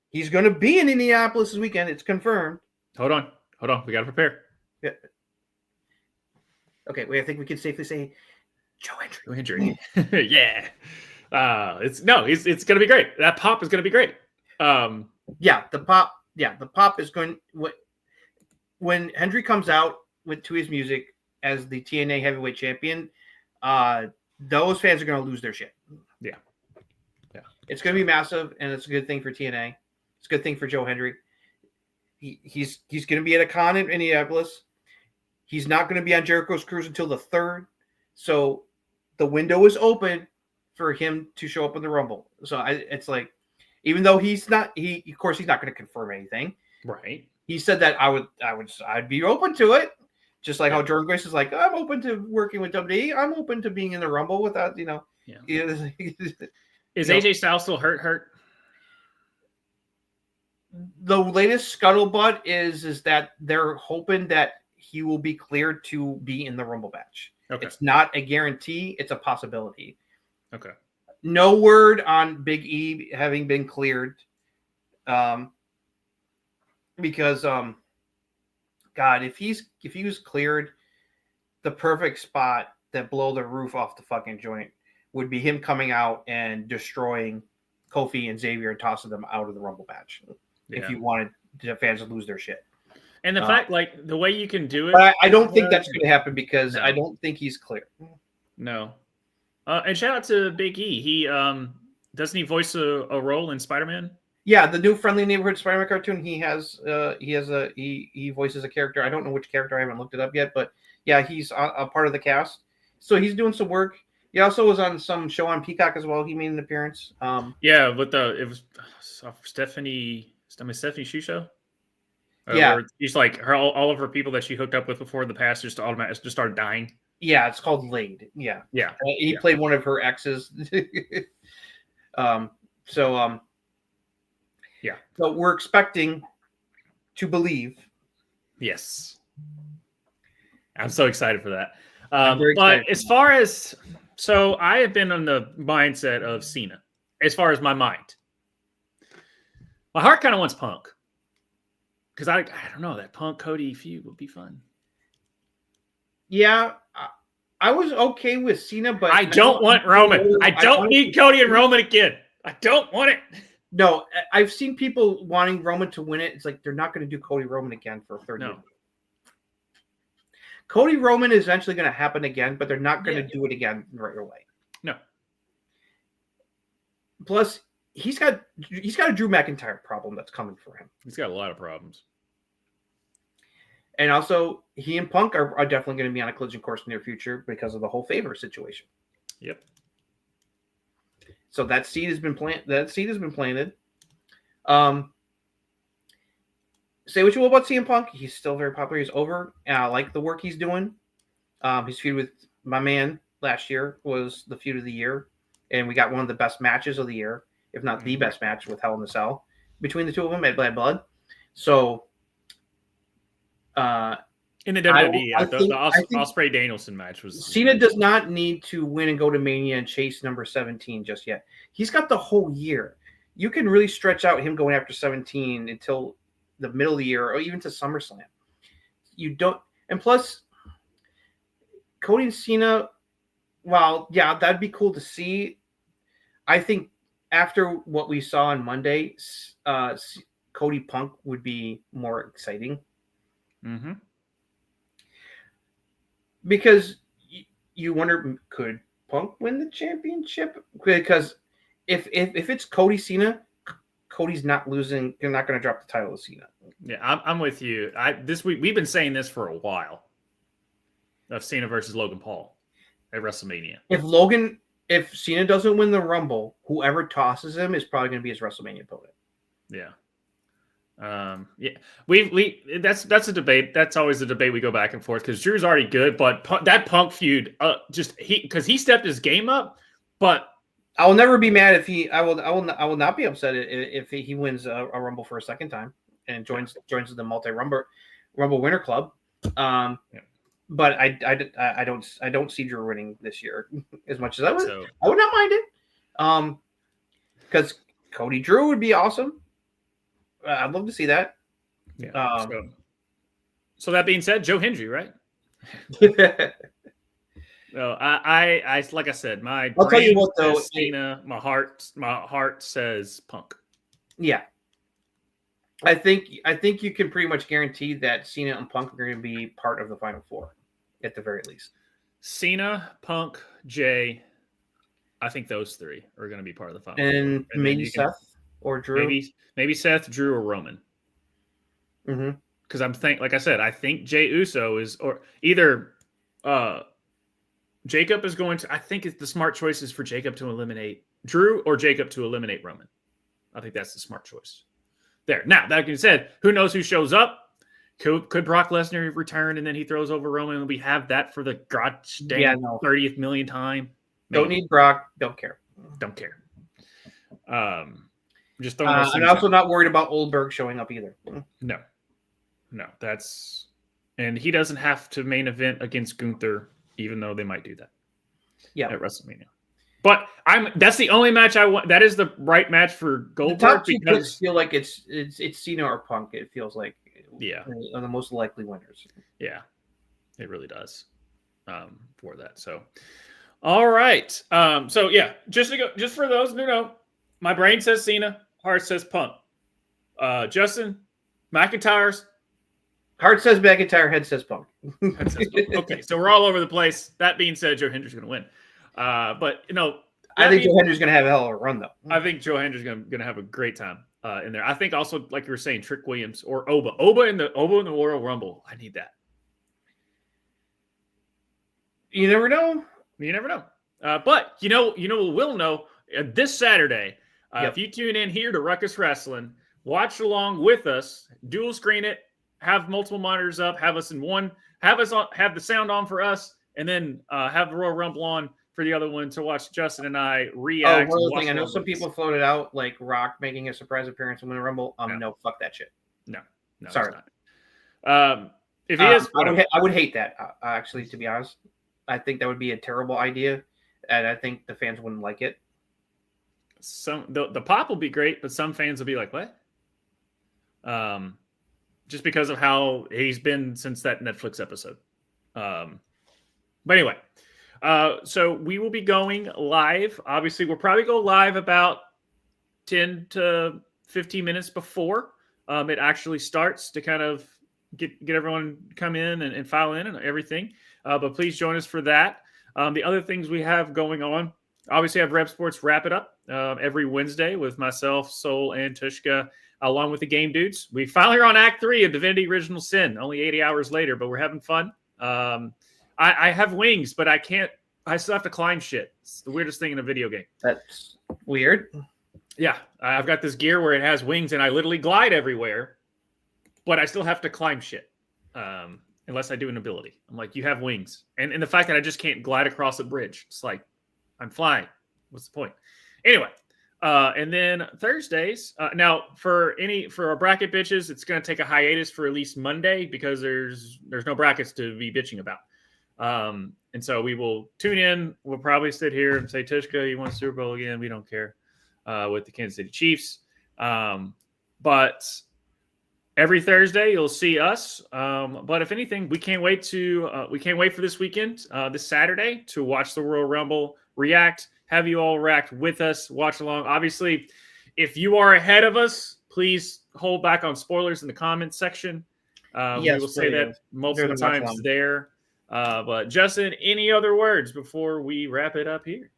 He's going to be in Indianapolis this weekend. It's confirmed. Hold on. We got to prepare. Yeah. Okay, I think we can safely say Joe Hendry. Yeah. It's going to be great. That pop is going to be great. The pop is going when Hendry comes out to his music as the TNA heavyweight champion, those fans are going to lose their shit. Yeah. It's going to be massive, and it's a good thing for TNA. It's a good thing for Joe Hendry. He's going to be at a con in Indianapolis. He's not going to be on Jericho's Cruise until the 3rd. So the window is open for him to show up in the Rumble. So it's like, even though he's not going to confirm anything. Right. He said that I'd be open to it. Just like how Jordynne Grace is like, I'm open to working with WWE. I'm open to being in the Rumble without, Yeah. Is AJ Styles still hurt? The latest scuttlebutt is that they're hoping that he will be cleared to be in the Rumble match. Okay. It's not a guarantee. It's a possibility. Okay. No word on Big E having been cleared. Because God, if he was cleared, the perfect spot that blow the roof off the fucking joint would be him coming out and destroying Kofi and Xavier and tossing them out of the Rumble match. Yeah. If you wanted the fans to lose their shit. And the fact, like, the way you can do it. But I don't think that's going to happen because I don't think he's clear. No. And shout out to Big E. He doesn't he voice a role in Spider-Man? Yeah, the new Friendly Neighborhood Spider-Man cartoon. He voices a character. I don't know which character. I haven't looked it up yet, but yeah, he's a part of the cast. So he's doing some work. He also was on some show on Peacock as well. He made an appearance. Yeah, but it was Stephanie Shu show. Yeah. Where she's like all of her people that she hooked up with before in the past just started dying. Yeah, it's called Laid. Yeah. Yeah. He played one of her exes. Yeah. So we're expecting to believe. Yes. I'm so excited for that. very But excited. as far as so I have been on the mindset of Cena, as far as my mind. My heart kind of wants Punk. Because I don't know, that Punk Cody feud would be fun. Yeah, I was okay with Cena, but I don't want Roman. I don't need Cody and Roman again. I don't want it. No, I've seen people wanting Roman to win it. It's like they're not going to do Cody Roman again for a third year. Cody Roman is eventually going to happen again, but they're not going to do it again right away. No. Plus, he's got a Drew McIntyre problem that's coming for him. He's got a lot of problems. And also, he and Punk are definitely going to be on a collision course in the near future because of the whole favor situation. Yep. So that seed has been planted. Say what you will about CM Punk, he's still very popular. He's over. I like the work he's doing. His feud with my man last year was the feud of the year, and we got one of the best matches of the year, if not the best match with Hell in the Cell between the two of them at Blood. So, in the WWE, the Ospreay Danielson match was. Cena does not need to win and go to Mania and chase number 17 just yet. He's got the whole year. You can really stretch out him going after 17 until the middle of the year or even to SummerSlam. You don't, and plus, Cody and Cena, well, yeah, that'd be cool to see. I think after what we saw on Monday, Cody Punk would be more exciting. Mm-hmm. Because you wonder, could Punk win the championship? Because if it's Cody Cena, Cody's not losing. They're not going to drop the title to Cena. Yeah, I'm with you. This week we've been saying this for a while. Of Cena versus Logan Paul at WrestleMania. If Cena doesn't win the Rumble, whoever tosses him is probably going to be his WrestleMania opponent. Yeah. We that's a debate. That's always a debate we go back and forth because Drew's already good, but that Punk feud, because he stepped his game up. But I will never be mad if he. I will not be upset if he wins a Rumble for a second time and joins the multi-Rumble winner club. But I don't see Drew winning this year as much as I would. So, I would not mind it. Because Cody Drew would be awesome. I'd love to see that. Yeah. So that being said, Joe Hendry, right? No, I like I said, I'll tell you what though, Cena, my heart says Punk. Yeah. I think you can pretty much guarantee that Cena and Punk are going to be part of the Final Four, at the very least. Cena, Punk, Jay, I think those three are going to be part of the Final Four. And maybe Seth or Drew. Maybe Seth, Drew, or Roman. Mm-hmm. Because like I said, I think Jey Uso is, or either Jacob is going to. I think the smart choice is for Jacob to eliminate Drew or Jacob to eliminate Roman. I think that's the smart choice. There. Now, that being said, who knows who shows up? Could Brock Lesnar return and then he throws over Roman and we have that for the gosh dang 30th million time? Maybe. Don't need Brock. Don't care. Just throwing I'm also not worried about Oldberg showing up either. No, and he doesn't have to main event against Gunther, even though they might do that. Yeah, at WrestleMania. But that's the only match I want. That is the right match for Goldberg. The top two picks feel like it's Cena or Punk. It feels like are the most likely winners. Yeah, it really does. For that, so all right. So yeah, just for those who know, my brain says Cena, heart says Punk. Justin, McIntyre's. Heart says McIntyre, head says Punk. Okay, so we're all over the place. That being said, Joe Hendry's going to win. But I think Joe Hendry's going to have a hell of a run, though. I think Joe Hendry's going to have a great time in there. I think also, like you were saying, Trick Williams or Oba in the Royal Rumble. I need that. You never know. But we'll know this Saturday. If you tune in here to Ruckus Wrestling, watch along with us, dual screen it have multiple monitors up, have us in one, have the sound on for us, and then have the Royal Rumble on for the other one to watch Justin and I react. One other thing. I know some people floated out like Rock making a surprise appearance in Winter Rumble. No, fuck that shit. No, sorry. If he is, I would hate that. Actually, to be honest, I think that would be a terrible idea, and I think the fans wouldn't like it. The pop will be great, but some fans will be like, "What?" Just because of how he's been since that Netflix episode. But anyway. So we will be going live. Obviously, we'll probably go live about 10 to 15 minutes before it actually starts to kind of get everyone come in and file in and everything. But please join us for that. The other things we have going on, obviously I have Rep Sports Wrap It Up every Wednesday with myself, Soul, and Tushka, along with the Game Dudes. We finally are on Act 3 of Divinity Original Sin, only 80 hours later, but we're having fun. I have wings, but I still have to climb shit. It's the weirdest thing in a video game. That's weird. Yeah. I've got this gear where it has wings and I literally glide everywhere, but I still have to climb shit. Unless I do an ability. I'm like, you have wings. And the fact that I just can't glide across a bridge. It's like, I'm flying. What's the point? Anyway. And then Thursdays. Now for our bracket bitches, it's going to take a hiatus for at least Monday because there's no brackets to be bitching about. And so we will tune in. We'll probably sit here and say, Tushka, you want Super Bowl again? We don't care with the Kansas City Chiefs. But every Thursday you'll see us. But if anything, we can't wait for this weekend, this Saturday, to watch the Royal Rumble, react, have you all react with us, watch along. Obviously, if you are ahead of us, please hold back on spoilers in the comments section. Yes, we will say that multiple times there. But Justin, any other words before we wrap it up here?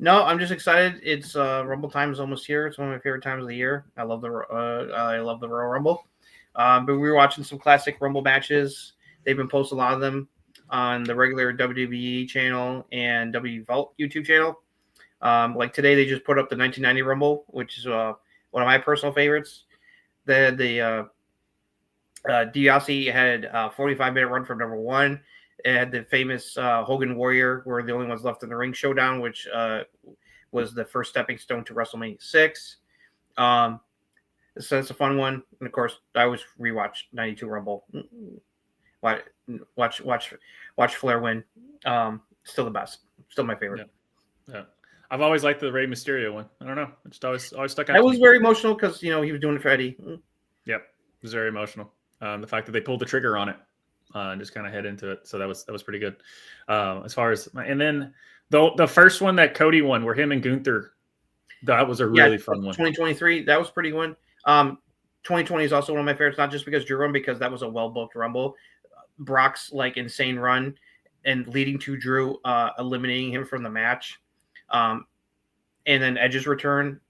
No, I'm just excited. It's Rumble time is almost here. It's one of my favorite times of the year. I love the Royal Rumble. But we were watching some classic Rumble matches. They've been posting a lot of them on the regular WWE channel and W Vault YouTube channel. Like today, they just put up the 1990 Rumble, which is one of my personal favorites. The DiBiase had a 45-minute run from number one. It had the famous Hogan Warrior, were the only ones left in the ring showdown, which was the first stepping stone to WrestleMania 6. So it's a fun one. And of course, I always rewatch 92 Rumble. Watch Flair win. Still the best. Still my favorite. Yeah. I've always liked the Rey Mysterio one. I don't know. It just always stuck out. That was very emotional because he was doing it for Eddie. Yep, it was very emotional. The fact that they pulled the trigger on it and just kind of head into it, so that was pretty good. As far as, and then the first one that Cody won, where him and Gunther, that was a really fun one. 2023, that was pretty one. 2020 is also one of my favorites, not just because Drew won, because that was a well booked Rumble. Brock's insane run and leading to Drew eliminating him from the match. And then Edge's return.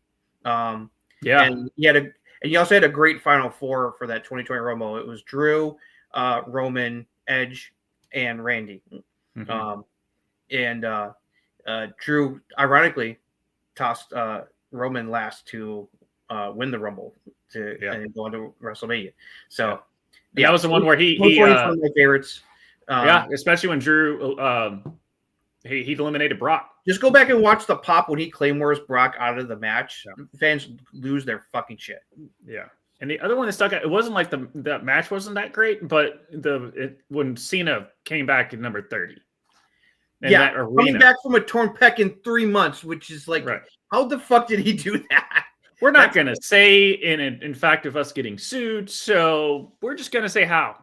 And he also had a great Final Four for that 2020 Rumble. It was Drew, Roman, Edge, and Randy. Mm-hmm. Drew, ironically, tossed Roman last to win the Rumble and go into WrestleMania. So that was the one where he one of my favorites. Especially when Drew he eliminated Brock. Just go back and watch the pop when he claymores Brock out of the match. Yeah. Fans lose their fucking shit. Yeah. And the other one that stuck out, it wasn't like that match wasn't that great, but when Cena came back in number 30. Coming back from a torn pec in 3 months, which is how the fuck did he do that? We're not going to say in fact of us getting sued, so we're just going to say how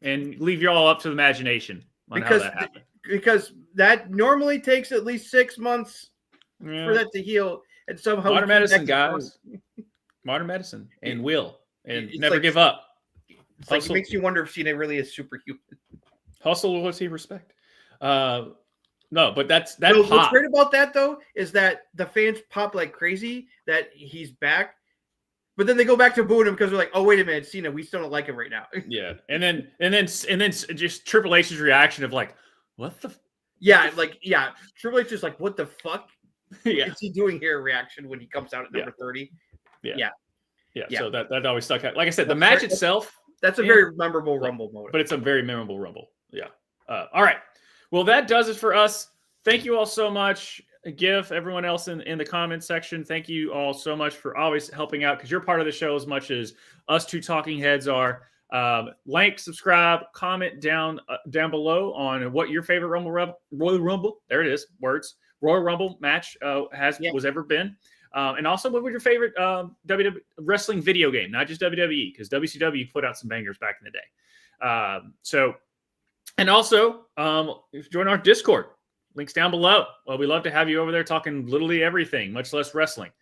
and leave you all up to the imagination on how that happened. Because that normally takes at least 6 months for that to heal. And somehow modern medicine, guys. Modern medicine and never give up. It makes you wonder if Cena really is superhuman. Hustle, loyalty, respect. No, but that's what's great about that though is that the fans pop like crazy that he's back, but then they go back to booing him because they're like, "Oh, wait a minute, Cena, we still don't like him right now." Yeah, and then just Triple H's reaction of like, "What the?" Triple H is like, "What the fuck is he doing here?" Reaction when he comes out at number 30. Yeah. So that always stuck out. Like I said, the match itself. That's a very memorable Rumble moment. But it's a very memorable Rumble. Yeah. All right. Well, that does it for us. Thank you all so much. Give everyone else in the comments section. Thank you all so much for always helping out because you're part of the show as much as us two talking heads are. Like, subscribe, comment down below on what your favorite Royal Rumble. There it is. Words. Royal Rumble match was ever been. And also, what was your favorite WWE wrestling video game? Not just WWE, because WCW put out some bangers back in the day. And also, join our Discord. Links down below. Well, we love to have you over there talking literally everything, much less wrestling.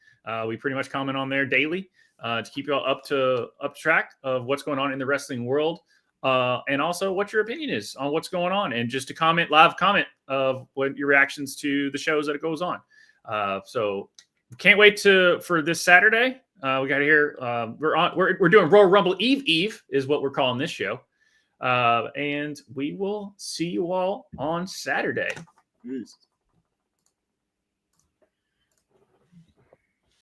We pretty much comment on there daily to keep you all up track of what's going on in the wrestling world. And also what your opinion is on what's going on. And just to live comment of what your reactions to the shows that it goes on. So can't wait for this Saturday. We got to hear, we're doing Royal Rumble Eve is what we're calling this show. And we will see you all on Saturday. Peace.